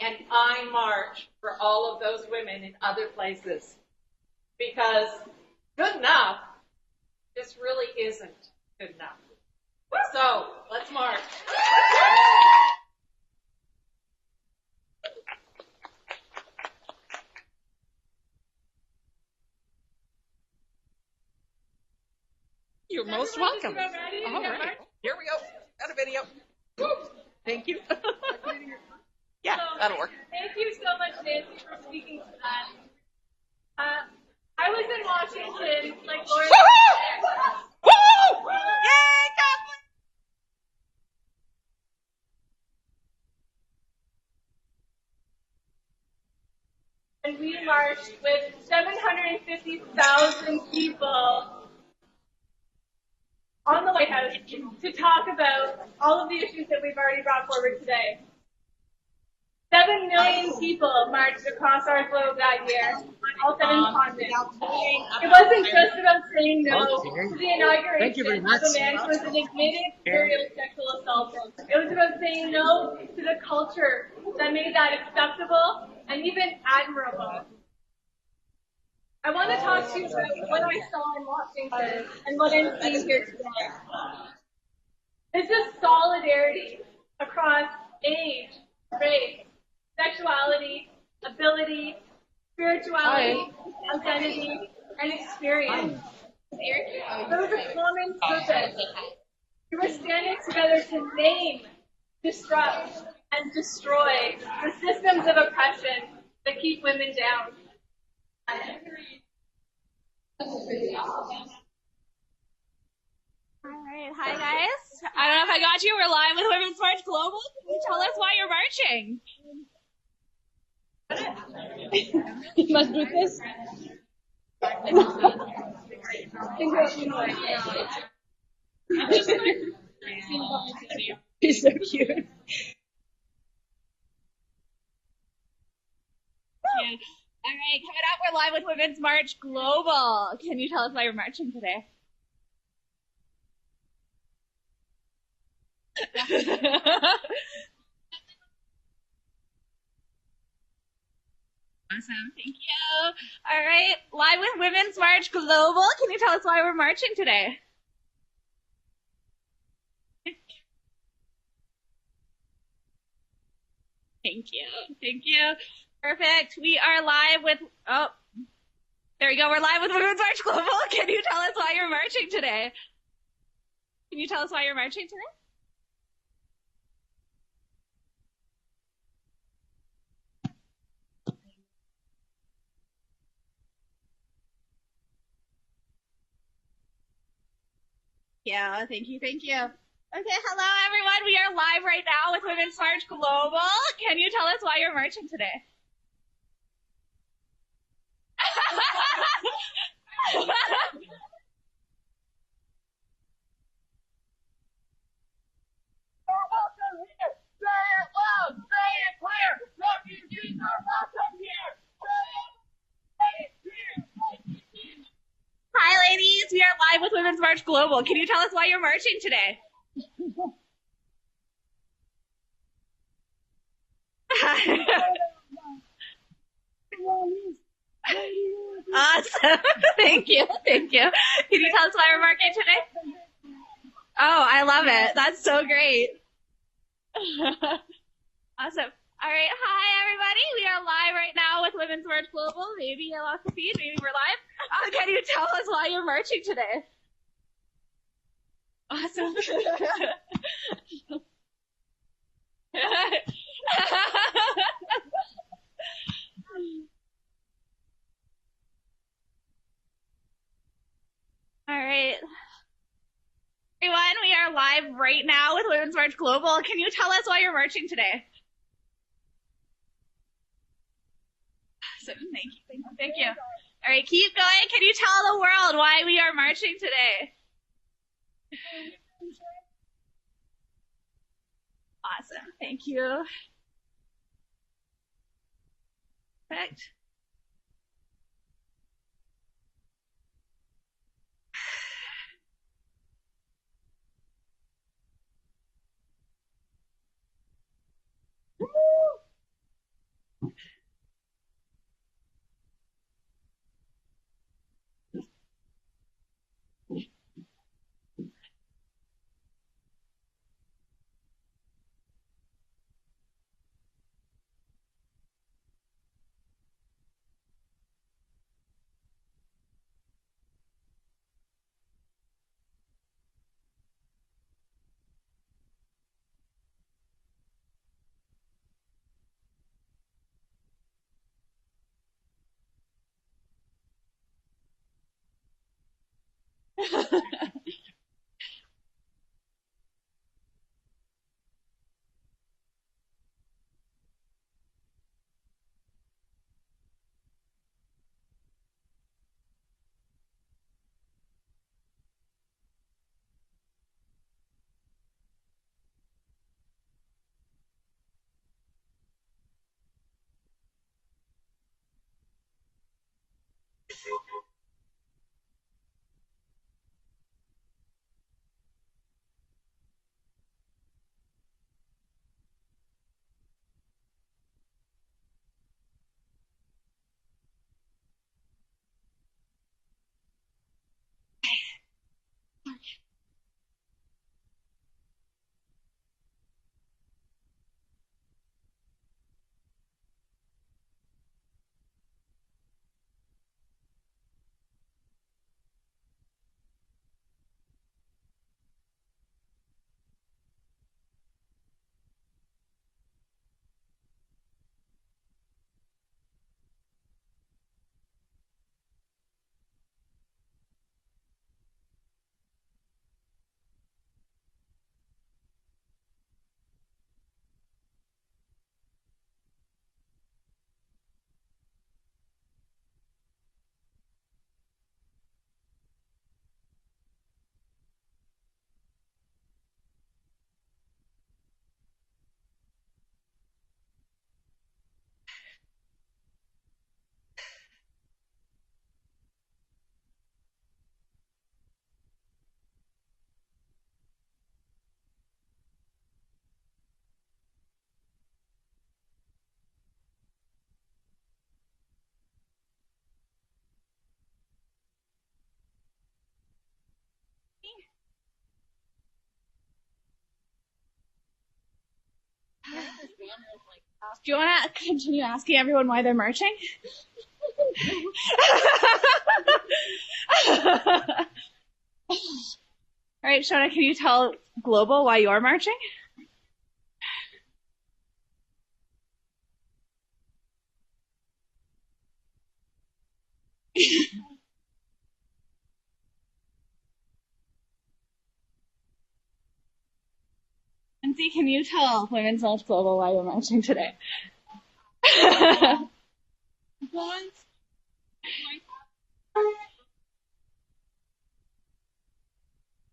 Speaker 14: And I march for all of those women in other places. Because good enough just really isn't good enough. So, let's march.
Speaker 2: You're most welcome. All right. Here we go. Got a video. Woo. Thank you. Yeah, that'll work.
Speaker 11: Thank you so much, Nancy, for speaking to that. I was in Washington, like Laura.
Speaker 2: Woo! Yay, Kathleen!
Speaker 11: And we marched with 750,000 people on the White House to talk about all of the issues that we've already brought forward today. 7 million people marched across our globe that year on all 7 continents. It wasn't just about saying no to the inauguration of a man who was an admitted serial sexual assaulter. It was about saying no to the culture that made that acceptable and even admirable. I want to talk to you about what I saw in Washington and what I'm seeing here today. This is solidarity across age, race, sexuality, ability, spirituality, identity, and experience. There was a common purpose. We were standing together to name, disrupt, and destroy the systems of oppression that keep women down.
Speaker 16: Alright, hi guys. I don't know if I got you. We're live with Women's March Global. Can you tell us why you're marching?
Speaker 17: You must do this. He's so cute.
Speaker 16: Yeah. All right, coming up, we're live with Women's March Global. Can you tell us why you're marching today? Awesome, thank you. All right, live with Women's March Global. Can you tell us why we're marching today? Thank you, thank you. Perfect. We are live with, oh, there we go. We're live with Women's March Global. Can you tell us why you're marching today? Can you tell us why you're marching today? Yeah, thank you, thank you. Okay, hello everyone. We are live right now with Women's March Global. Can you tell us why you're marching today? Hi ladies, we are live with Women's March Global. Can you tell us why you're marching today? Awesome. Thank you. Thank you. Can you tell us why we're marching today? Oh, I love it. That's so great. Awesome. All right. Hi, everybody. We are live right now with Women's March Global. Maybe I lost the feed. Maybe we're live. Can you tell us why you're marching today? Awesome. All right. Everyone, we are live right now with Women's March Global. Can you tell us why you're marching today? Awesome. Thank you. Thank you. All right, keep going. Can you tell the world why we are marching today? Awesome. Thank you. Perfect. Do you want to continue asking everyone why they're marching? All right, Shona, can you tell Global why you're marching? Lindsay, can you tell Women's March Global why you're marching today?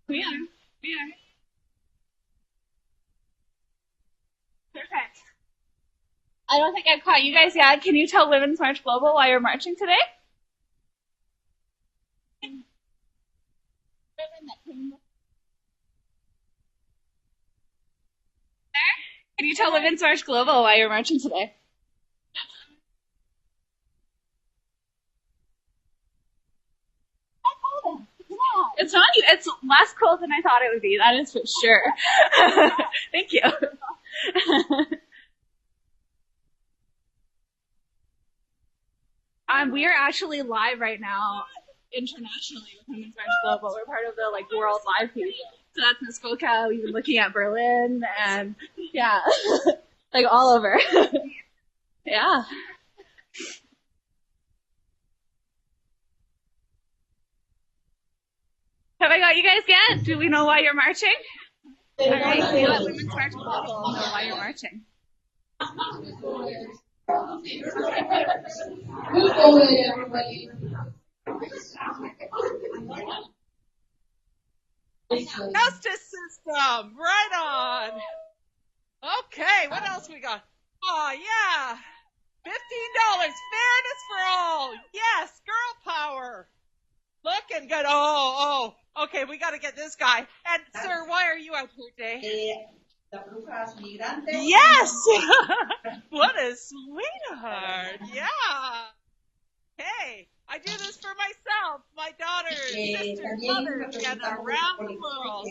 Speaker 16: We are. Perfect. I don't think I've caught you guys yet. Can you tell Women's March Global why you're marching today? Can you tell Women's March Global why you're marching today? It's not. It's less cool than I thought it would be. That is for sure. Thank you. We are actually live right now internationally with Women's March Global. We're part of the world live feed. So that's Muskoka. We've been looking at Berlin and yeah, like all over. Yeah. Have I got you guys yet? Do we know why you're marching? All right, so let Women's March Global know why you're marching.
Speaker 2: Justice system, right on. Okay, what else we got? Oh yeah, $15, fairness for all. Yes, girl power. Looking good. Oh, okay, we got to get this guy. And sir, why are you out here today? Yes. What a sweetheart. Yeah. Hey, I do this for myself, my daughters, sisters, mothers, and around the world.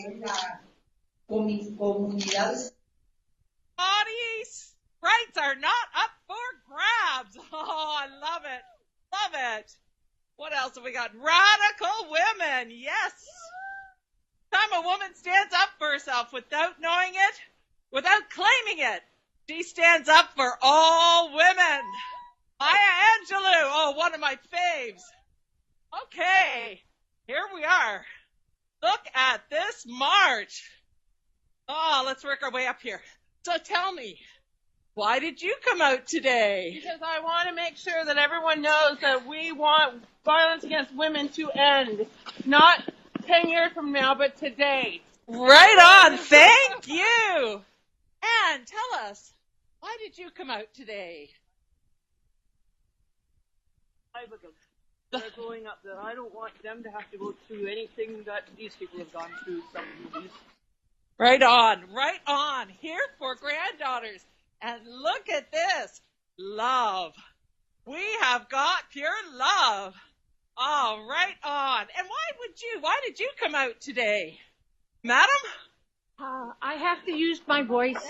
Speaker 2: Bodies rights are not up for grabs. Oh, I love it. Love it. What else have we got? Radical women. Yes. Time a woman stands up for herself without knowing it, without claiming it. She stands up for all women. Maya Angelou. Oh, one of my faves. Okay. Here we are. Look at this march. Oh, let's work our way up here. So tell me, why did you come out today?
Speaker 5: Because I want to make sure that everyone knows that we want violence against women to end. Not 10 years from now, but today.
Speaker 2: Right on. Thank you. And tell us, why did you come out today?
Speaker 5: They're going up there. I don't want them to have to go through anything that these people have gone through. Some of these.
Speaker 2: Right on. Right on. Here for granddaughters. And look at this. Love. We have got pure love. Oh, right on. And why did you come out today? Madam?
Speaker 5: I have to use my voice.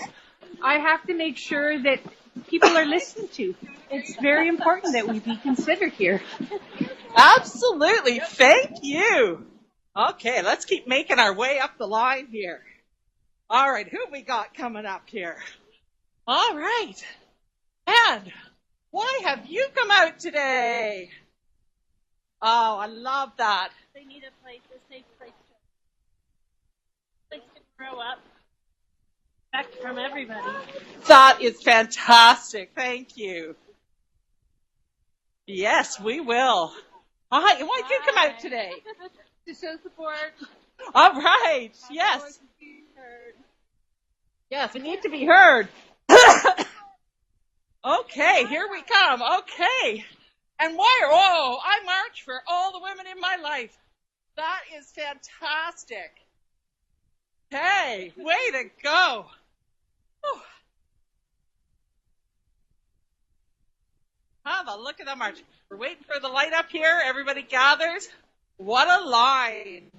Speaker 5: I have to make sure that people are listened to. It's very important that we be considered here.
Speaker 2: Absolutely. Thank you. Okay, let's keep making our way up the line here. All right, who we got coming up here? All right. And why have you come out today? Oh, I love that.
Speaker 23: They need a safe place to grow up. Respect from everybody.
Speaker 2: That is fantastic. Thank you. Yes, we will. Why did you come out today?
Speaker 5: To show support.
Speaker 2: All right. Yes. Yes, we need to be heard. Okay, here we come. Okay. And I march for all the women in my life. That is fantastic. Hey, way to go. Whew. Have a look at the march. We're waiting for the light up here. Everybody gathers. What a line.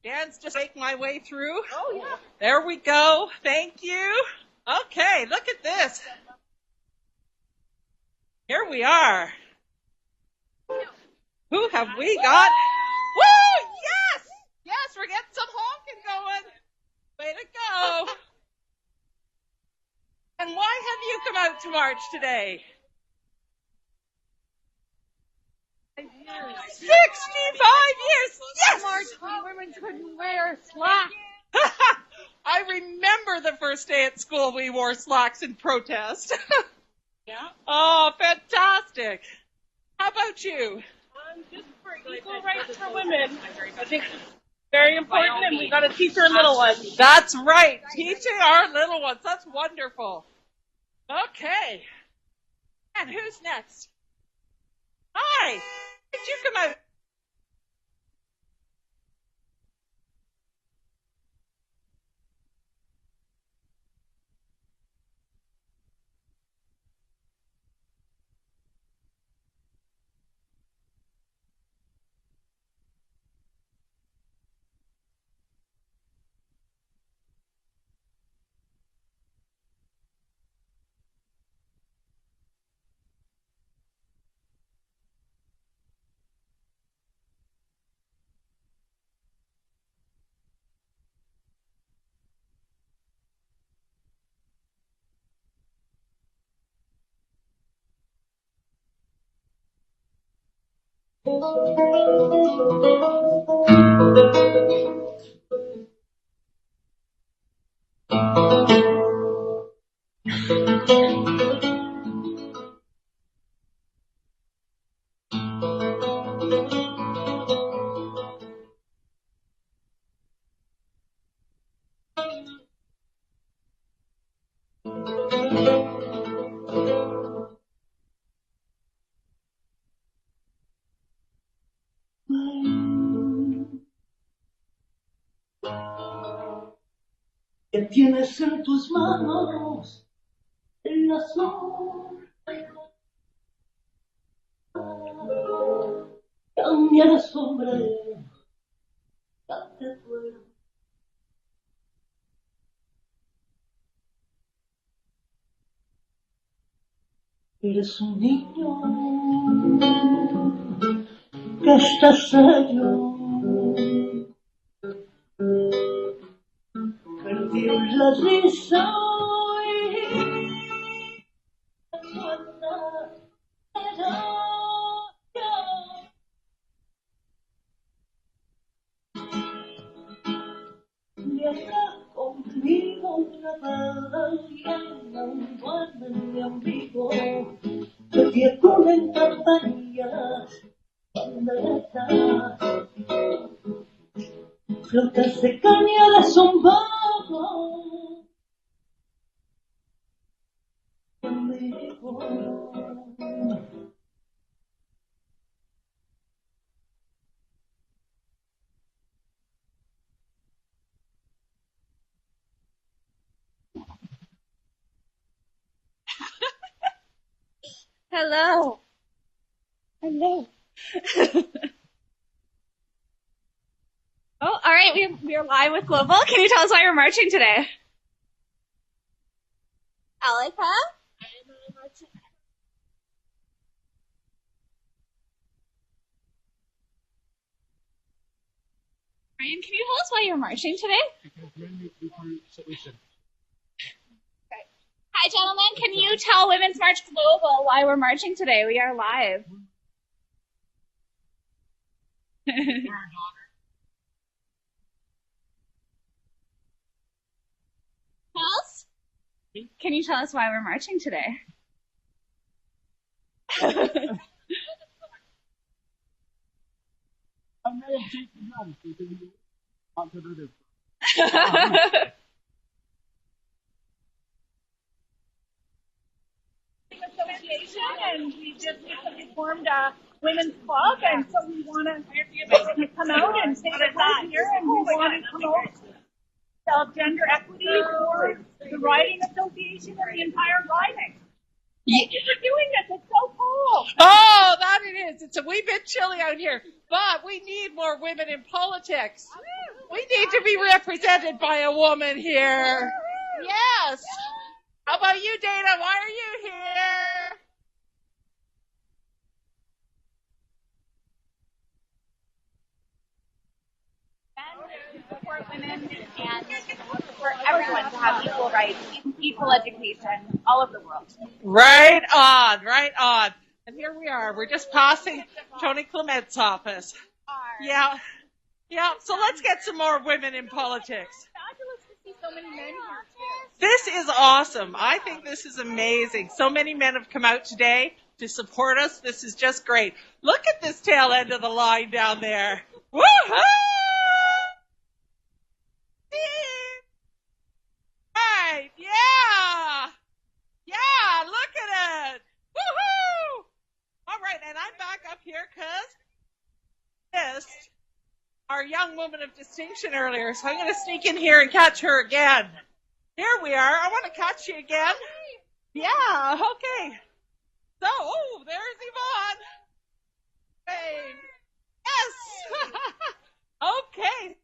Speaker 2: Dan's just making my way through. Oh, yeah. There we go. Thank you. Okay, look at this. Here we are. Who have we got? Woo! Yes! Yes, we're getting some honking going. Way to go. And why have you come out to march today? 65 years! Yes!
Speaker 5: March when women couldn't wear slacks.
Speaker 2: I remember the first day at school we wore slacks in protest.
Speaker 5: Yeah.
Speaker 2: Oh, fantastic. How about you?
Speaker 5: Just for equal rights for women. I think it's very important, and we got to teach our little ones.
Speaker 2: That's right. Teaching our little ones. That's wonderful. Okay. And who's next? Hi. Did you come out?
Speaker 6: Que tienes en tus manos la sombra, cambia de sombrero, date fuera. Eres un niño que está serio, perdió la risa y muerta era ya. Viaja conmigo una vez un duerme mi amigo, que te ponen campanillas banderas, flotas de caña de zumbago conmigo.
Speaker 16: Hello. Hello. Oh, all right. We're live with Global. Can you tell us why you're marching today? Alika? Ryan, can you tell us why you're marching today?
Speaker 15: Because men need to become solution.
Speaker 16: Okay. Hi, gentlemen. Can you tell Women's March Global why we're marching today? We are live. Else? Can you tell us why we're marching today?
Speaker 5: Association, and we just recently formed a women's club, and so we want to come out and say that we're here, and we want to promote gender equity for the riding association and the entire riding. Thank you for doing this. It's so cool.
Speaker 14: Oh, that it is. It's a wee bit chilly out here, but we need more women in politics. We need to be represented by a woman here. Yes. How about you, Dana? Why are you here?
Speaker 16: To support women and for everyone to have equal rights, equal education, all over the world.
Speaker 14: Right on, right on. And here we are. We're just passing Tony Clement's office. Yeah. Yeah, so let's get some more women in politics.
Speaker 5: Fabulous to see so many men here, too.
Speaker 14: This is awesome. I think this is amazing. So many men have come out today to support us. This is just great. Look at this tail end of the line down there. Woohoo! Right, yeah! Yeah, look at it! Woohoo! All right, and I'm back up here because missed our young woman of distinction earlier, so I'm going to sneak in here and catch her again. Here we are. I want to catch you again. Yeah, okay. So, oh, there's Yvonne. Hey. Yes! Okay.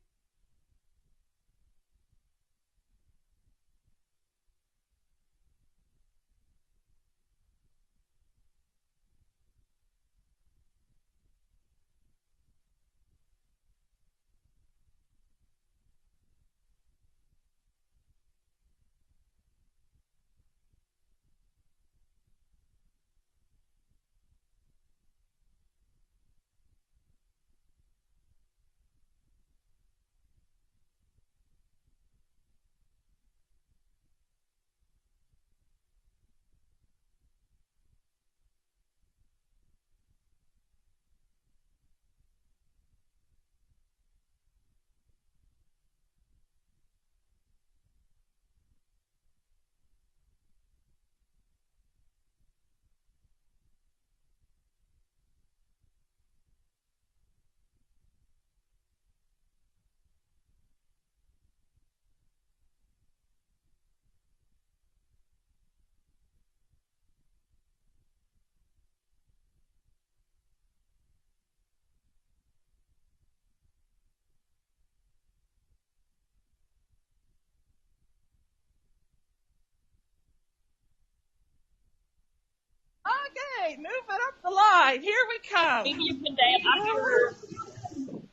Speaker 2: Okay, moving up the line. Here we come.
Speaker 12: Maybe you can dance after.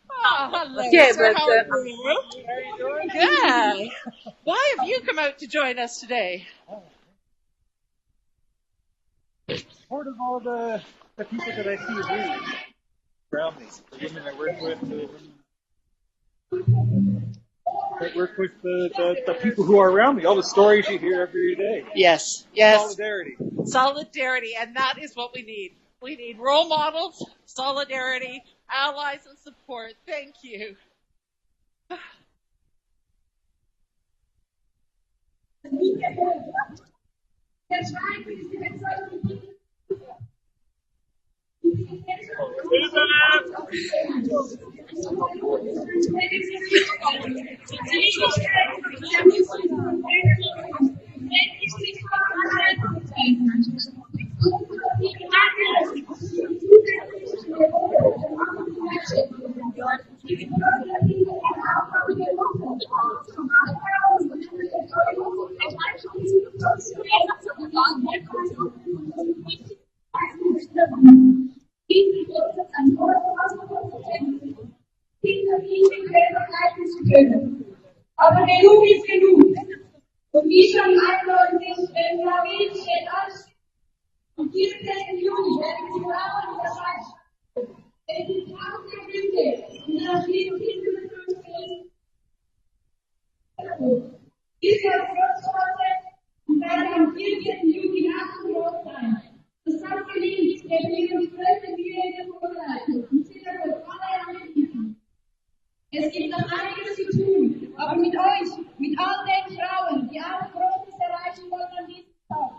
Speaker 2: Oh, hello,
Speaker 12: Okay,
Speaker 2: sir.
Speaker 12: but,
Speaker 2: How are you?
Speaker 12: How are you doing?
Speaker 2: Good. Why have you come out to join us today?
Speaker 20: Part of all the people that I see around me, the women I work with, the women that work with the people who are around me, all the stories you hear every day.
Speaker 2: Yes, yes.
Speaker 20: Solidarity.
Speaker 2: Solidarity, and that is what we need. We need role models, solidarity, allies, and support. Thank you.
Speaker 6: Aber genug ist genug. Und wie schon eindeutig, wenn Paris steht ansteht, am 14. Juni werden die Frauen in der Schweiz stattfinden. Wenn die Frauen der Blüte in der Frieden dieser Schlussworte und dann am 14. Juni nachgeholt sein. Das hat gelingt, wenn wir uns 12-jährige vorbereiten und sind für alle angewiesen. Es gibt noch einiges zu tun, aber mit euch, mit all den Frauen, die auch Großes erreichen wollen an diesem Tag,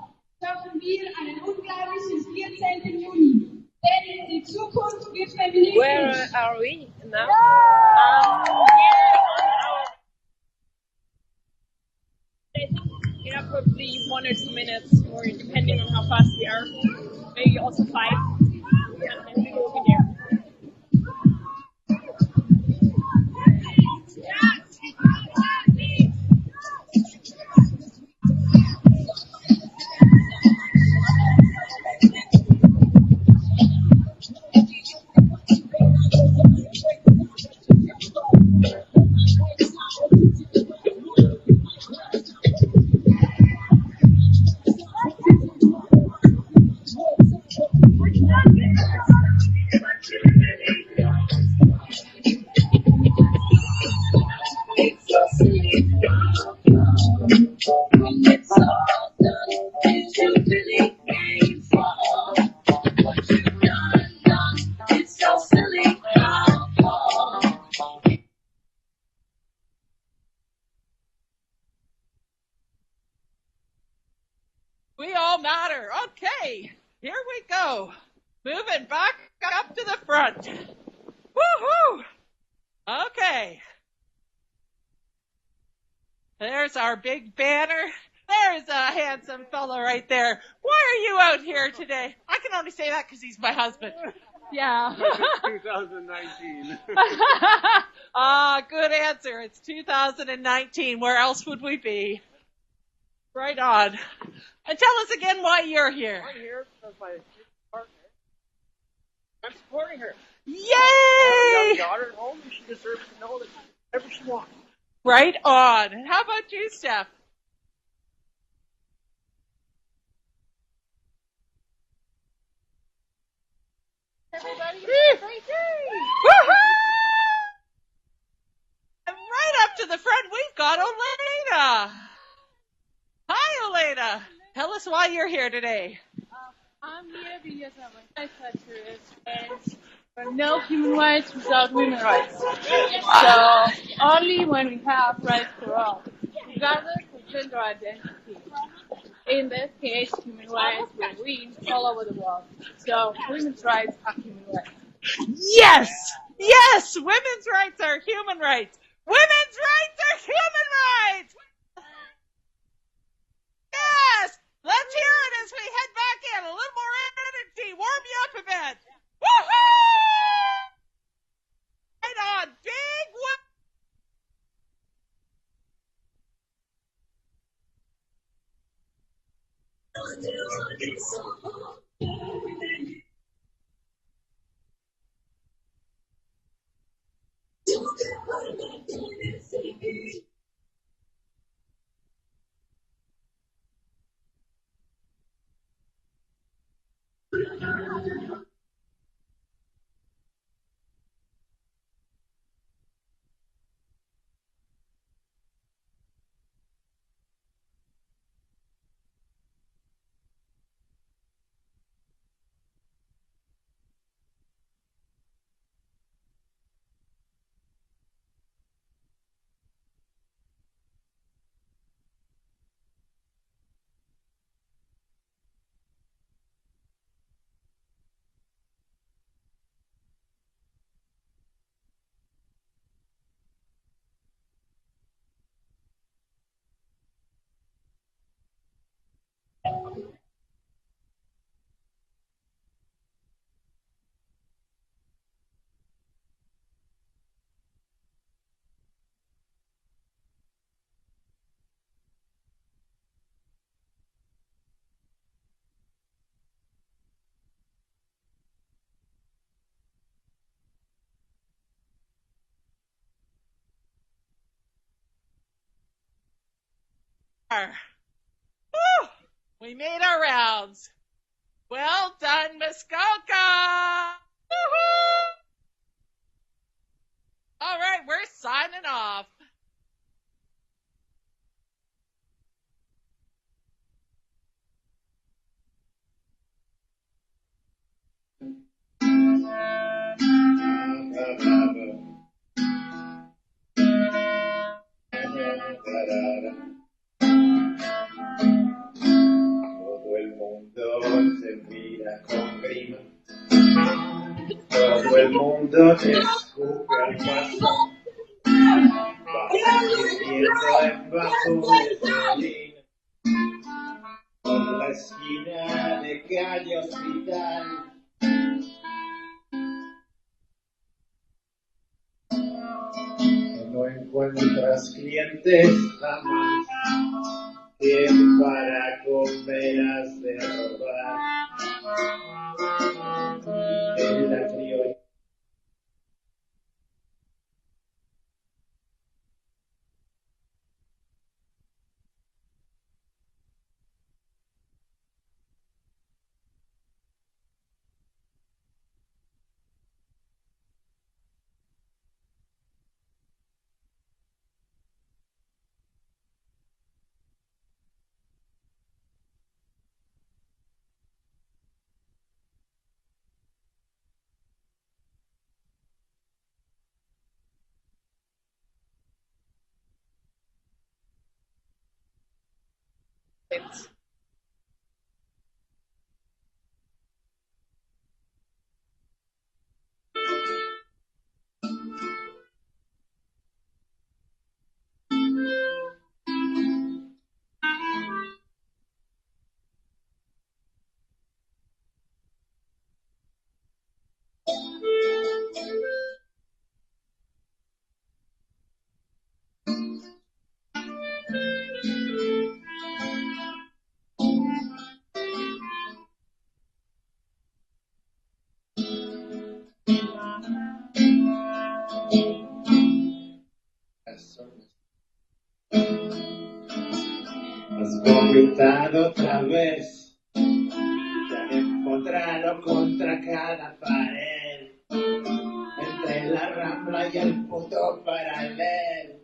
Speaker 6: schaffen wir einen unglaublichen 14. Juni. Denn die Zukunft wird feministisch.
Speaker 17: Where are we now? Yeah, probably 1 or 2 minutes, or depending on how fast we are. Maybe also 5, and then we will be there.
Speaker 2: We all matter. Okay, here we go. Moving back up to the front. Woohoo! Okay. There's our big banner. There's a handsome fella right there. Why are you out here today? I can only say that because he's my husband.
Speaker 12: Yeah.
Speaker 20: 2019.
Speaker 2: Good answer. It's 2019. Where else would we be? Right on. And tell us again why you're here.
Speaker 20: I'm here because my partner. I'm supporting her.
Speaker 2: Yay!
Speaker 20: I have a young daughter at home, and she deserves to know that whatever she wants.
Speaker 2: Right on. And how about you, Steph?
Speaker 12: Everybody,
Speaker 2: Woohoo! And right up to the front, we've got Elena. Hi, Elena. Tell us why you're here today.
Speaker 12: I'm here because I'm a psychiatrist, and no human rights without women's rights. So only when we have rights for all, regardless of gender identity. In this case, human rights will win all over the world. So women's rights are human rights.
Speaker 2: Yes! Yes! Women's rights are human rights. Women's rights are human rights! Yes! Let's hear it as we head back in. A little more energy. Warm you up a bit. Woohoo! Right on. Big whoop. Whew, we made our rounds. Well done, Muskoka! Woohoo! All right, we're signing off.
Speaker 3: Todo el mundo te mira con grima, todo el mundo te escupe al paso, vas viviendo en bajo de Celina, por la esquina de calle Hospital. No encuentras clientes jamás, que para comer has de robar. En la criolla has vomitado otra vez, te han empotrado contra cada pared, entre la Rambla y el puto paralelo.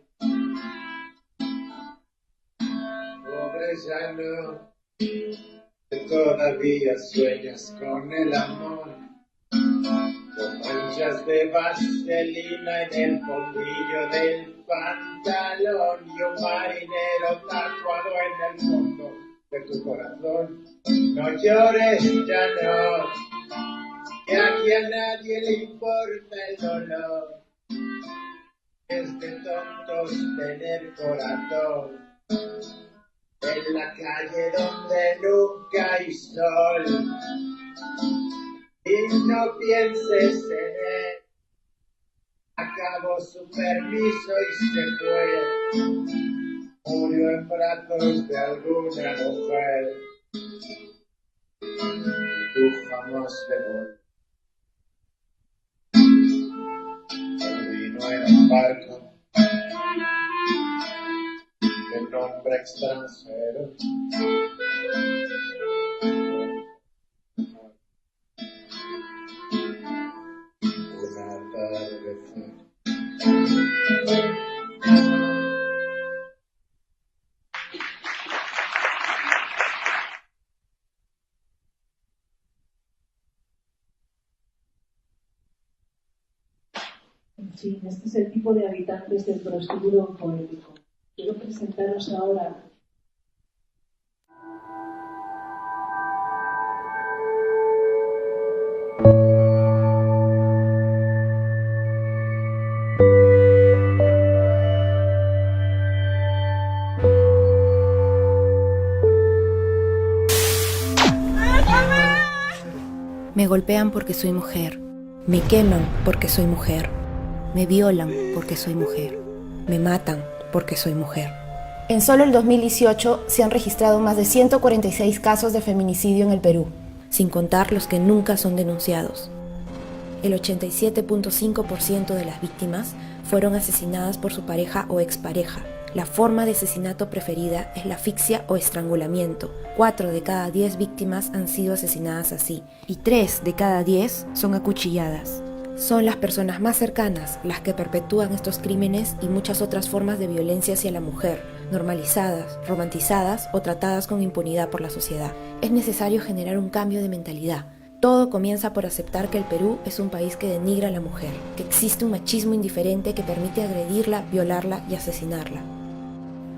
Speaker 3: Pobre llano, que todavía sueñas con el amor, con manchas de vaselina en el fondillo del pantalón y un marinero tatuado en el fondo de tu corazón. No llores, ya no, que aquí a nadie le importa el dolor. Es de tontos tener corazón en la calle donde nunca hay sol. Y no pienses en él, acabó su permiso y se fue, murió en brazos de alguna mujer, tú jamás te volviste. Vino en un barco de nombre extranjero,
Speaker 21: En fin, este es el tipo de habitantes del prostíbulo poético. Quiero presentaros ahora
Speaker 22: Me golpean porque soy mujer, me queman porque soy mujer, me violan porque soy mujer, me matan porque soy mujer.
Speaker 24: En solo el 2018 se han registrado más de 146 casos de feminicidio en el Perú,
Speaker 22: sin contar los que nunca son denunciados. El 87.5% de las víctimas fueron asesinadas por su pareja o expareja, La forma de asesinato preferida es la asfixia o estrangulamiento. 4 de cada 10 víctimas han sido asesinadas así, y 3 de cada 10 son acuchilladas. Son las personas más cercanas las que perpetúan estos crímenes y muchas otras formas de violencia hacia la mujer, normalizadas, romantizadas o tratadas con impunidad por la sociedad. Es necesario generar un cambio de mentalidad. Todo comienza por aceptar que el Perú es un país que denigra a la mujer, que existe un machismo indiferente que permite agredirla, violarla y asesinarla.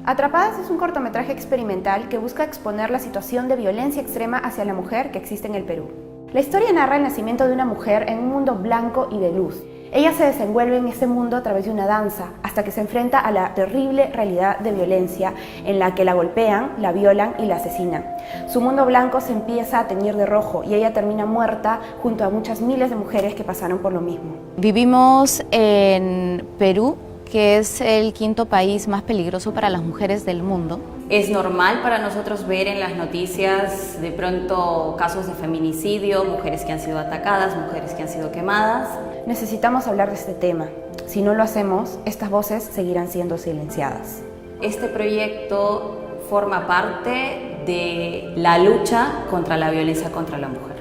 Speaker 24: Atrapadas es un cortometraje experimental que busca exponer la situación de violencia extrema hacia la mujer que existe en el Perú. La historia narra el nacimiento de una mujer en un mundo blanco y de luz. Ella se desenvuelve en ese mundo a través de una danza, hasta que se enfrenta a la terrible realidad de violencia en la que la golpean, la violan y la asesinan. Su mundo blanco se empieza a teñir de rojo y ella termina muerta junto a muchas miles de mujeres que pasaron por lo mismo.
Speaker 1: Vivimos en Perú, que es el 5º país más peligroso para las mujeres del mundo.
Speaker 7: Es normal para nosotros ver en las noticias de pronto casos de feminicidio, mujeres que han sido atacadas, mujeres que han sido quemadas.
Speaker 24: Necesitamos hablar de este tema. Si no lo hacemos, estas voces seguirán siendo silenciadas.
Speaker 7: Este proyecto forma parte de la lucha contra la violencia contra la mujer.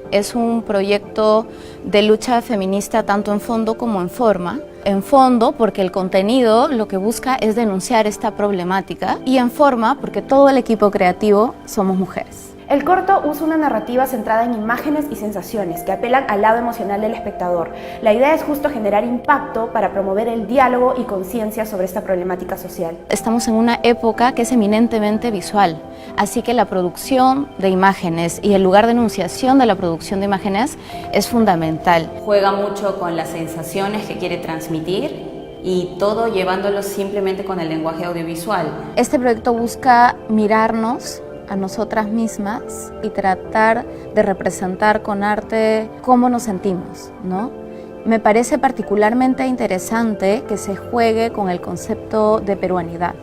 Speaker 1: Es un proyecto de lucha feminista tanto en fondo como en forma. En fondo porque el contenido lo que busca es denunciar esta problemática, y en forma porque todo el equipo creativo somos mujeres.
Speaker 24: El corto usa una narrativa centrada en imágenes y sensaciones que apelan al lado emocional del espectador. La idea es justo generar impacto para promover el diálogo y conciencia sobre esta problemática social.
Speaker 1: Estamos en una época que es eminentemente visual, así que la producción de imágenes y el lugar de enunciación de la producción de imágenes es fundamental.
Speaker 7: Juega mucho con las sensaciones que quiere transmitir y todo llevándolo simplemente con el lenguaje audiovisual.
Speaker 1: Este proyecto busca mirarnos a nosotras mismas y tratar de representar con arte cómo nos sentimos, ¿no? Me parece particularmente interesante que se juegue con el concepto de peruanidad.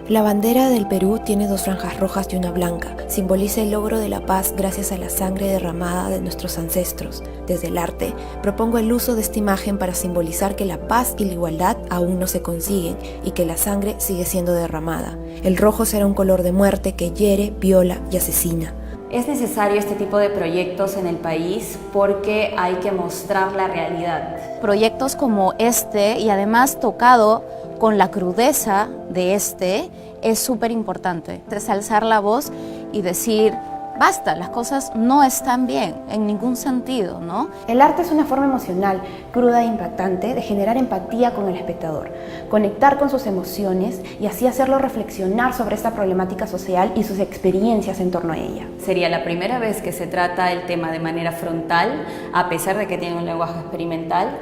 Speaker 22: La bandera del Perú tiene 2 franjas rojas y una blanca. Simboliza el logro de la paz gracias a la sangre derramada de nuestros ancestros. Desde el arte, propongo el uso de esta imagen para simbolizar que la paz y la igualdad aún no se consiguen y que la sangre sigue siendo derramada. El rojo será un color de muerte que hiere, viola y asesina.
Speaker 7: Es necesario este tipo de proyectos en el país porque hay que mostrar la realidad.
Speaker 1: Proyectos como este, y además tocado con la crudeza de este, es súper importante. Es alzar la voz y decir, basta, las cosas no están bien en ningún sentido, ¿no?
Speaker 24: El arte es una forma emocional, cruda e impactante de generar empatía con el espectador, conectar con sus emociones y así hacerlo reflexionar sobre esta problemática social y sus experiencias en torno a ella.
Speaker 7: Sería la primera vez que se trata el tema de manera frontal, a pesar de que tiene un lenguaje experimental,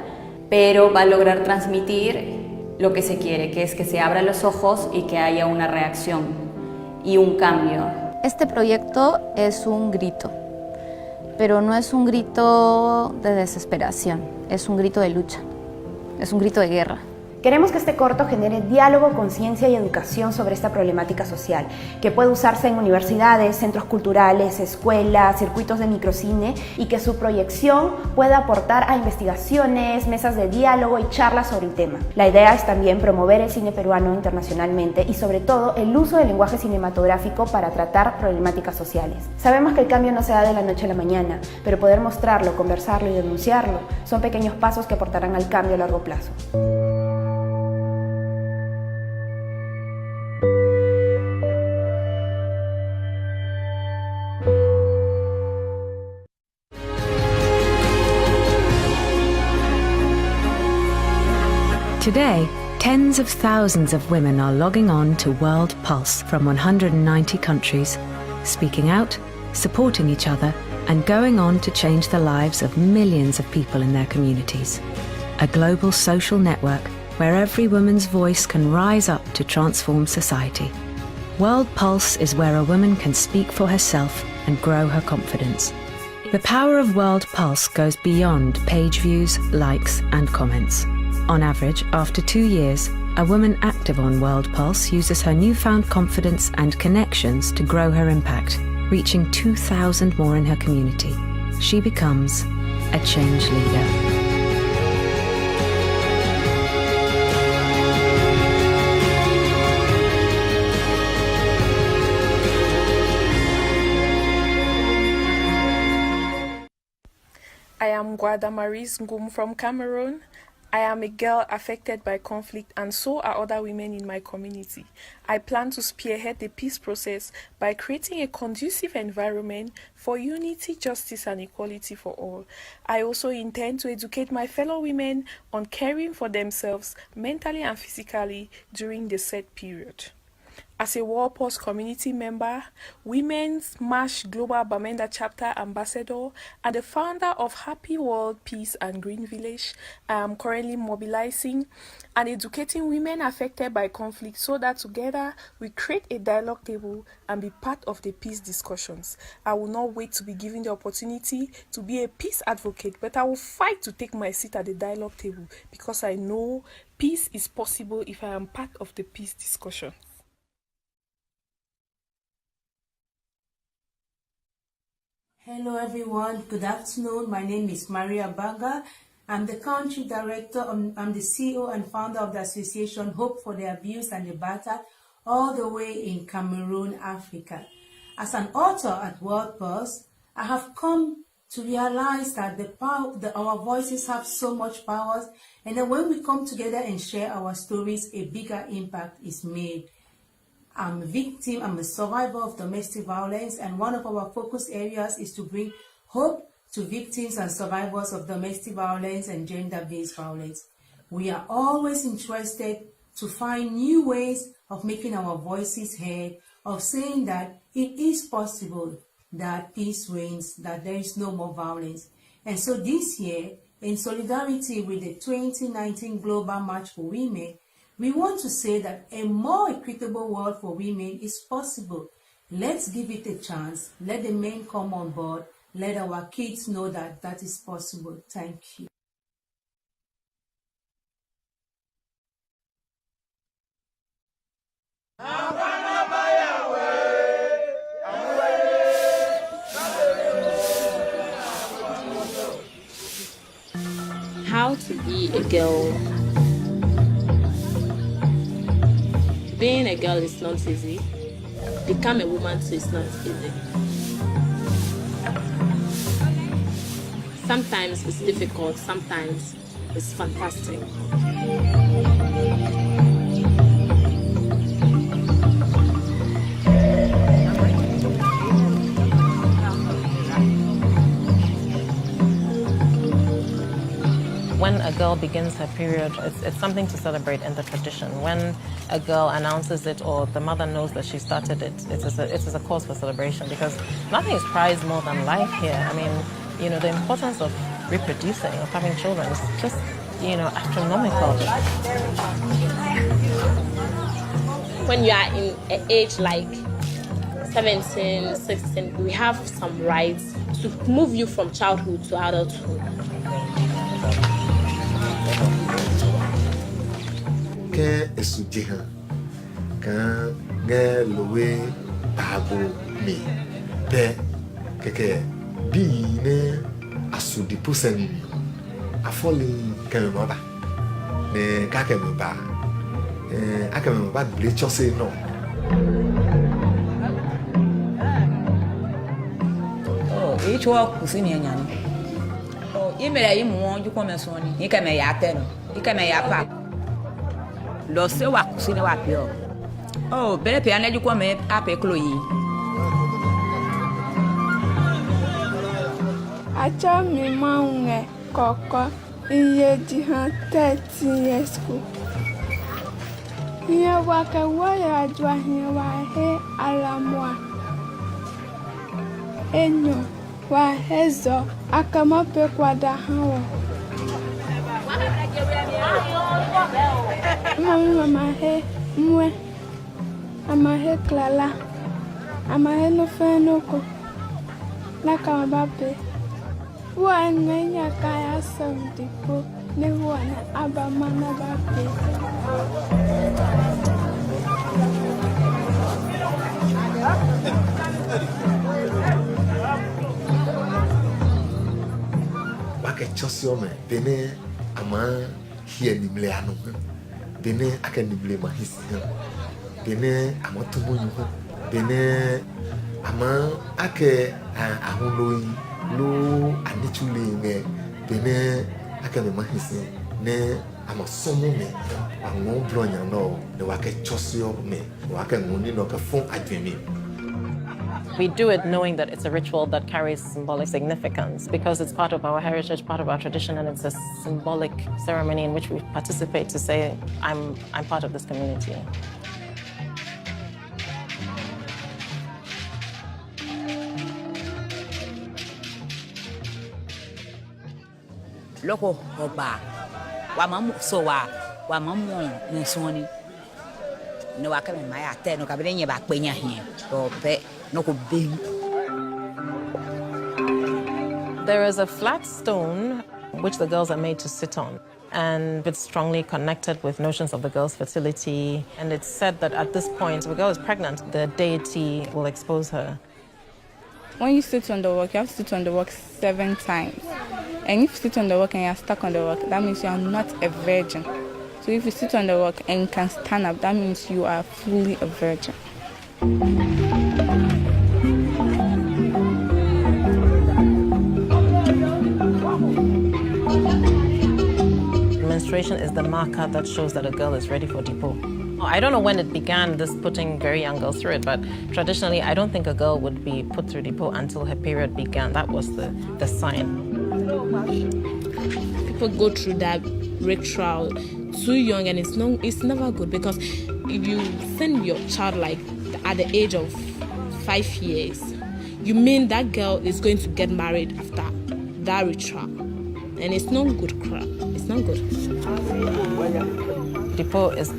Speaker 7: pero va a lograr transmitir lo que se quiere, que es que se abran los ojos y que haya una reacción y un cambio.
Speaker 1: Este proyecto es un grito, pero no es un grito de desesperación, es un grito de lucha, es un grito de guerra.
Speaker 24: Queremos que este corto genere diálogo, conciencia y educación sobre esta problemática social, que puede usarse en universidades, centros culturales, escuelas, circuitos de microcine, y que su proyección pueda aportar a investigaciones, mesas de diálogo y charlas sobre el tema. La idea es también promover el cine peruano internacionalmente y sobre todo el uso del lenguaje cinematográfico para tratar problemáticas sociales. Sabemos que el cambio no se da de la noche a la mañana, pero poder mostrarlo, conversarlo y denunciarlo son pequeños pasos que aportarán al cambio a largo plazo.
Speaker 9: Today, tens of thousands of women are logging on to World Pulse from 190 countries, speaking out, supporting each other, and going on to change the lives of millions of people in their communities. A global social network where every woman's voice can rise up to transform society. World Pulse is where a woman can speak for herself and grow her confidence. The power of World Pulse goes beyond page views, likes, and comments. On average, after 2 years, a woman active on World Pulse uses her newfound confidence and connections to grow her impact, reaching 2,000 more in her community. She becomes a change leader.
Speaker 8: I am Guadamaris Ngum from Cameroon. I am a girl affected by conflict, and so are other women in my community. I plan to spearhead the peace process by creating a conducive environment for unity, justice, and equality for all. I also intend to educate my fellow women on caring for themselves mentally and physically during the said period. As a WarPulse community member, Women's March Global Bamenda Chapter Ambassador, and the founder of Happy World Peace and Green Village, I am currently mobilizing and educating women affected by conflict so that together we create a dialogue table and be part of the peace discussions. I will not wait to be given the opportunity to be a peace advocate, but I will fight to take my seat at the dialogue table because I know peace is possible if I am part of the peace discussion.
Speaker 10: Hello everyone, good afternoon. My name is Maria Banga. I'm the country director, I'm the CEO and founder of the association Hope for the Abused and the Battered, all the way in Cameroon, Africa. As an author at WorldPulse, I have come to realize that our voices have so much power, and that when we come together and share our stories, a bigger impact is made. I'm a victim, I'm a survivor of domestic violence, and one of our focus areas is to bring hope to victims and survivors of domestic violence and gender-based violence. We are always interested to find new ways of making our voices heard, of saying that it is possible that peace reigns, that there is no more violence. And so this year, in solidarity with the 2019 Global March for Women, we want to say that a more equitable world for women is possible. Let's give it a chance. Let the men come on board. Let our kids know that that is possible. Thank you.
Speaker 18: How to be a girl. Being a girl is not easy. Become a woman too is not easy. Sometimes it's difficult, sometimes it's fantastic.
Speaker 19: When a girl begins her period, it's something to celebrate in the tradition. When a girl announces it or the mother knows that she started it, it is a cause for celebration because nothing is prized more than life here. I mean, you know, the importance of reproducing, of having children is just, you know, astronomical.
Speaker 18: When you are in an age like 17, 16, we have some rights to move you from childhood to adulthood.
Speaker 25: Quand est-ce quand loué bago me be keke bine asudi pusani afoli kemba ne kakemba akemba ble chose no
Speaker 26: oh ichwa kusini nyani oh imela yimu ju komesoni ikeme ya teno ikeme ya pa lo se wa kusini wa pio oh bele pe anaji kwa me ape kloyi
Speaker 27: acha mi maunge koko iye jihan 13 years ku hiya waka waya jwa hiya wa he alamwa enyo wa hezo akama pe kwada hawo mama he mwe ama he klala ama he no fenoko na kama babe wa ngenya kaya samdipo ne wana aba mana babe
Speaker 25: wake chosiome bene ama hie nimle anu bene aka nimle mahisi bene amatumunyu bene ama ake ahunoi lo anichule ne bene ake me mahisi ne ama somo me ango blonya no ne wake chosio me wake ngoni no ka fon adwemi.
Speaker 19: We do it knowing that it's a ritual that carries symbolic significance because it's part of our heritage, part of our tradition, and it's a symbolic ceremony in which we participate to say, I'm part of this community.
Speaker 26: Loko hoba wa mamu so wa mamu nsoni no wa kame mai ate no kabere nye ba penya hie to pe no ko be.
Speaker 19: There is a flat stone which the girls are made to sit on, and it's strongly connected with notions of the girl's fertility. And it's said that at this point, if a girl is pregnant, the deity will expose her.
Speaker 27: When you sit on the rock, you have to sit on the rock 7 times. And if you sit on the rock and you're stuck on the rock, that means you are not a virgin. So if you sit on the rock and you can stand up, that means you are fully a virgin.
Speaker 19: Menstruation is the marker that shows that a girl is ready for depot. I don't know when it began, this putting very young girls through it, but traditionally, I don't think a girl would be put through depot until her period began. That was the sign.
Speaker 18: People go through that ritual too young, and it's never good, because if you send your child like at the age of 5 years, you mean that girl is going to get married after that ritual, and it's not good crap. It's not good.
Speaker 19: Depot is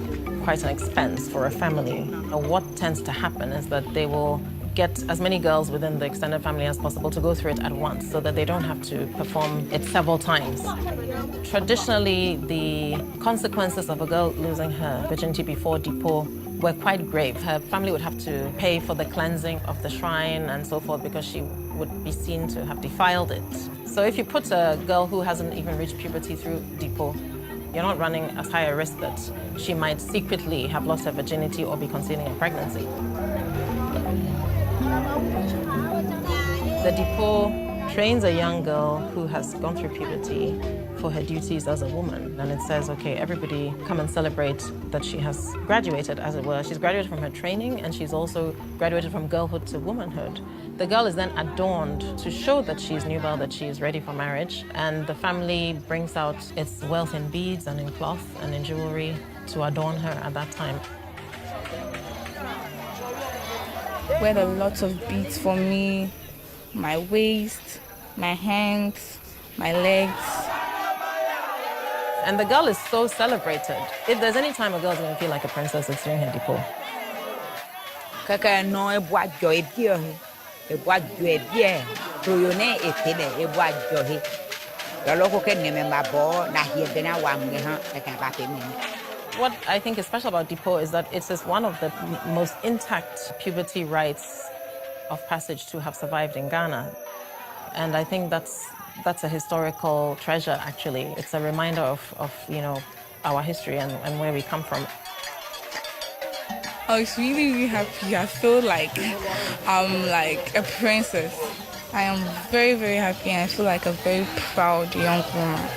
Speaker 19: quite an expense for a family. What tends to happen is that they will get as many girls within the extended family as possible to go through it at once so that they don't have to perform it several times. Traditionally, the consequences of a girl losing her virginity before depot were quite grave. Her family would have to pay for the cleansing of the shrine and so forth because she would be seen to have defiled it. So if you put a girl who hasn't even reached puberty through depot, you're not running as high a risk that she might secretly have lost her virginity or be concealing a pregnancy. The depot trains a young girl who has gone through puberty for her duties as a woman. And it says, okay, everybody come and celebrate that she has graduated, as it were. She's graduated from her training, and she's also graduated from girlhood to womanhood. The girl is then adorned to show that she's nubile, that she is ready for marriage. And the family brings out its wealth in beads and in cloth and in jewelry to adorn her at that time.
Speaker 27: Wear a lot of beads for me, my waist, my hands, my legs.
Speaker 19: And the girl is so celebrated. If there's any time a girl's going to feel like a princess, it's during her depot.
Speaker 26: Kaka no e bua jo e bio he. E bua jo e bie. Proyone e tele e bua jo he. Lo loko ke ne me mabo na hie be na wa mge ha e ka ba pe me.
Speaker 19: What I think is special about depot is that it is one of the most intact puberty rites of passage to have survived in Ghana. And I think that's a historical treasure, actually. It's a reminder of you know, our history and where we come from.
Speaker 27: I was really, really happy. I feel like I'm like a princess. I am very, very happy, and I feel like a very proud young woman.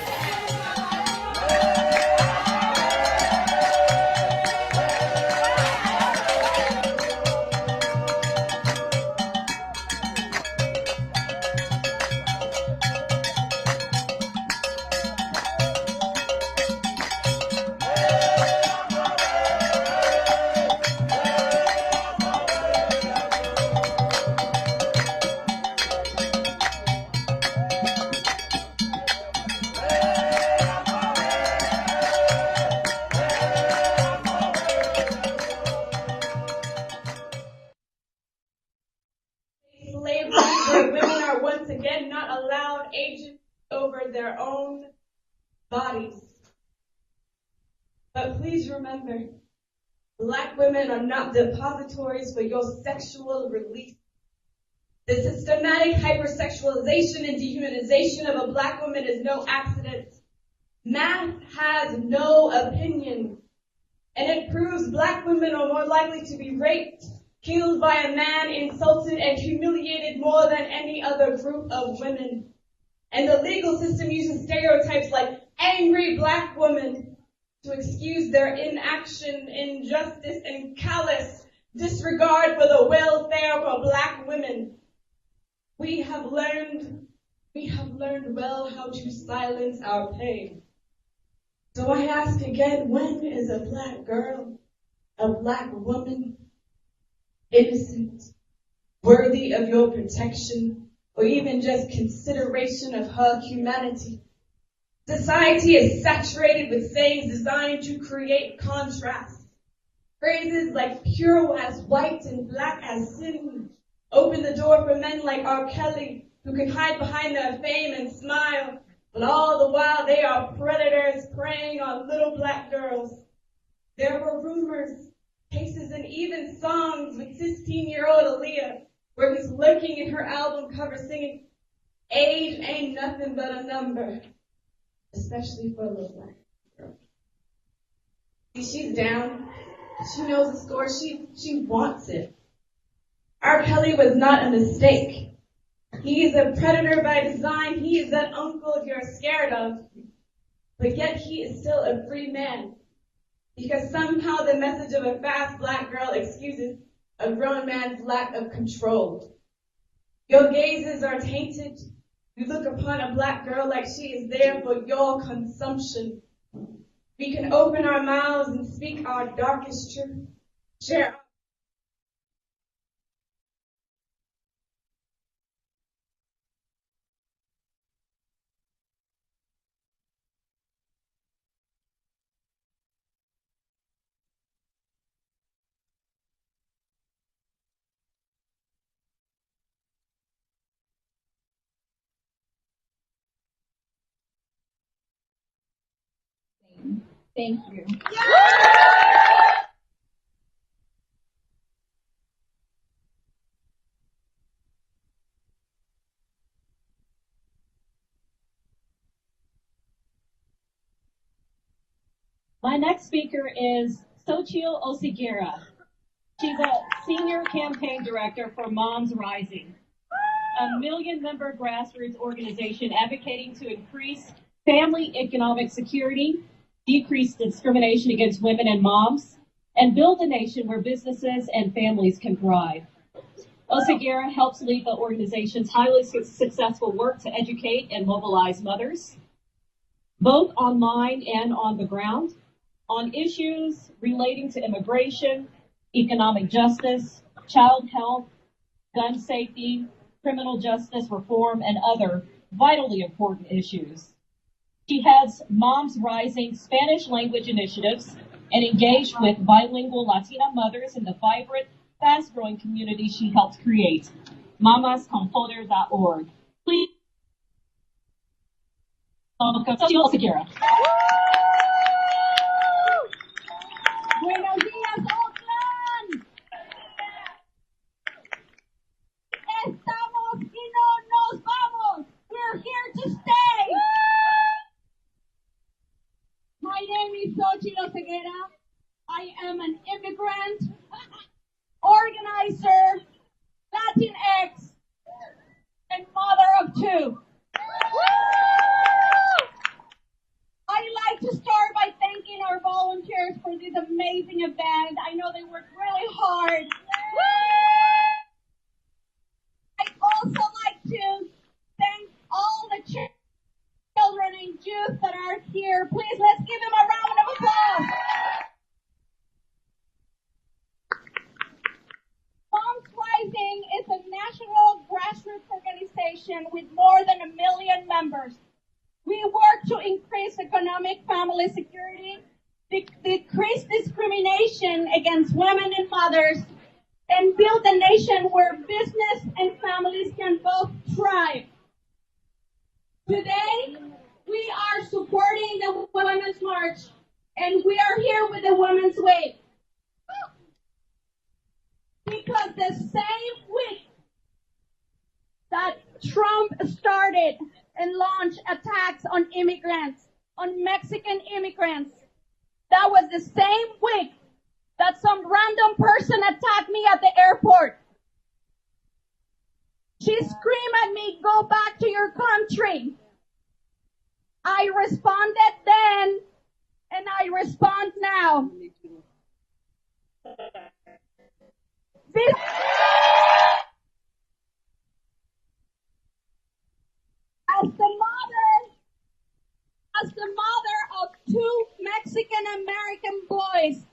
Speaker 6: But please remember, Black women are not depositories for your sexual release. The systematic hypersexualization and dehumanization of a Black woman is no accident. Math has no opinion, and it proves Black women are more likely to be raped, killed by a man, insulted and humiliated more than any other group of women. And the legal system uses stereotypes like angry black woman to excuse their inaction, injustice, and callous disregard for the welfare of black women. We have learned well how to silence our pain. So I ask again, when is a black girl, a black woman, innocent, worthy of your protection, or even just consideration of her humanity? Society is saturated with sayings designed to create contrast. Phrases like pure as white and black as sin open the door for men like R. Kelly, who can hide behind their fame and smile, but all the while they are predators preying on little black girls. There were rumors, cases, and even songs with 16-year-old Aaliyah, where he's lurking in her album cover singing, "Age ain't nothing but a number," especially for a little black girl. See, she's down. She knows the score. She wants it. R. Kelly was not a mistake. He is a predator by design. He is that uncle you're scared of. But yet he is still a free man. Because somehow the message of a fast black girl excuses a grown man's lack of control. Your gazes are tainted. You look upon a black girl like she is there for your consumption. We can open our mouths and speak our darkest truth. Share.
Speaker 4: Thank you. My next speaker is Xochitl Oseguera. She's a senior campaign director for Moms Rising, a 1 million-member grassroots organization advocating to increase family economic security, decrease discrimination against women and moms, and build a nation where businesses and families can thrive. Oseguera helps lead the organization's highly successful work to educate and mobilize mothers, both online and on the ground, on issues relating to immigration, economic justice, child health, gun safety, criminal justice reform, and other vitally important issues. She heads Moms Rising Spanish language initiatives and engaged with bilingual Latina mothers in the vibrant, fast-growing community she helped create, mamasconpoder.org. Please welcome Xochitl Oseguera.
Speaker 5: Buenos días, Oakland. Estamos y no nos vamos. We're here to stay. My name is Xochitl Oseguera. I am an immigrant, organizer, Latinx, and mother of two. I'd like to start by thanking our volunteers for this amazing event. I know they worked really hard. I'd also like to thank all the children and youth that are here. Please, let's give them a round of applause. Moms Rising is a national grassroots organization with more than 1 million members. We work to increase economic family security, decrease discrimination against women and mothers, and build a nation where business and families can both thrive. Today, we are supporting the Women's March, and we are here with the Women's Wave. Because the same week that Trump started and launched attacks on immigrants, on Mexican immigrants, that was the same week that some random person attacked me at the airport. She screamed at me, "Go back to your country." I responded then, and I respond now. This as the mother of 2 Mexican American boys,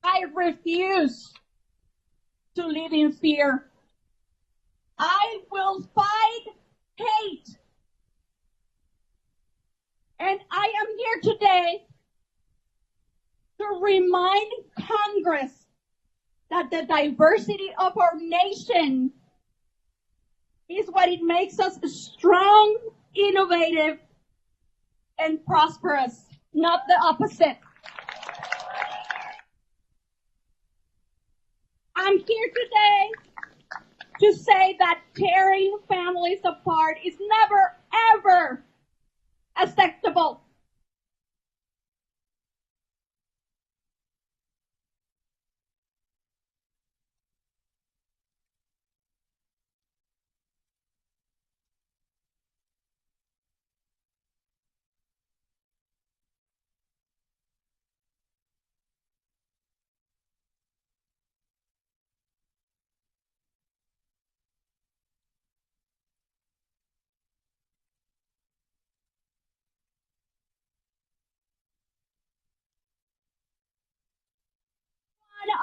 Speaker 5: I refuse to live in fear. I will fight hate. And I am here today to remind Congress that the diversity of our nation is what it makes us strong, innovative, and prosperous, not the opposite. I'm here today to say that tearing families apart is never, ever acceptable.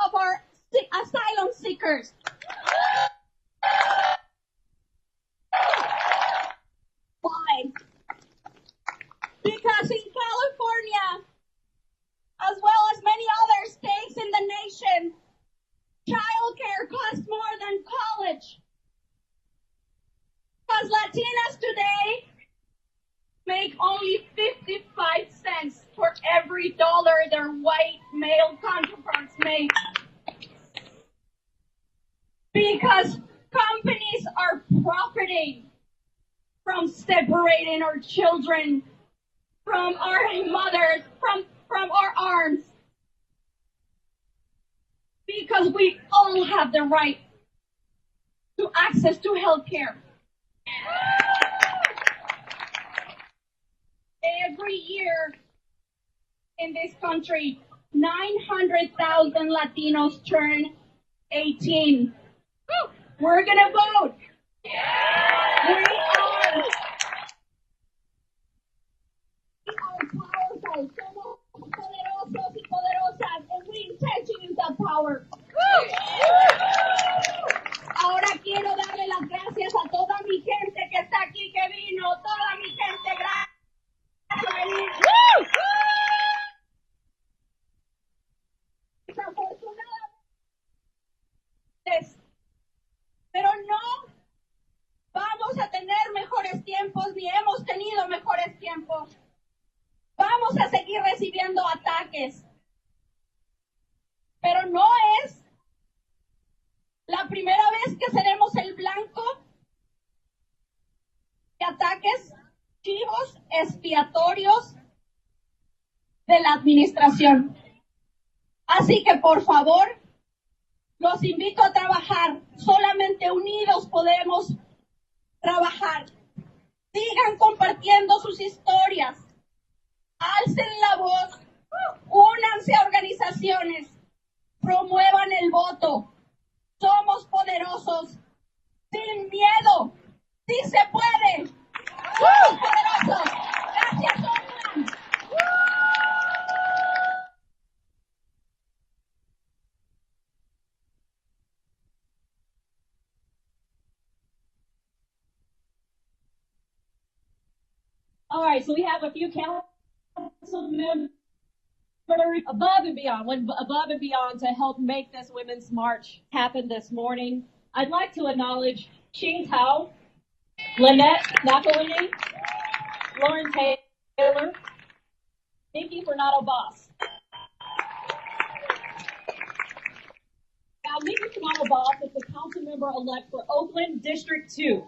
Speaker 5: Of our asylum seekers. Why? Because in California, as well as many other states in the nation, childcare costs more than college. Because Latinas today make only 55 cents for every dollar their white male counterparts make. Because companies are profiting from separating our children from our mothers, from our arms. Because we all have the right to access to health care. Every year in this country, 900,000 Latinos turn 18. We're gonna vote. We are powerful. Somos poderosos y poderosas, and we intend to use that power. Ahora quiero darle las gracias a toda mi gente que está aquí, que vino, toda mi gente, gracias. Pero no vamos a tener mejores tiempos, ni hemos tenido mejores tiempos. Vamos a seguir recibiendo ataques. Pero no es la primera vez que seremos el blanco de ataques chivos expiatorios de la administración. Así que, por favor, los invito a trabajar. Solamente unidos podemos trabajar. Sigan compartiendo sus historias. Alcen la voz. Únanse a organizaciones. Promuevan el voto. Somos poderosos. Sin miedo. ¡Sí se puede! ¡Somos poderosos! ¡Gracias, Oakland!
Speaker 4: All right, so we have a few council members above and beyond to help make this Women's March happen this morning. I'd like to acknowledge Ching Tao, Lynette Napolini, Lauren Taylor, Nikki Fernando Boss. Now, Nikki Fernando Boss is the council member-elect for Oakland District 2.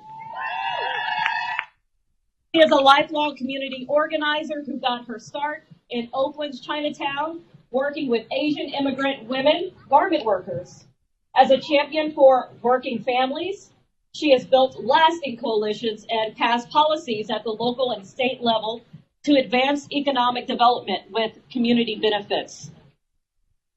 Speaker 4: She is a lifelong community organizer who got her start in Oakland's Chinatown working with Asian immigrant women garment workers. As a champion for working families, she has built lasting coalitions and passed policies at the local and state level to advance economic development with community benefits.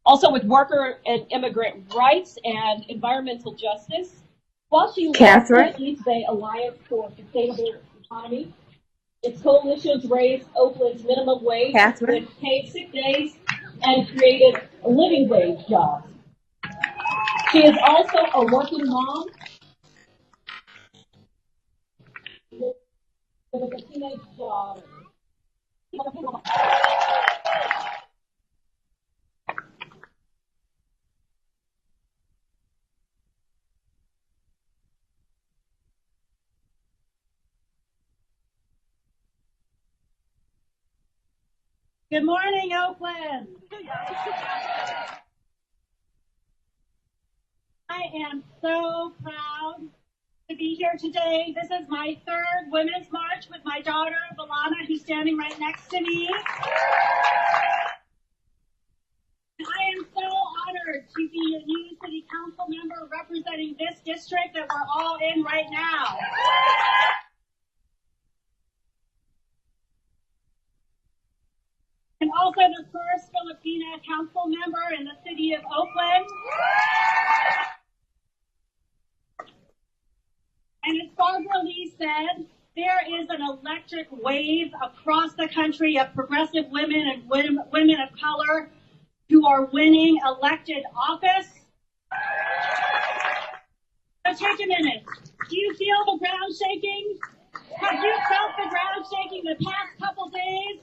Speaker 4: Also with worker and immigrant rights and environmental justice, while she led the East Bay Alliance for Sustainable Economy, its coalitions raised Oakland's minimum wage with paid sick days and created living wage jobs. She is also a working mom with a teenage daughter. Good morning, Oakland. I am so proud to be here today. This is my third Women's March with my daughter, Valana, who's standing right next to me. I am so honored to be a new city council member representing this district that we're all in right now. And also the first Filipina council member in the city of Oakland. And as Barbara Lee said, there is an electric wave across the country of progressive women and women of color who are winning elected office. So take a minute. Do you feel the ground shaking? Have you felt the ground shaking the past couple days?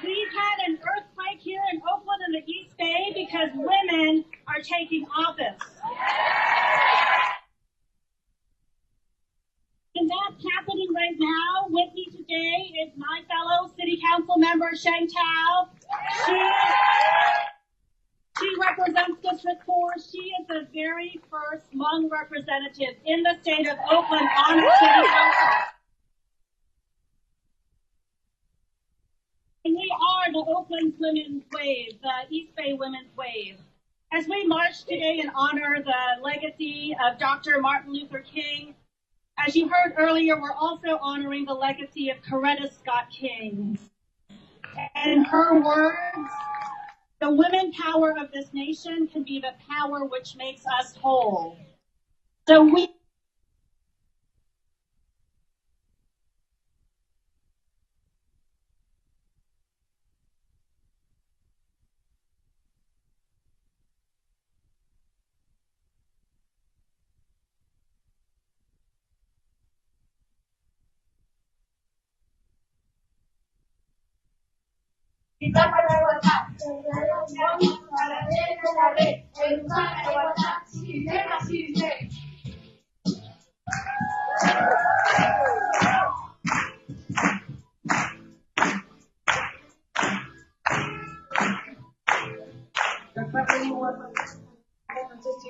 Speaker 4: We've had an earthquake here in Oakland and the East Bay because women are taking office. And that's happening right now. With me today is my fellow city council member, Sheng Tao. She represents District 4. She is the very first Hmong representative in the state of Oakland on the city council. And we are the Oakland Women's Wave, the East Bay Women's Wave. As we march today and honor the legacy of Dr. Martin Luther King, as you heard earlier, we're also honoring the legacy of Coretta Scott King. And her words, the women power of this nation can be the power which makes us whole. So we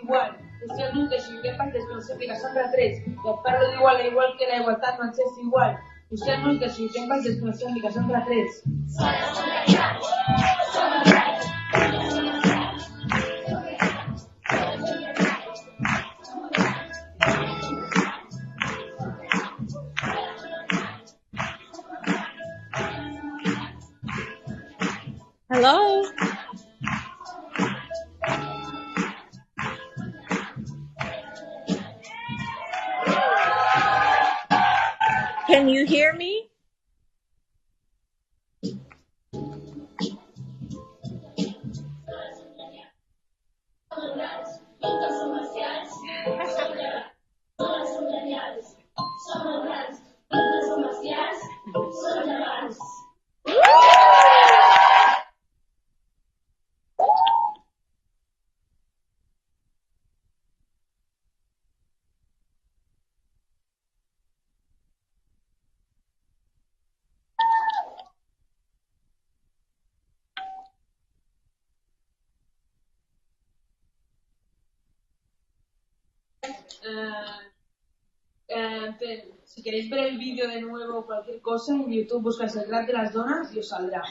Speaker 6: igual. Gestión nunca si que parte específica son las tres. Los perros de igual que la igualdad no es igual. Usted nunca si que parte específica son las tres.
Speaker 11: Hello. Can you hear me?
Speaker 6: Si queréis ver el vídeo de nuevo o cualquier cosa, en YouTube buscáis el Rap de las Donas y os saldrá.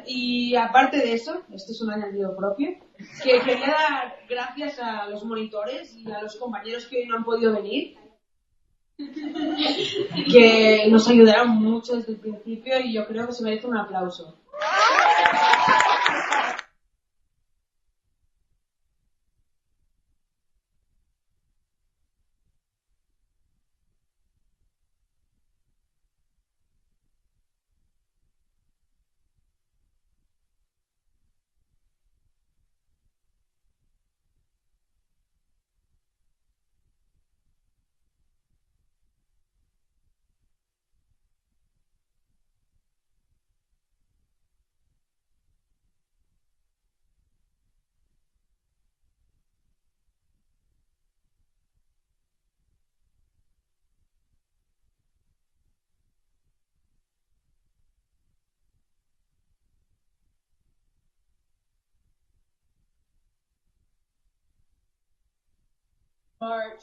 Speaker 13: Y aparte de eso, esto es un añadido propio, que quería dar gracias a los monitores y a los compañeros que hoy no han podido venir, que nos ayudaron mucho desde el principio y yo creo que se merece un aplauso.
Speaker 14: March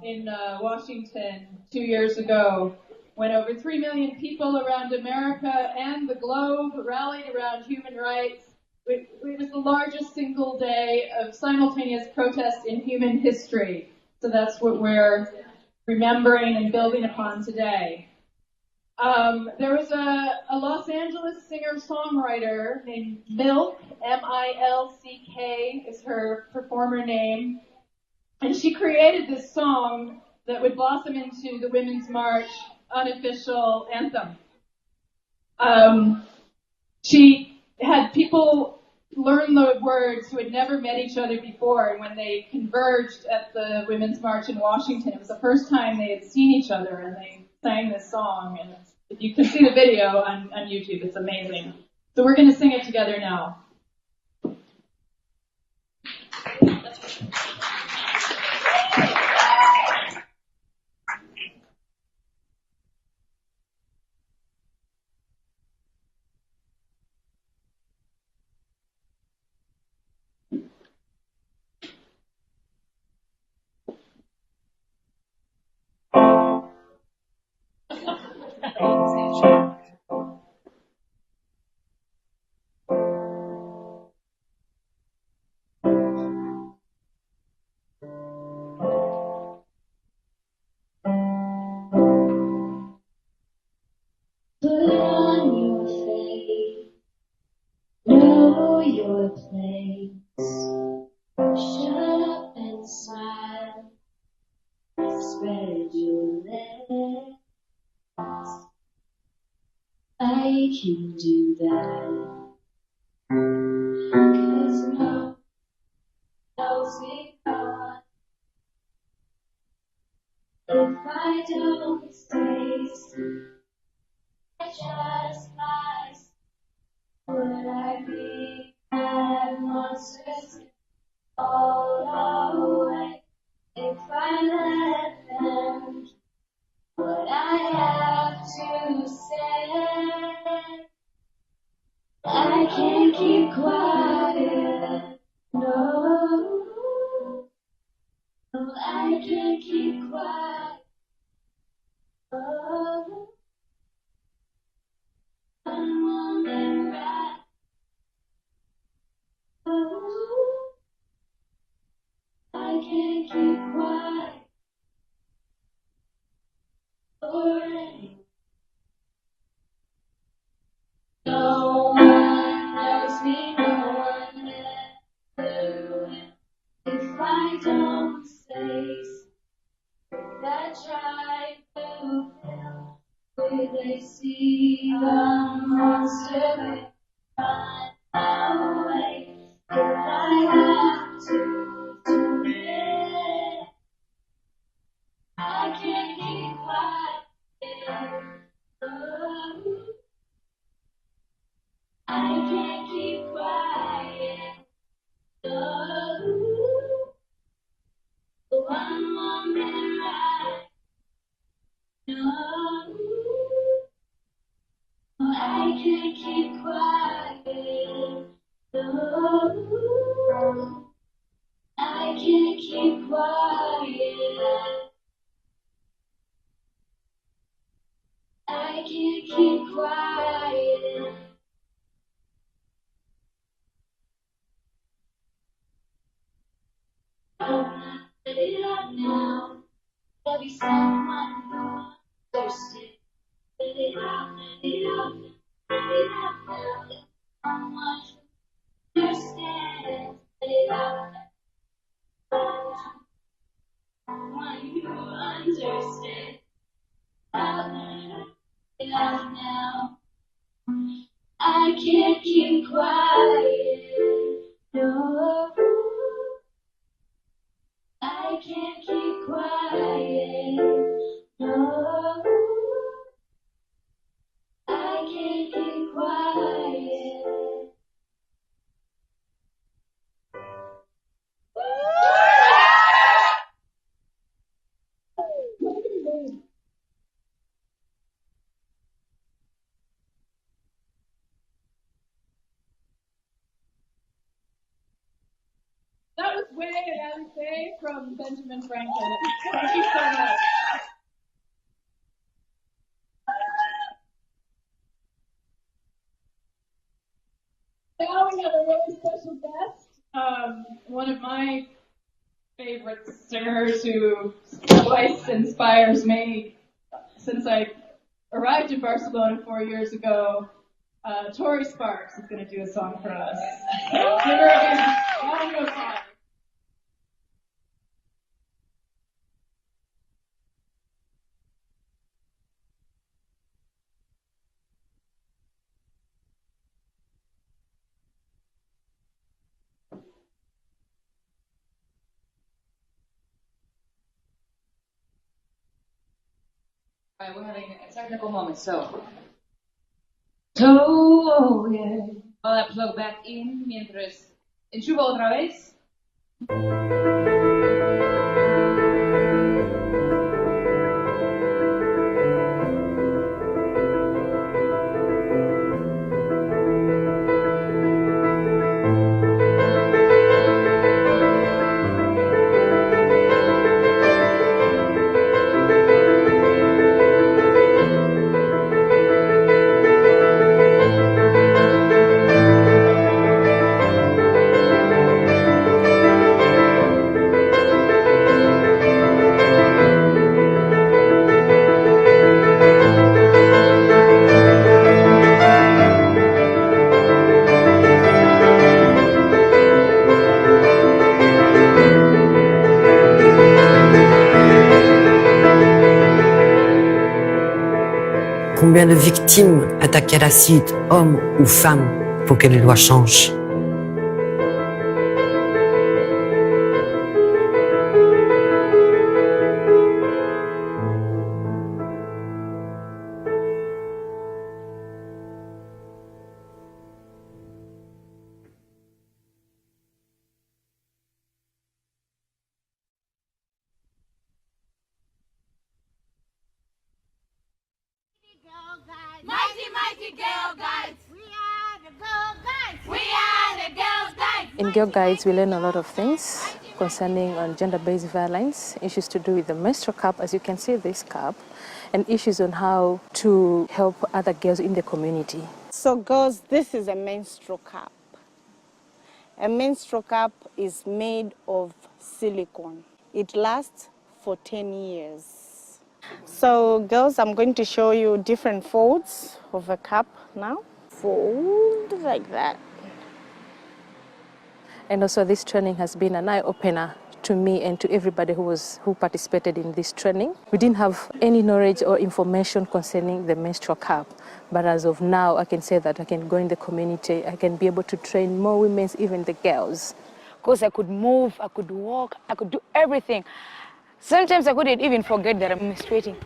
Speaker 14: in Washington 2 years ago, when over 3 million people around America and the globe rallied around human rights. It was the largest single day of simultaneous protest in human history. So that's what we're remembering and building upon today. There was a Los Angeles singer-songwriter named Milk, M-I-L-C-K is her performer name. And she created this song that would blossom into the Women's March unofficial anthem. She had people learn the words who had never met each other before, and when they converged at the Women's March in Washington, it was the first time they had seen each other, and they sang this song. And if you can see the video on YouTube, it's amazing. So we're going to sing it together now.
Speaker 6: Put on your faith, know your place. Shut up and smile, spread your legs. I can do that, 'cause no one knows me not. If I don't stay still, I just might. Would I be that monstrous all away if I let them? What I have to say, I can't keep quiet. No, no, I can't keep quiet. Oh, one moment right. Oh, I can't keep quiet. Already. No one knows me, no one ever will. If I don't say that try to fill with a sea, the monster will run away. If I have to do it, I can't keep quiet. Oh, I can't keep quiet. Oh, one moment right. No, I can't keep quiet. No, I can't keep quiet. I can't keep quiet. someone who understands. Someone who understands. Someone who understands. Now I can't keep quiet. No, I can't keep quiet. No, I can't keep quiet.
Speaker 14: That was Way and Alice from Benjamin Franklin. Thank you so much. Now we have a really special guest, one of my favorite singers who twice inspires me since I arrived in Barcelona 4 years ago. Tori Sparks is going to do a song for us. Give her a big round of applause.
Speaker 2: Alright, we're having a technical moment, so yeah. I'll have to plug back in mientras enchufa otra vez.
Speaker 12: Combien de victimes attaquent à l'acide, hommes ou femmes, pour que les lois changent?
Speaker 6: Mighty, mighty Girl Guides. We are the Girl Guides. We are the Girl Guides.
Speaker 15: In Girl Guides, we learn a lot of things concerning gender-based violence, issues to do with the menstrual cup, as you can see this cup, and issues on how to help other girls in the community.
Speaker 16: So girls, this is a menstrual cup. A menstrual cup is made of silicone. It lasts for 10 years. So girls, I'm going to show you different folds of a cup now. Fold like that.
Speaker 15: And also this training has been an eye-opener to me and to everybody who participated in this training. We didn't have any knowledge or information concerning the menstrual cup, but as of now, I can say that I can go in the community, I can be able to train more women, even the girls.
Speaker 17: Because I could move, I could walk, I could do everything. Sometimes I couldn't even forget that I'm menstruating.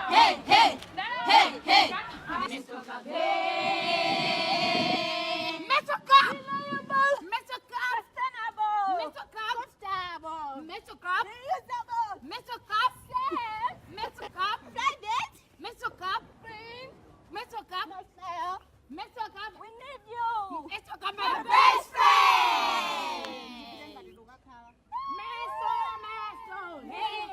Speaker 6: Hey, hey, hey, hey. Menstrual cup, hey. Menstrual cup. Reliable. Menstrual cup. Sustainable. Menstrual cup. Comfortable. Menstrual cup. Reusable. Menstrual cup. Safe. Menstrual cup. Blended. Menstrual cup. Clean. Menstrual cup. Menstrual cup. We need you. Menstrual cup, my best friend. Menstrual, menstrual. Hey.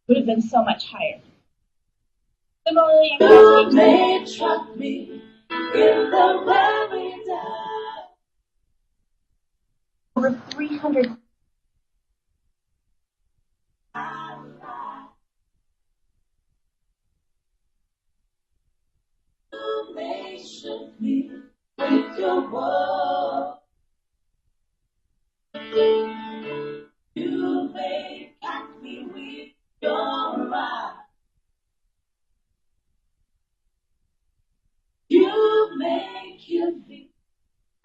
Speaker 5: would have been so much higher. Similarly, you may trust me in the very dark. Over 300. You may shoot me with your word. You may catch me with your eye. You may kill me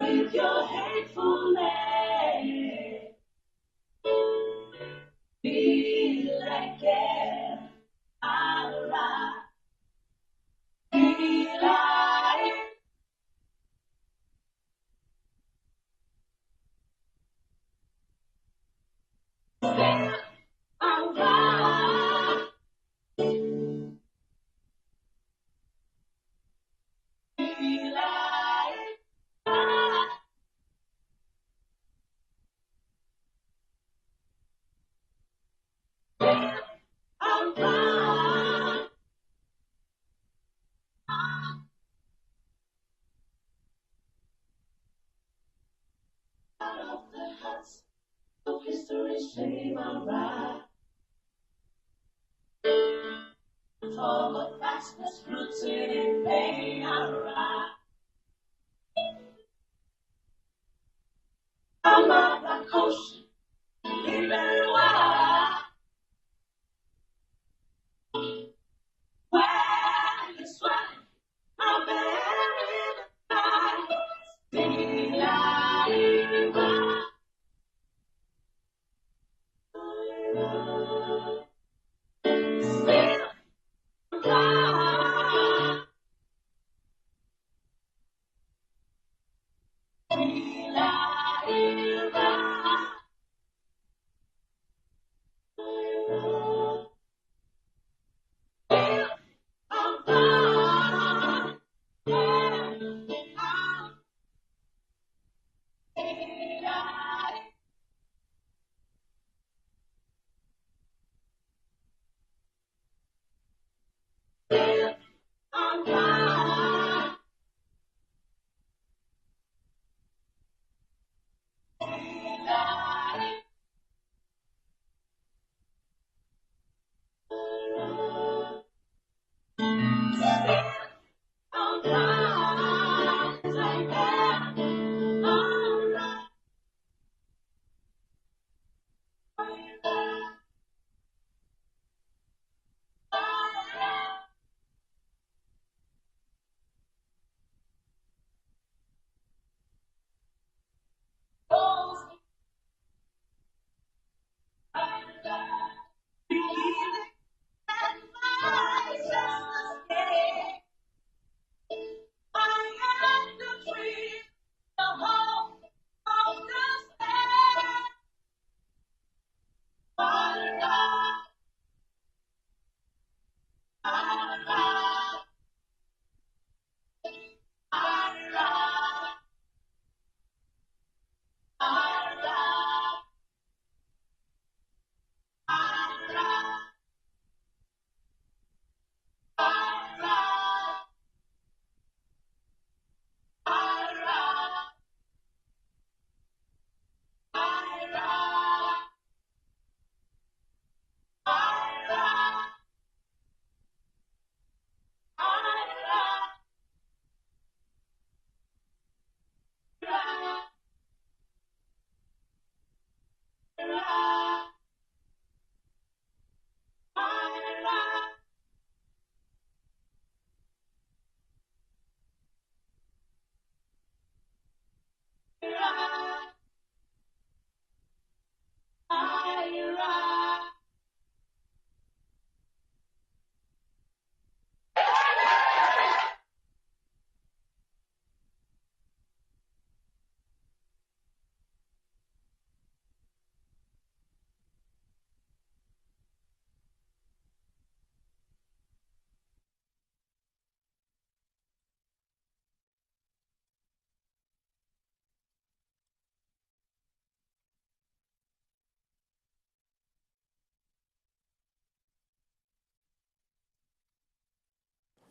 Speaker 5: with your hateful name. Be like it, alright. Be like it, alright. Be like it. Of history, shame, and right. Form of fastness, rooted in pain and right. I'm not a ocean, even wide. When it's right, I'm buried in the night. Daylight,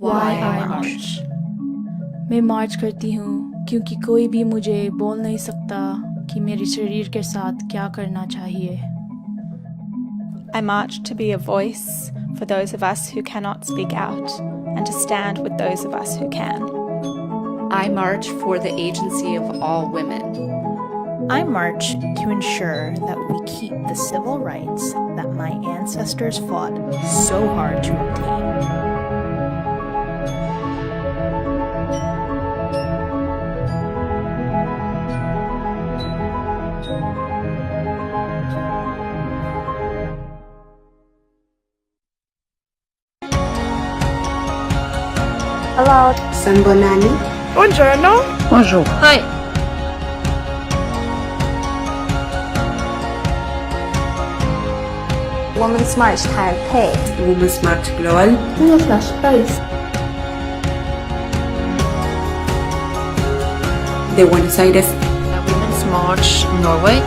Speaker 27: Why I march? मैं मार्च करती हूँ क्योंकि कोई भी मुझे बोल नहीं सकता कि मेरे शरीर के साथ क्या करना चाहिए.
Speaker 1: I march to be a voice for those of us who cannot speak out and to stand with those of us who can.
Speaker 3: I march for the agency of all women.
Speaker 7: I march to ensure that we keep the civil rights that my ancestors fought so hard to obtain.
Speaker 20: Hello. Sambonani.
Speaker 7: Buongiorno.
Speaker 20: Bonjour.
Speaker 7: Hi.
Speaker 20: Women's March Taipei.
Speaker 12: Women's March Global.
Speaker 20: Women's March Paris.
Speaker 12: De Buenos Aires.
Speaker 7: Women's March Norway.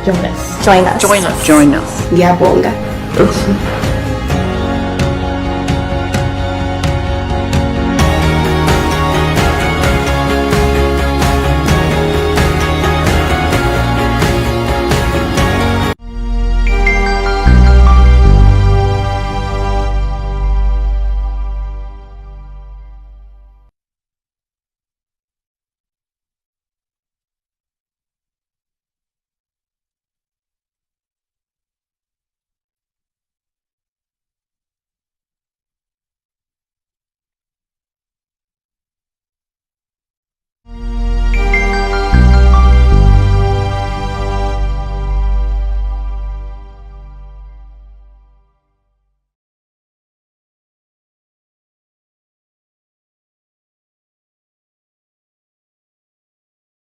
Speaker 20: Join us. Join us.
Speaker 7: Join us.
Speaker 12: Join us.
Speaker 20: Diabonga.